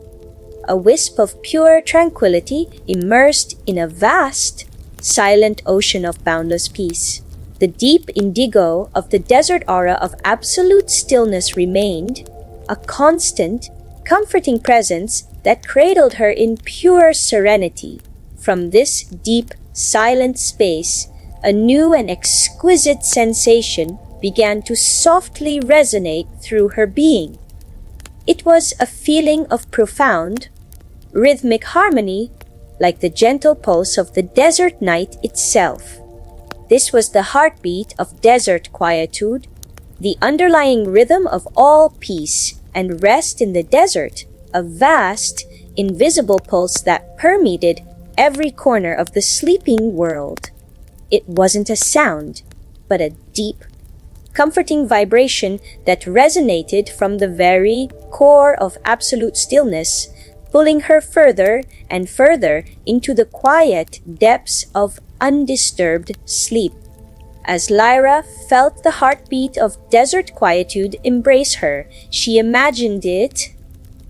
a wisp of pure tranquility immersed in a vast, silent ocean of boundless peace. The deep indigo of the desert aura of absolute stillness remained, a constant, comforting presence that cradled her in pure serenity. From this deep, silent space, a new and exquisite sensation began to softly resonate through her being. It was a feeling of profound, rhythmic harmony, like the gentle pulse of the desert night itself. This was the heartbeat of desert quietude, the underlying rhythm of all peace and rest in the desert, a vast, invisible pulse that permeated every corner of the sleeping world. It wasn't a sound, but a deep, comforting vibration that resonated from the very core of absolute stillness, pulling her further and further into the quiet depths of undisturbed sleep. As Lyra felt the heartbeat of desert quietude embrace her, she imagined it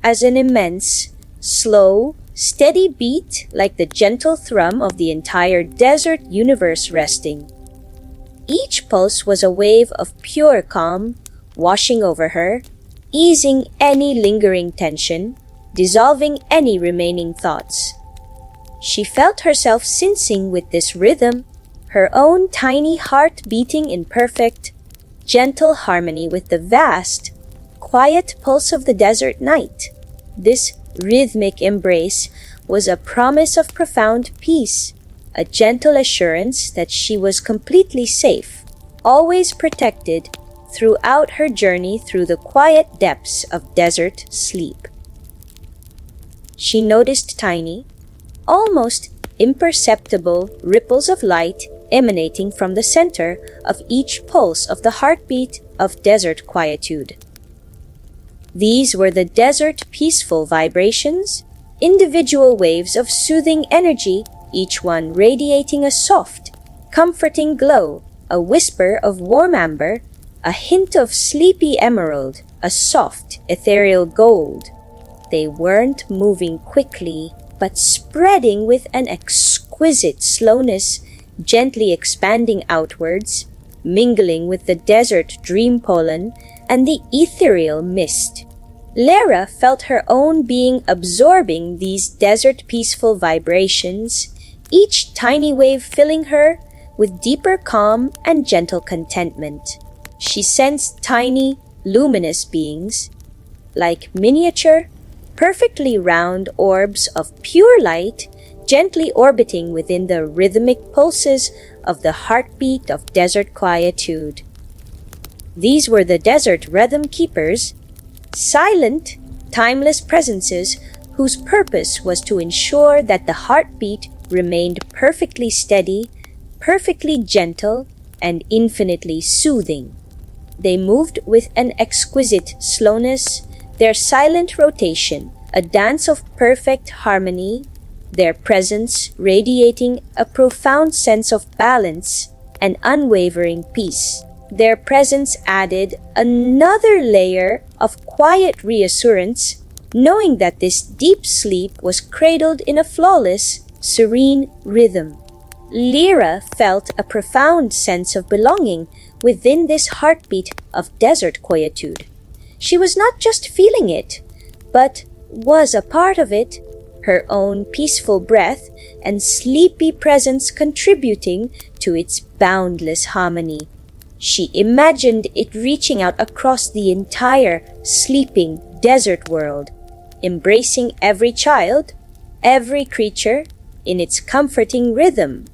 as an immense, slow, steady beat like the gentle thrum of the entire desert universe resting. Each pulse was a wave of pure calm, washing over her, easing any lingering tension, dissolving any remaining thoughts. She felt herself syncing with this rhythm, her own tiny heart beating in perfect, gentle harmony with the vast, quiet pulse of the desert night. This rhythmic embrace was a promise of profound peace, a gentle assurance that she was completely safe, always protected throughout her journey through the quiet depths of desert sleep. She noticed tiny, almost imperceptible ripples of light emanating from the center of each pulse of the heartbeat of desert quietude. These were the desert peaceful vibrations, individual waves of soothing energy, each one radiating a soft, comforting glow, a whisper of warm amber, a hint of sleepy emerald, a soft, ethereal gold. They weren't moving quickly, but spreading with an exquisite slowness, gently expanding outwards, mingling with the desert dream pollen and the ethereal mist. Lara felt her own being absorbing these desert peaceful vibrations, each tiny wave filling her with deeper calm and gentle contentment. She sensed tiny, luminous beings, like miniature, perfectly round orbs of pure light, gently orbiting within the rhythmic pulses of the heartbeat of desert quietude. These were the desert rhythm keepers, silent, timeless presences whose purpose was to ensure that the heartbeat remained perfectly steady, perfectly gentle, and infinitely soothing. They moved with an exquisite slowness, their silent rotation, a dance of perfect harmony, their presence radiating a profound sense of balance and unwavering peace. Their presence added another layer of quiet reassurance, knowing that this deep sleep was cradled in a flawless, serene rhythm. Lyra felt a profound sense of belonging within this heartbeat of desert quietude. She was not just feeling it, but was a part of it, her own peaceful breath and sleepy presence contributing to its boundless harmony. She imagined it reaching out across the entire sleeping desert world, embracing every child, every creature in its comforting rhythm,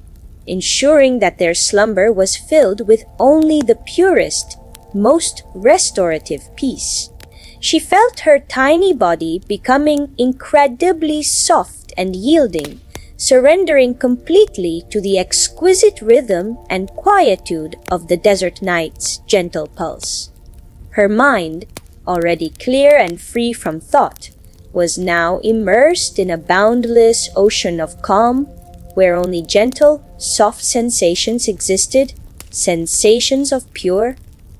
ensuring that their slumber was filled with only the purest, most restorative peace. She felt her tiny body becoming incredibly soft and yielding, surrendering completely to the exquisite rhythm and quietude of the desert night's gentle pulse. Her mind, already clear and free from thought, was now immersed in a boundless ocean of calm, where only gentle, soft sensations existed, sensations of pure,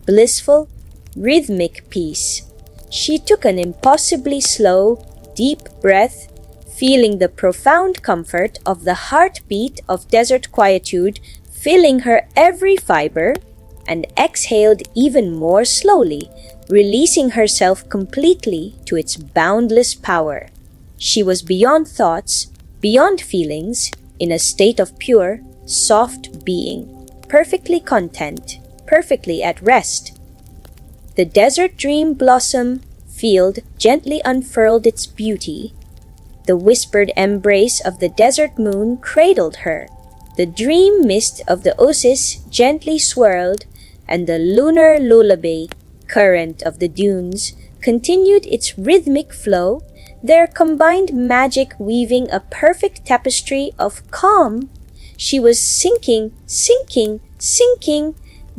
blissful, rhythmic peace. She took an impossibly slow, deep breath, feeling the profound comfort of the heartbeat of desert quietude filling her every fiber, and exhaled even more slowly, releasing herself completely to its boundless power. She was beyond thoughts, beyond feelings, in a state of pure, soft being, perfectly content, perfectly at rest. The desert dream blossom field gently unfurled its beauty. The whispered embrace of the desert moon cradled her. The dream mist of the oasis gently swirled, and the lunar lullaby current of the dunes continued its rhythmic flow, their combined magic weaving a perfect tapestry of calm. She was sinking,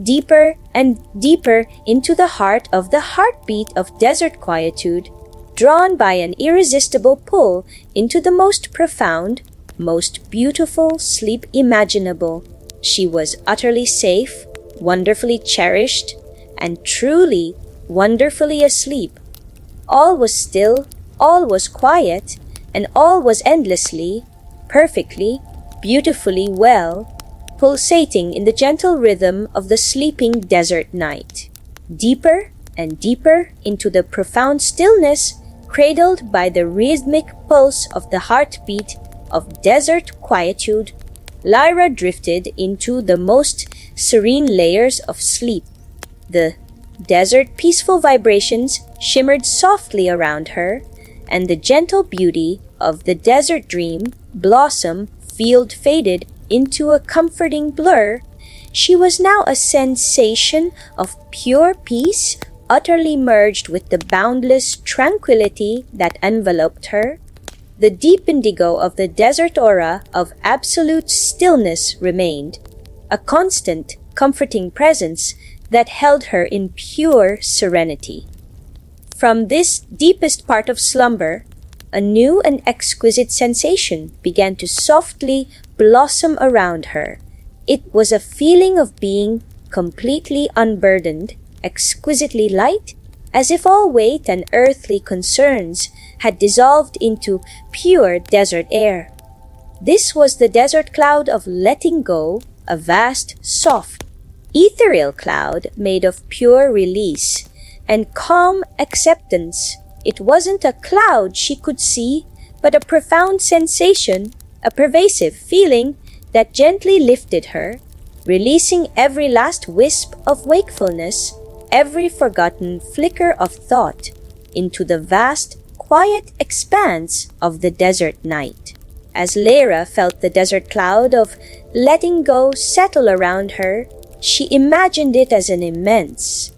deeper and deeper into the heart of the heartbeat of desert quietude, drawn by an irresistible pull into the most profound, most beautiful sleep imaginable. She was utterly safe, wonderfully cherished, and truly wonderfully asleep. All was still, all was quiet, and all was endlessly, perfectly, beautifully well, pulsating in the gentle rhythm of the sleeping desert night. Deeper and deeper into the profound stillness, cradled by the rhythmic pulse of the heartbeat of desert quietude, Lyra drifted into the most serene layers of sleep. The desert peaceful vibrations shimmered softly around her, and the gentle beauty of the desert dream blossom field faded into a comforting blur. She was now a sensation of pure peace, utterly merged with the boundless tranquility that enveloped her. The deep indigo of the desert aura of absolute stillness remained, a constant, comforting presence that held her in pure serenity. From this deepest part of slumber, a new and exquisite sensation began to softly blossom around her. It was a feeling of being completely unburdened, exquisitely light, as if all weight and earthly concerns had dissolved into pure desert air. This was the desert cloud of letting go, a vast, soft, ethereal cloud made of pure release and calm acceptance. It wasn't a cloud she could see, but a profound sensation, a pervasive feeling that gently lifted her, releasing every last wisp of wakefulness, every forgotten flicker of thought, into the vast, quiet expanse of the desert night. As Lyra felt the desert cloud of letting go settle around her, she imagined it as an immense,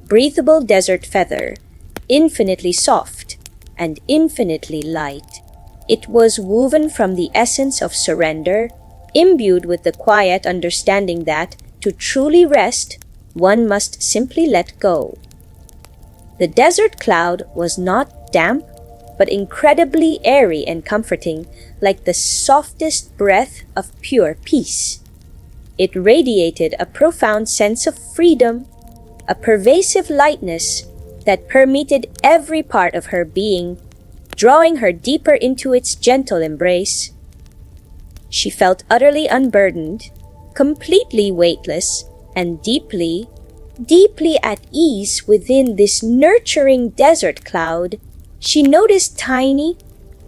breathable desert feather, infinitely soft and infinitely light. It was woven from the essence of surrender, imbued with the quiet understanding that, to truly rest, one must simply let go. The desert cloud was not damp, but incredibly airy and comforting, like the softest breath of pure peace. It radiated a profound sense of freedom, a pervasive lightness that permeated every part of her being, drawing her deeper into its gentle embrace. She felt utterly unburdened, completely weightless, and deeply, deeply at ease within this nurturing desert cloud. She noticed tiny,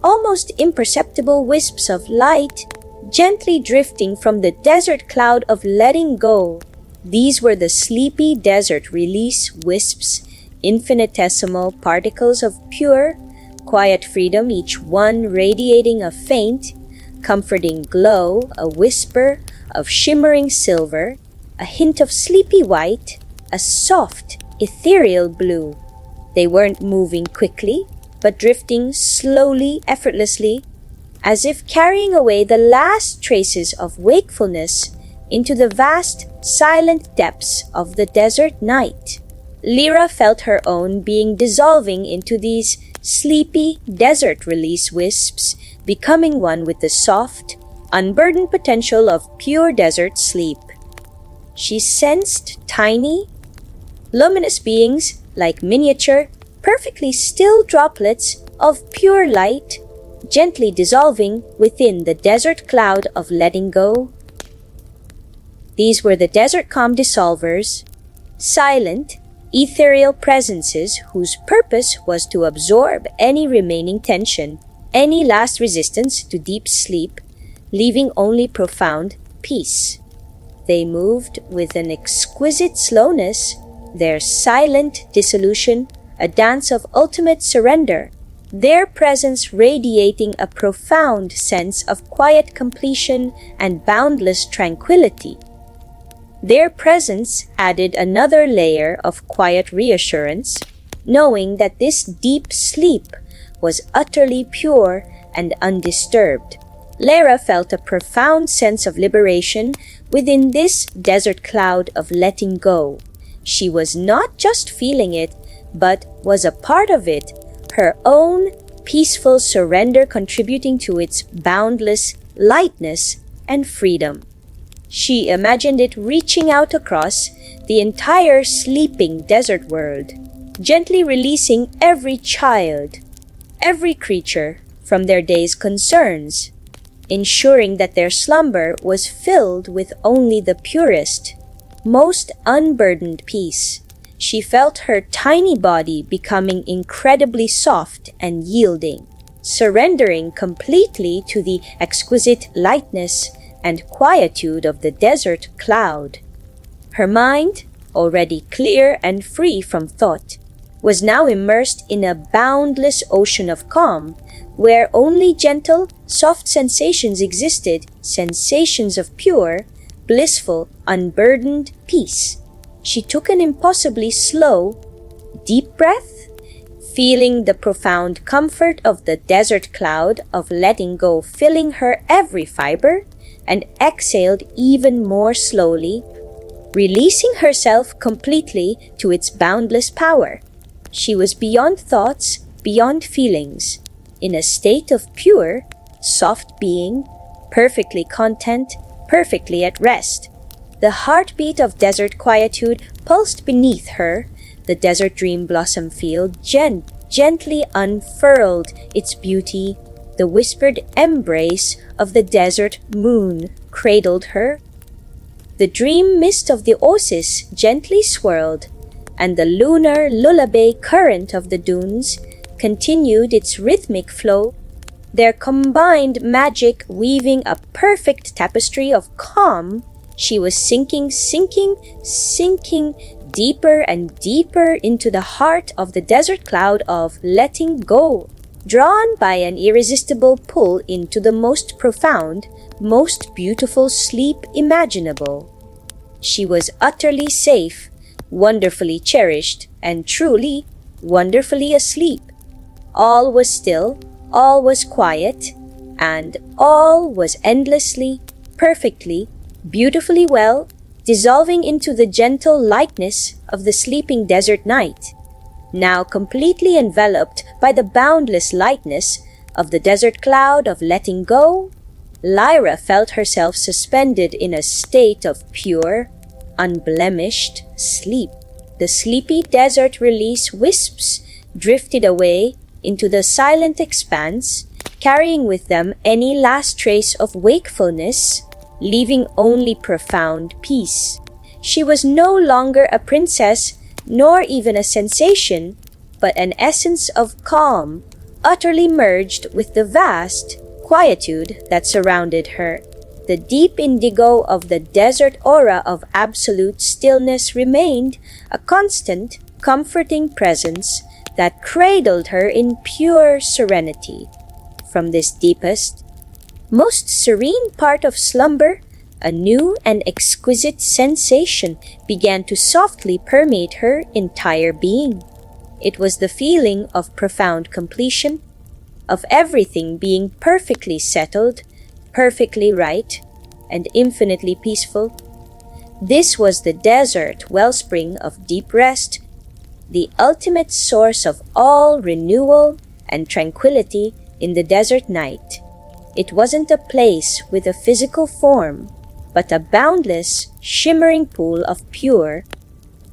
almost imperceptible wisps of light gently drifting from the desert cloud of letting go. These were the sleepy desert release wisps, infinitesimal particles of pure, quiet freedom, each one radiating a faint, comforting glow, a whisper of shimmering silver, a hint of sleepy white, a soft, ethereal blue. They weren't moving quickly, but drifting slowly, effortlessly, as if carrying away the last traces of wakefulness into the vast, silent depths of the desert night. Lyra felt her own being dissolving into these sleepy desert release wisps, becoming one with the soft, unburdened potential of pure desert sleep. She sensed tiny, luminous beings like miniature, perfectly still droplets of pure light, gently dissolving within the desert cloud of letting go. These were the desert calm dissolvers, silent, ethereal presences whose purpose was to absorb any remaining tension, any last resistance to deep sleep, leaving only profound peace. They moved with an exquisite slowness, their silent dissolution a dance of ultimate surrender, their presence radiating a profound sense of quiet completion and boundless tranquility. Their presence added another layer of quiet reassurance, knowing that this deep sleep was utterly pure and undisturbed. Lyra felt a profound sense of liberation within this desert cloud of letting go. She was not just feeling it, but was a part of it, her own peaceful surrender contributing to its boundless lightness and freedom. She imagined it reaching out across the entire sleeping desert world, gently releasing every child, every creature from their day's concerns, ensuring that their slumber was filled with only the purest, most unburdened peace. She felt her tiny body becoming incredibly soft and yielding, surrendering completely to the exquisite lightness and quietude of the desert cloud. Her mind, already clear and free from thought, was now immersed in a boundless ocean of calm, where only gentle, soft sensations existed, sensations of pure, blissful, unburdened peace. She took an impossibly slow, deep breath, feeling the profound comfort of the desert cloud of letting go filling her every fiber, and exhaled even more slowly, releasing herself completely to its boundless power. She was beyond thoughts, beyond feelings, in a state of pure, soft being, perfectly content, perfectly at rest. The heartbeat of desert quietude pulsed beneath her. The desert dream blossom field gently unfurled its beauty. The whispered embrace of the desert moon cradled her. The dream mist of the oasis gently swirled, and the lunar lullaby current of the dunes continued its rhythmic flow, their combined magic weaving a perfect tapestry of calm. She was sinking deeper and deeper into the heart of the desert cloud of letting go, drawn by an irresistible pull into the most profound, most beautiful sleep imaginable. She was utterly safe, wonderfully cherished, and truly, wonderfully asleep. All was still, all was quiet, and all was endlessly, perfectly, beautifully well, dissolving into the gentle lightness of the sleeping desert night. Now completely enveloped by the boundless lightness of the desert cloud of letting go, Lyra felt herself suspended in a state of pure, unblemished sleep. The sleepy desert release wisps drifted away into the silent expanse, carrying with them any last trace of wakefulness, leaving only profound peace. She was no longer a princess, nor even a sensation, but an essence of calm, utterly merged with the vast quietude that surrounded her. The deep indigo of the desert aura of absolute stillness remained a constant, comforting presence that cradled her in pure serenity. From this deepest, most serene part of slumber, a new and exquisite sensation began to softly permeate her entire being. It was the feeling of profound completion, of everything being perfectly settled, perfectly right, and infinitely peaceful. This was the desert wellspring of deep rest, the ultimate source of all renewal and tranquility in the desert night. It wasn't a place with a physical form, but a boundless, shimmering pool of pure,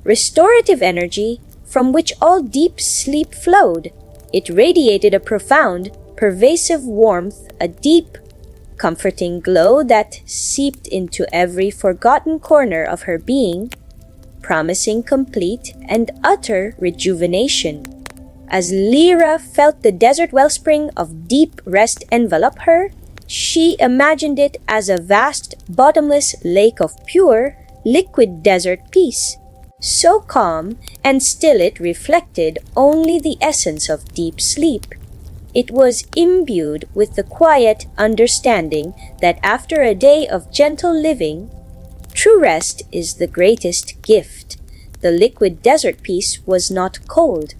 restorative energy from which all deep sleep flowed. It radiated a profound, pervasive warmth, a deep, comforting glow that seeped into every forgotten corner of her being, promising complete and utter rejuvenation. As Lyra felt the desert wellspring of deep rest envelop her, she imagined it as a vast, bottomless lake of pure, liquid desert peace, so calm and still it reflected only the essence of deep sleep. It was imbued with the quiet understanding that after a day of gentle living, true rest is the greatest gift. The liquid desert peace was not cold,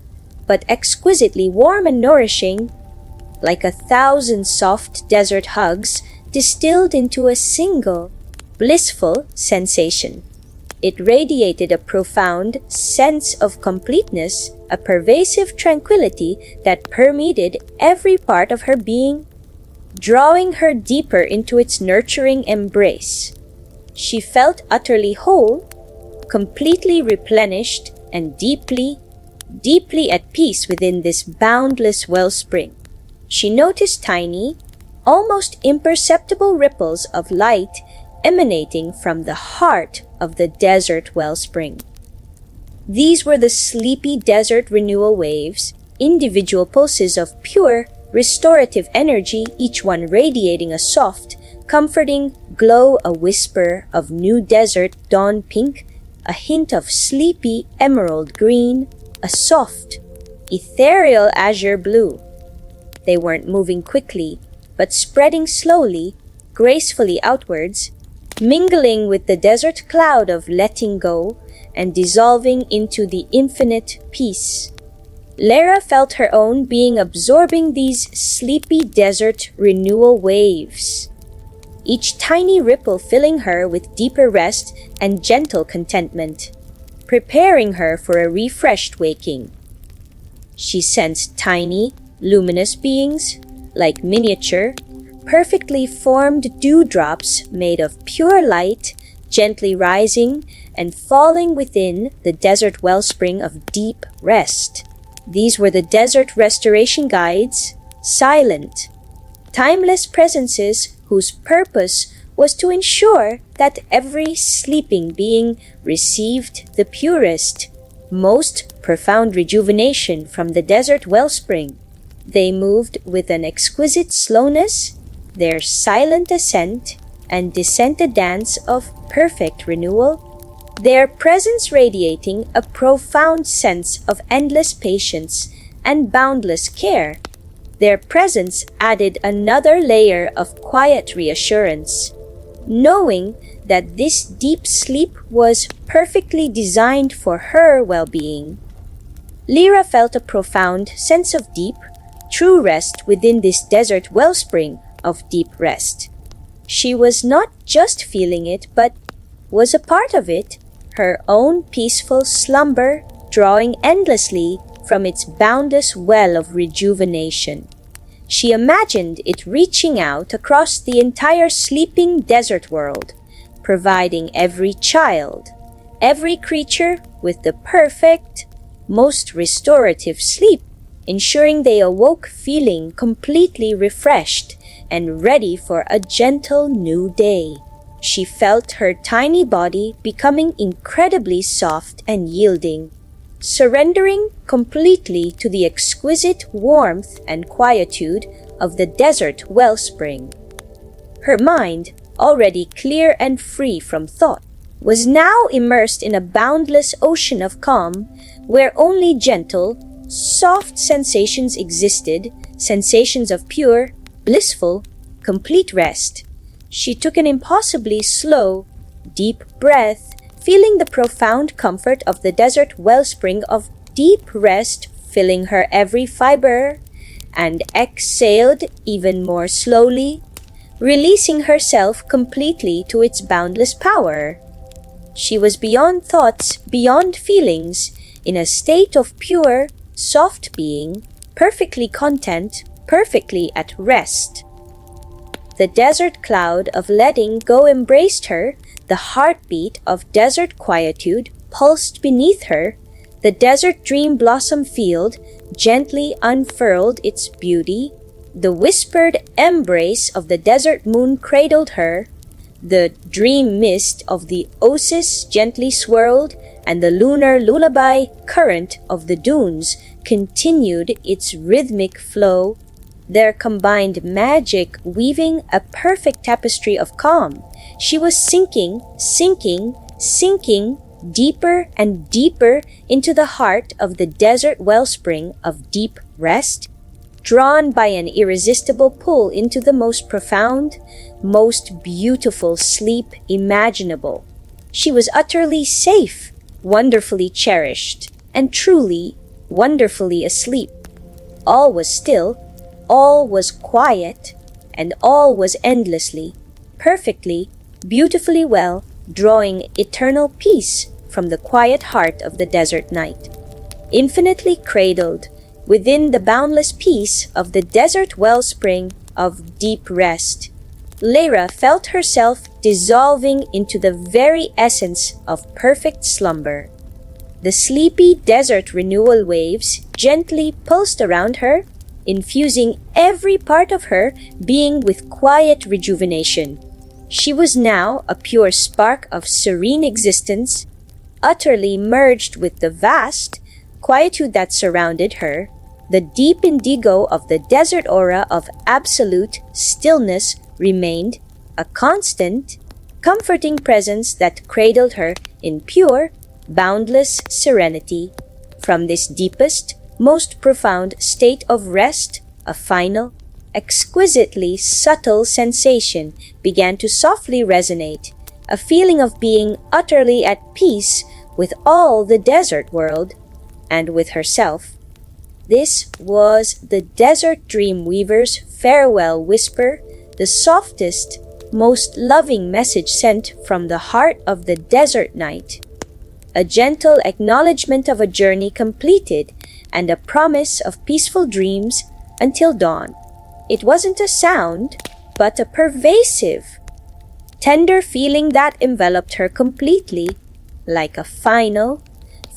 but exquisitely warm and nourishing, like 1,000 soft desert hugs distilled into a single, blissful sensation. It radiated a profound sense of completeness, a pervasive tranquility that permeated every part of her being, drawing her deeper into its nurturing embrace. She felt utterly whole, completely replenished, and deeply at peace within this boundless wellspring. She noticed tiny, almost imperceptible ripples of light emanating from the heart of the desert wellspring. These were the sleepy desert renewal waves, individual pulses of pure, restorative energy, each one radiating a soft, comforting glow, a whisper of new desert dawn pink, a hint of sleepy emerald green, a soft, ethereal azure blue. They weren't moving quickly, but spreading slowly, gracefully outwards, mingling with the desert cloud of letting go and dissolving into the infinite peace. Lyra felt her own being absorbing these sleepy desert renewal waves. each tiny ripple filling her with deeper rest and gentle contentment, preparing her for a refreshed waking. She sensed tiny, luminous beings, like miniature, perfectly formed dewdrops made of pure light, gently rising and falling within the desert wellspring of deep rest. These were the desert restoration guides, silent, timeless presences whose purpose was to ensure that every sleeping being received the purest, most profound rejuvenation from the desert wellspring. They moved with an exquisite slowness, their silent ascent and descent a dance of perfect renewal, their presence radiating a profound sense of endless patience and boundless care. Their presence added another layer of quiet reassurance, knowing that this deep sleep was perfectly designed for her well-being. Lyra felt a profound sense of deep, true rest within this desert wellspring of deep rest. She was not just feeling it, but was a part of it, her own peaceful slumber drawing endlessly from its boundless well of rejuvenation. She imagined it reaching out across the entire sleeping desert world, providing every child, every creature with the perfect, most restorative sleep, ensuring they awoke feeling completely refreshed and ready for a gentle new day. She felt her tiny body becoming incredibly soft and yielding, surrendering completely to the exquisite warmth and quietude of the desert wellspring. Her mind, already clear and free from thought, was now immersed in a boundless ocean of calm where only gentle, soft sensations existed, sensations of pure, blissful, complete rest. She took an impossibly slow, deep breath, feeling the profound comfort of the desert wellspring of deep rest filling her every fiber, and exhaled even more slowly, releasing herself completely to its boundless power. She was beyond thoughts, beyond feelings, in a state of pure, soft being, perfectly content, perfectly at rest. The desert cloud of letting go embraced her, the heartbeat of desert quietude pulsed beneath her, the desert dream blossom field gently unfurled its beauty, the whispered embrace of the desert moon cradled her, the dream mist of the oasis gently swirled, and the lunar lullaby current of the dunes continued its rhythmic flow, their combined magic weaving a perfect tapestry of calm. She was sinking deeper and deeper into the heart of the desert wellspring of deep rest, drawn by an irresistible pull into the most profound, most beautiful sleep imaginable. She was utterly safe, wonderfully cherished, and truly, wonderfully asleep. All was still, all was quiet, and all was endlessly, perfectly, beautifully well, drawing eternal peace from the quiet heart of the desert night. Infinitely cradled within the boundless peace of the desert wellspring of deep rest, Lyra felt herself dissolving into the very essence of perfect slumber. The sleepy desert renewal waves gently pulsed around her, infusing every part of her being with quiet rejuvenation. She was now a pure spark of serene existence, utterly merged with the vast quietude that surrounded her. The deep indigo of the desert aura of absolute stillness remained a constant, comforting presence that cradled her in pure, boundless serenity. From this deepest, most profound state of rest, a final, exquisitely subtle sensation began to softly resonate, a feeling of being utterly at peace with all the desert world and with herself. This was the desert dream weaver's farewell whisper, the softest, most loving message sent from the heart of the desert night. A gentle acknowledgement of a journey completed and a promise of peaceful dreams until dawn. It wasn't a sound, but a pervasive, tender feeling that enveloped her completely, like a final,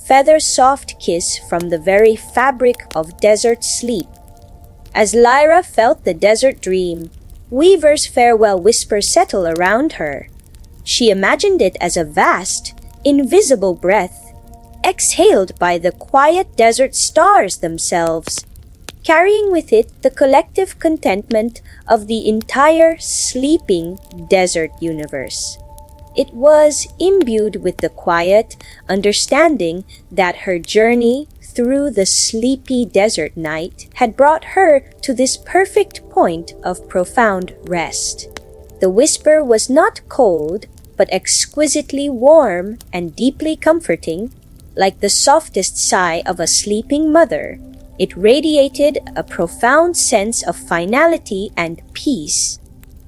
feather-soft kiss from the very fabric of desert sleep. As Lyra felt the desert dream, Weaver's farewell whisper settle around her. She imagined it as a vast, invisible breath, exhaled by the quiet desert stars themselves, carrying with it the collective contentment of the entire sleeping desert universe. It was imbued with the quiet understanding that her journey through the sleepy desert night had brought her to this perfect point of profound rest. The whisper was not cold, but exquisitely warm and deeply comforting, like the softest sigh of a sleeping mother. It radiated a profound sense of finality and peace,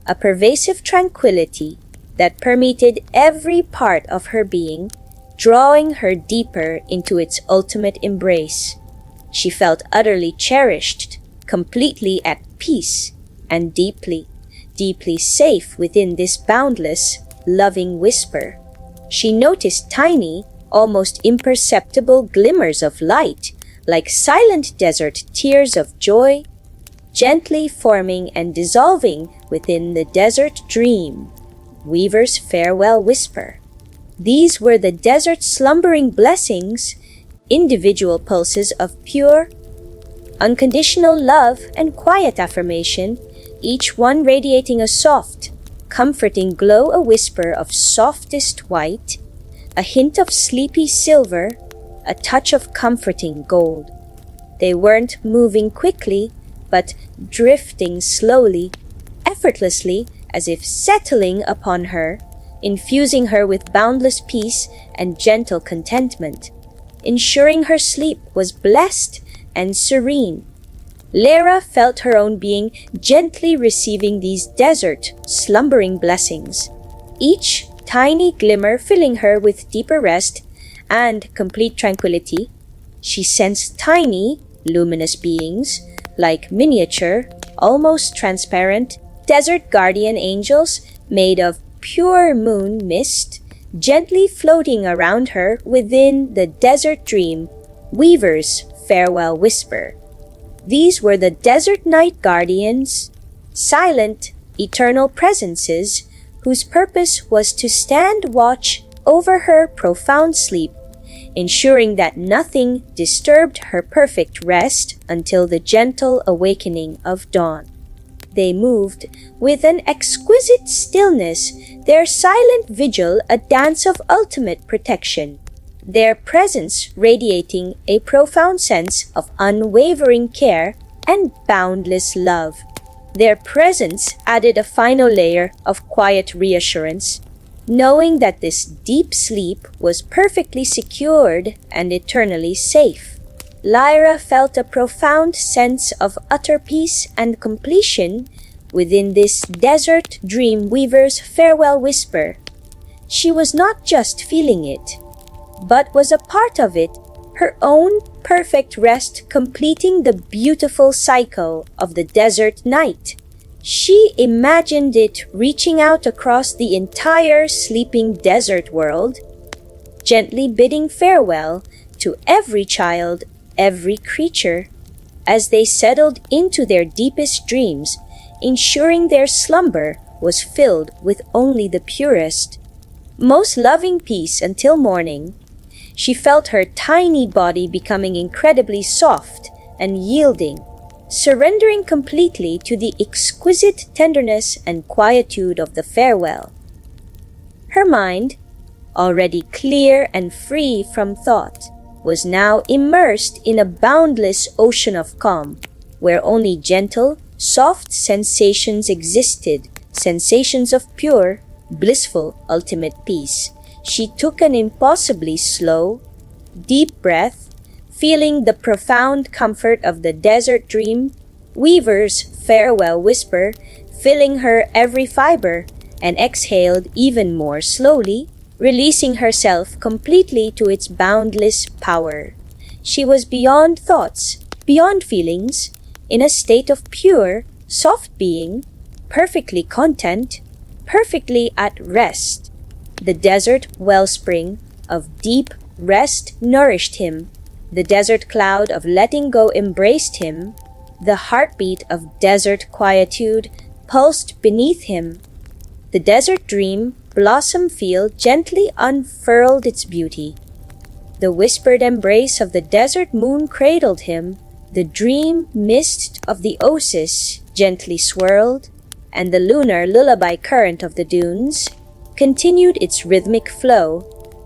a pervasive tranquility that permeated every part of her being, drawing her deeper into its ultimate embrace. She felt utterly cherished, completely at peace, and deeply, deeply safe within this boundless, loving whisper. She noticed tiny, almost imperceptible glimmers of light, like silent desert tears of joy, gently forming and dissolving within the desert dream, Weaver's farewell whisper. These were the desert's slumbering blessings, individual pulses of pure, unconditional love and quiet affirmation, each one radiating a soft, comforting glow, a whisper of softest white, a hint of sleepy silver, a touch of comforting gold. They weren't moving quickly, but drifting slowly, effortlessly, as if settling upon her, infusing her with boundless peace and gentle contentment, ensuring her sleep was blessed and serene. Lyra felt her own being gently receiving these desert, slumbering blessings, each tiny glimmer filling her with deeper rest and complete tranquility. She sensed tiny, luminous beings, like miniature, almost transparent, desert guardian angels made of pure moon mist, gently floating around her within the desert dream, Weaver's farewell whisper. These were the desert night guardians, silent, eternal presences whose purpose was to stand watch over her profound sleep, ensuring that nothing disturbed her perfect rest until the gentle awakening of dawn. They moved with an exquisite stillness, their silent vigil a dance of ultimate protection, their presence radiating a profound sense of unwavering care and boundless love. Their presence added a final layer of quiet reassurance, knowing that this deep sleep was perfectly secured and eternally safe. Lyra felt a profound sense of utter peace and completion within this desert dream Weaver's farewell whisper. She was not just feeling it, but was a part of it, her own perfect rest completing the beautiful cycle of the desert night. She imagined it reaching out across the entire sleeping desert world, gently bidding farewell to every child, every creature, as they settled into their deepest dreams, ensuring their slumber was filled with only the purest, most loving peace until morning. She felt her tiny body becoming incredibly soft and yielding, surrendering completely to the exquisite tenderness and quietude of the farewell. Her mind, already clear and free from thought, was now immersed in a boundless ocean of calm, where only gentle, soft sensations existed, sensations of pure, blissful, ultimate peace. She took an impossibly slow, deep breath, feeling the profound comfort of the desert dream, Weaver's farewell whisper, filling her every fiber, and exhaled even more slowly, releasing herself completely to its boundless power. She was beyond thoughts, beyond feelings, in a state of pure, soft being, perfectly content, perfectly at rest. The desert wellspring of deep rest nourished him. The desert cloud of letting go embraced him. The heartbeat of desert quietude pulsed beneath him. The desert dream blossom field gently unfurled its beauty. The whispered embrace of the desert moon cradled him. The dream mist of the oasis gently swirled, and the lunar lullaby current of the dunes continued its rhythmic flow,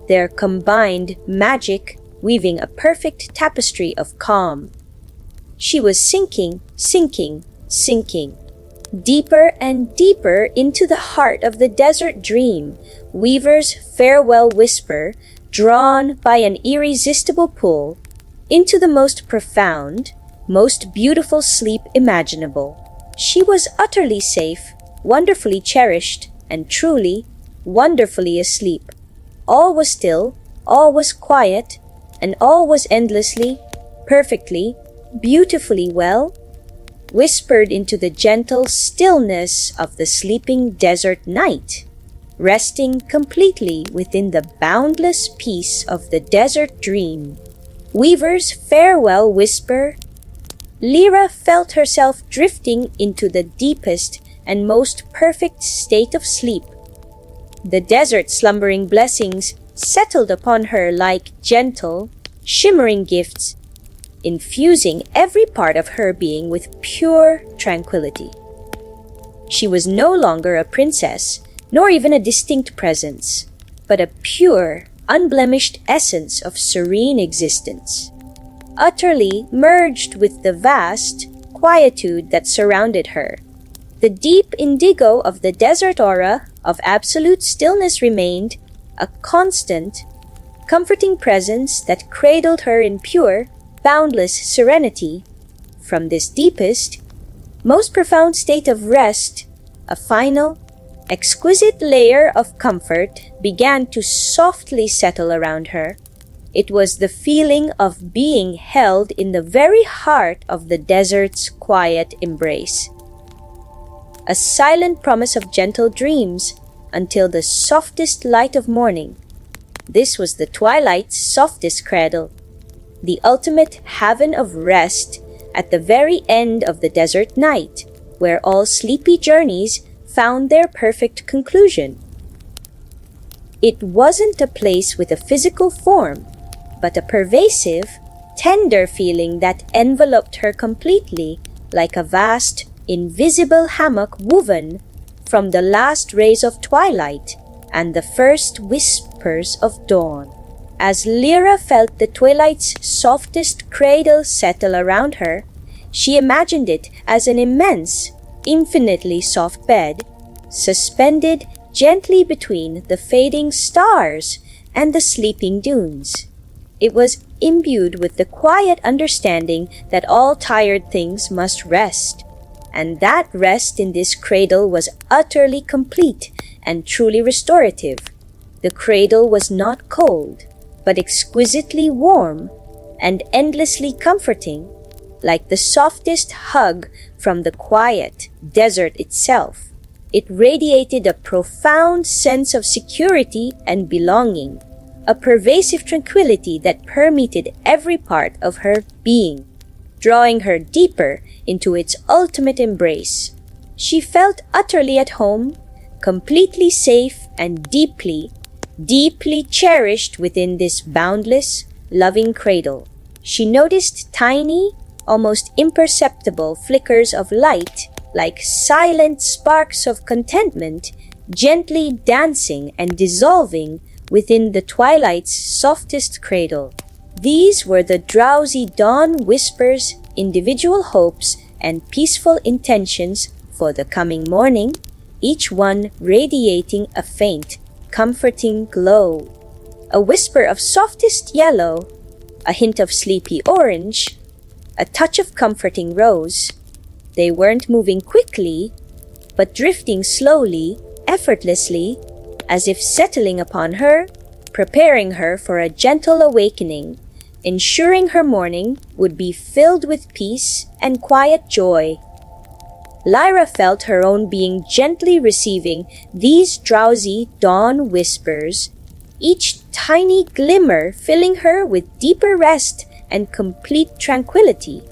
their combined magic weaving a perfect tapestry of calm. She was sinking, deeper and deeper into the heart of the desert dream, Weaver's farewell whisper, drawn by an irresistible pull, into the most profound, most beautiful sleep imaginable. She was utterly safe, wonderfully cherished, and truly, wonderfully asleep. All was still, all was quiet, and all was endlessly, perfectly, beautifully well, whispered into the gentle stillness of the sleeping desert night, resting completely within the boundless peace of the desert dream. Weaver's farewell whisper. Lyra felt herself drifting into the deepest and most perfect state of sleep. The desert slumbering blessings settled upon her like gentle, shimmering gifts, infusing every part of her being with pure tranquility. She was no longer a princess, nor even a distinct presence, but a pure, unblemished essence of serene existence, utterly merged with the vast quietude that surrounded her. The deep indigo of the desert aura of absolute stillness remained a constant, comforting presence that cradled her in pure, boundless serenity. From this deepest, most profound state of rest, a final, exquisite layer of comfort began to softly settle around her. It was the feeling of being held in the very heart of the desert's quiet embrace. A silent promise of gentle dreams until the softest light of morning. This was the twilight's softest cradle, the ultimate haven of rest at the very end of the desert night, where all sleepy journeys found their perfect conclusion. It wasn't a place with a physical form, but a pervasive, tender feeling that enveloped her completely, like a vast, invisible hammock woven from the last rays of twilight and the first whispers of dawn. As Lyra felt the twilight's softest cradle settle around her, she imagined it as an immense, infinitely soft bed, suspended gently between the fading stars and the sleeping dunes. It was imbued with the quiet understanding that all tired things must rest, and that rest in this cradle was utterly complete and truly restorative. The cradle was not cold, but exquisitely warm and endlessly comforting, like the softest hug from the quiet desert itself. It radiated a profound sense of security and belonging, a pervasive tranquility that permeated every part of her being, drawing her deeper into its ultimate embrace. She felt utterly at home, completely safe, and deeply, deeply cherished within this boundless, loving cradle. She noticed tiny, almost imperceptible flickers of light, like silent sparks of contentment, gently dancing and dissolving within the twilight's softest cradle. These were the drowsy dawn whispers, individual hopes, and peaceful intentions for the coming morning, each one radiating a faint, comforting glow. A whisper of softest yellow, a hint of sleepy orange, a touch of comforting rose. They weren't moving quickly, but drifting slowly, effortlessly, as if settling upon her, preparing her for a gentle awakening, ensuring her morning would be filled with peace and quiet joy. Lyra felt her own being gently receiving these drowsy dawn whispers, each tiny glimmer filling her with deeper rest and complete tranquility.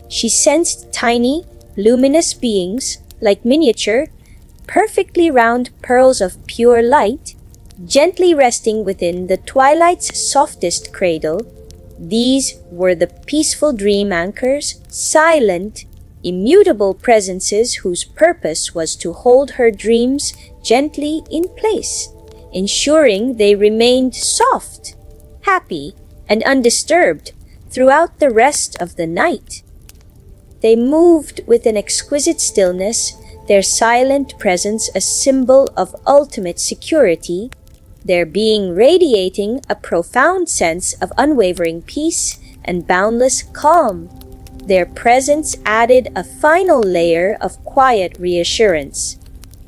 She sensed tiny, luminous beings, like miniature, perfectly round pearls of pure light, gently resting within the twilight's softest cradle. These were the peaceful dream anchors, silent, immutable presences whose purpose was to hold her dreams gently in place, ensuring they remained soft, happy, and undisturbed throughout the rest of the night. They moved with an exquisite stillness, their silent presence a symbol of ultimate security, their being radiating a profound sense of unwavering peace and boundless calm. Their presence added a final layer of quiet reassurance,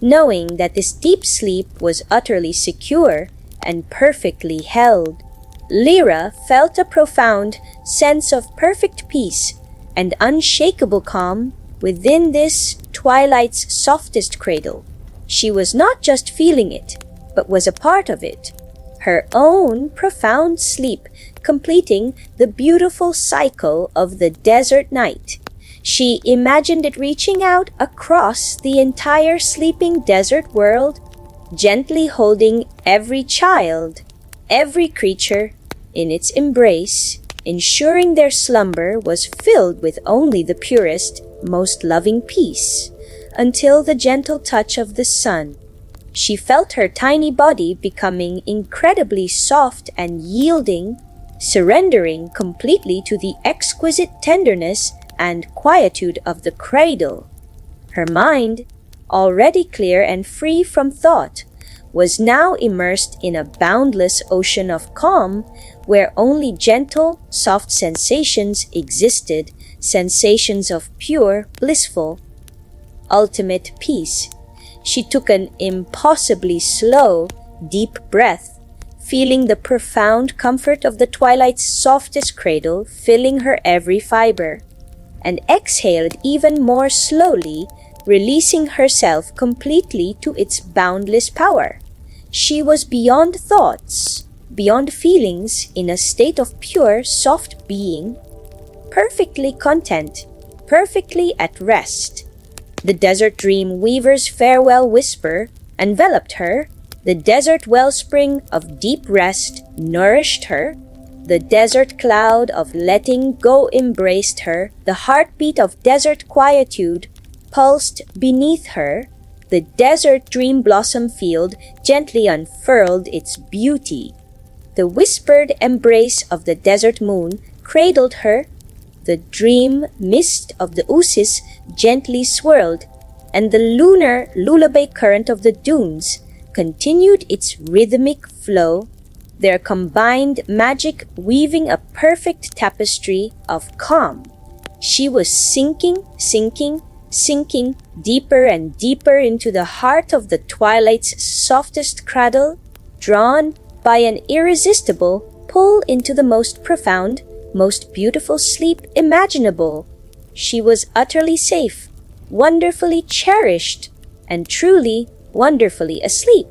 knowing that this deep sleep was utterly secure and perfectly held. Lyra felt a profound sense of perfect peace and unshakable calm within this twilight's softest cradle. She was not just feeling it, but was a part of it, her own profound sleep completing the beautiful cycle of the desert night. She imagined it reaching out across the entire sleeping desert world, gently holding every child, every creature in its embrace, ensuring their slumber was filled with only the purest, most loving peace, until the gentle touch of the sun. She felt her tiny body becoming incredibly soft and yielding, surrendering completely to the exquisite tenderness and quietude of the cradle. Her mind, already clear and free from thought, was now immersed in a boundless ocean of calm where only gentle, soft sensations existed, sensations of pure, blissful, ultimate peace. She took an impossibly slow, deep breath, feeling the profound comfort of the twilight's softest cradle filling her every fiber, and exhaled even more slowly, releasing herself completely to its boundless power. She was beyond thoughts, beyond feelings, in a state of pure, soft being, perfectly content, perfectly at rest. The desert dream weaver's farewell whisper enveloped her. The desert wellspring of deep rest nourished her. The desert cloud of letting go embraced her. The heartbeat of desert quietude pulsed beneath her. The desert dream blossom field gently unfurled its beauty. The whispered embrace of the desert moon cradled her. The dream mist of the oasis gently swirled, and the lunar lullaby current of the dunes continued its rhythmic flow, their combined magic weaving a perfect tapestry of calm. She was sinking deeper and deeper into the heart of the twilight's softest cradle, drawn by an irresistible pull into the most profound, most beautiful sleep imaginable. She was utterly safe, wonderfully cherished, and truly wonderfully asleep.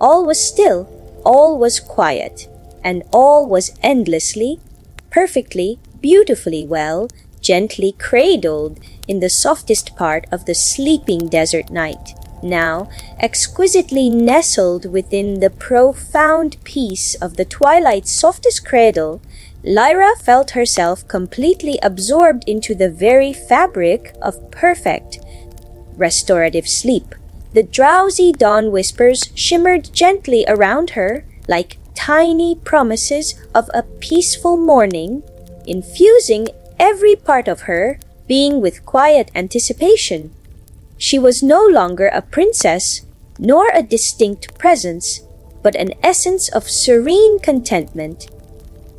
All was still, all was quiet, and all was endlessly, perfectly, beautifully well, gently cradled in the softest part of the sleeping desert night, now exquisitely nestled within the profound peace of the twilight's softest cradle. Lyra felt herself completely absorbed into the very fabric of perfect, restorative sleep. The drowsy dawn whispers shimmered gently around her like tiny promises of a peaceful morning, infusing every part of her being with quiet anticipation. She was no longer a princess nor a distinct presence, but an essence of serene contentment,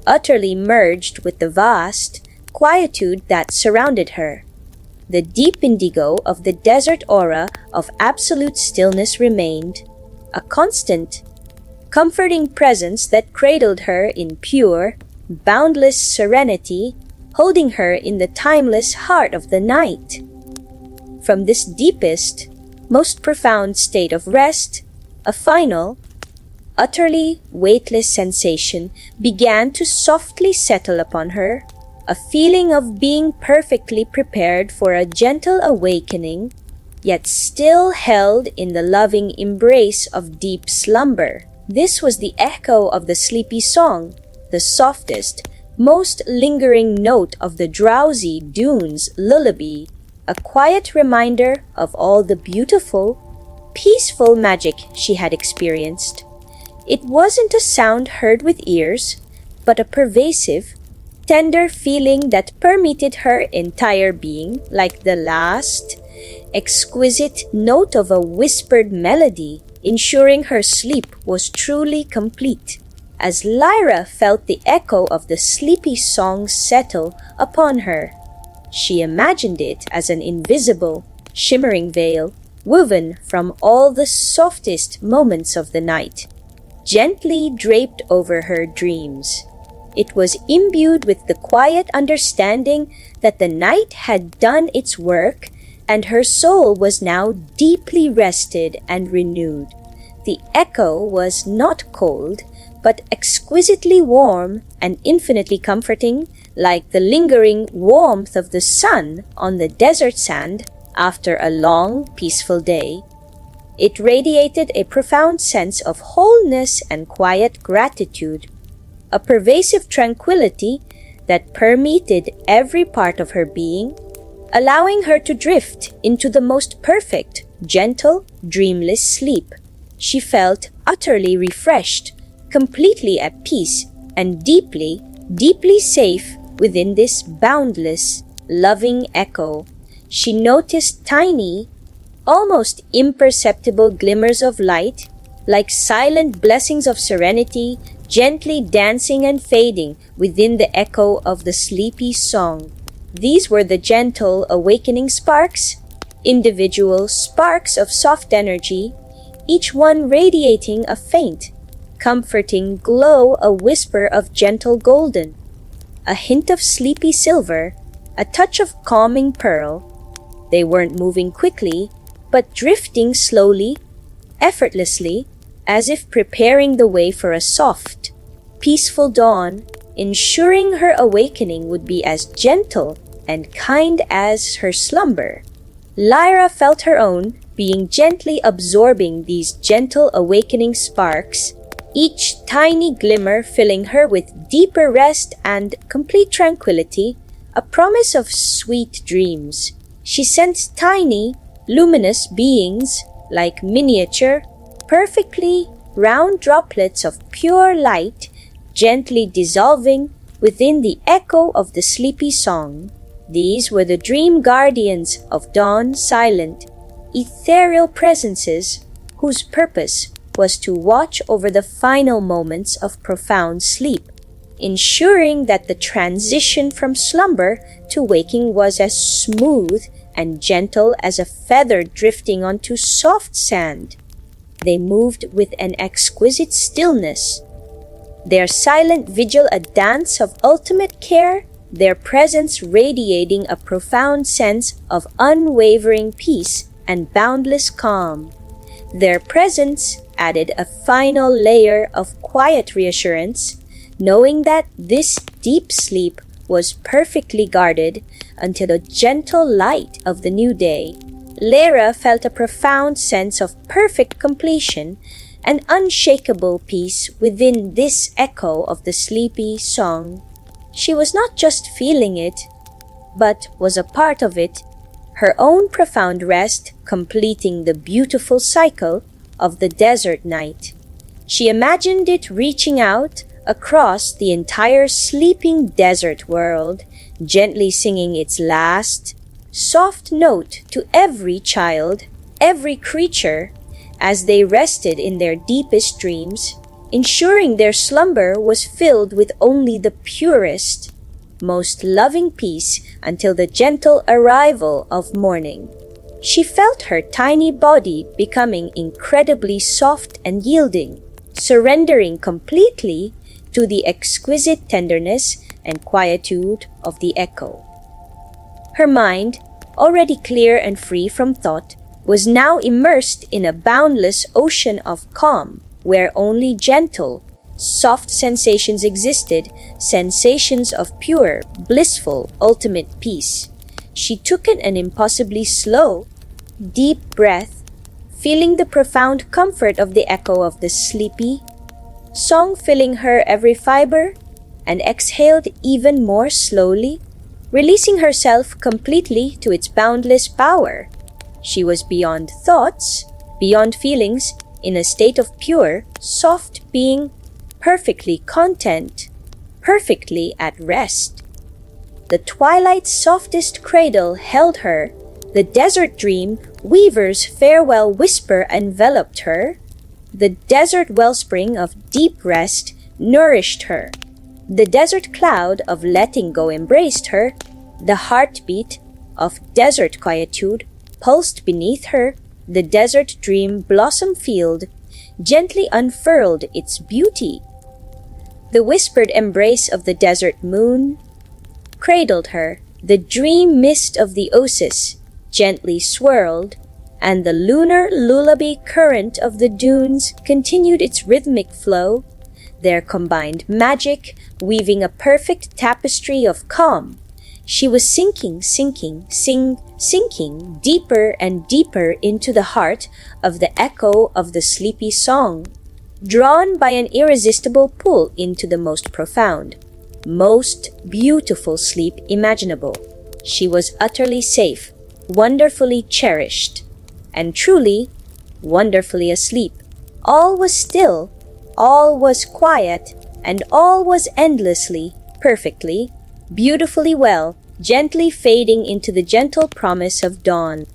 utterly merged with the vast quietude that surrounded her. The deep indigo of the desert aura of absolute stillness remained, a constant, comforting presence that cradled her in pure, boundless serenity, holding her in the timeless heart of the night. From this deepest, most profound state of rest, a final, utterly weightless sensation began to softly settle upon her, a feeling of being perfectly prepared for a gentle awakening, yet still held in the loving embrace of deep slumber. This was the echo of the sleepy song, the softest, most lingering note of the drowsy dunes lullaby, a quiet reminder of all the beautiful, peaceful magic she had experienced. It wasn't a sound heard with ears, but a pervasive, tender feeling that permeated her entire being, like the last, exquisite note of a whispered melody, ensuring her sleep was truly complete. As Lyra felt the echo of the sleepy song settle upon her, she imagined it as an invisible, shimmering veil woven from all the softest moments of the night, gently draped over her dreams. It was imbued with the quiet understanding that the night had done its work and her soul was now deeply rested and renewed. The echo was not cold, but exquisitely warm and infinitely comforting, like the lingering warmth of the sun on the desert sand after a long, peaceful day. It radiated a profound sense of wholeness and quiet gratitude, a pervasive tranquility that permeated every part of her being, allowing her to drift into the most perfect, gentle, dreamless sleep. She felt utterly refreshed, completely at peace, and deeply, deeply safe within this boundless, loving echo. She noticed tiny, almost imperceptible glimmers of light, like silent blessings of serenity, gently dancing and fading within the echo of the sleepy song. These were the gentle awakening sparks, individual sparks of soft energy, each one radiating a faint, comforting glow, a whisper of gentle golden, a hint of sleepy silver, a touch of calming pearl. They weren't moving quickly, but drifting slowly, effortlessly, as if preparing the way for a soft, peaceful dawn, ensuring her awakening would be as gentle and kind as her slumber. Lyra felt her own being gently absorbing these gentle awakening sparks, each tiny glimmer filling her with deeper rest and complete tranquility, a promise of sweet dreams. She sensed tiny, luminous beings, like miniature, perfectly round droplets of pure light, gently dissolving within the echo of the sleepy song. These were the dream guardians of dawn, silent, ethereal presences whose purpose was to watch over the final moments of profound sleep, ensuring that the transition from slumber to waking was as smooth and gentle as a feather drifting onto soft sand. They moved with an exquisite stillness, their silent vigil a dance of ultimate care, their presence radiating a profound sense of unwavering peace and boundless calm. Their presence added a final layer of quiet reassurance, knowing that this deep sleep was perfectly guarded until the gentle light of the new day. Lyra felt a profound sense of perfect completion and unshakable peace within this echo of the sleepy song. She was not just feeling it, but was a part of it, her own profound rest completing the beautiful cycle of the desert night. She imagined it reaching out across the entire sleeping desert world, gently singing its last, soft note to every child, every creature, as they rested in their deepest dreams, ensuring their slumber was filled with only the purest, most loving peace until the gentle arrival of morning. She felt her tiny body becoming incredibly soft and yielding, surrendering completely to the exquisite tenderness and quietude of the echo. Her mind, already clear and free from thought, was now immersed in a boundless ocean of calm, where only gentle, soft sensations existed, sensations of pure, blissful, ultimate peace. She took an impossibly slow, deep breath, feeling the profound comfort of the echo of the sleepy song filling her every fiber, and exhaled even more slowly, releasing herself completely to its boundless power. She was beyond thoughts, beyond feelings, in a state of pure, soft being, perfectly content, perfectly at rest. The twilight's softest cradle held her, the desert dream weaver's farewell whisper enveloped her, the desert wellspring of deep rest nourished her, the desert cloud of letting go embraced her, the heartbeat of desert quietude pulsed beneath her, the desert dream blossom field gently unfurled its beauty. The whispered embrace of the desert moon cradled her, the dream mist of the oasis gently swirled, and the lunar lullaby current of the dunes continued its rhythmic flow, their combined magic weaving a perfect tapestry of calm. She was sinking deeper and deeper into the heart of the echo of the sleepy song, drawn by an irresistible pull into the most profound, most beautiful sleep imaginable. She was utterly safe, wonderfully cherished, and truly, wonderfully asleep. All was still, all was quiet, and all was endlessly, perfectly, beautifully well, gently fading into the gentle promise of dawn.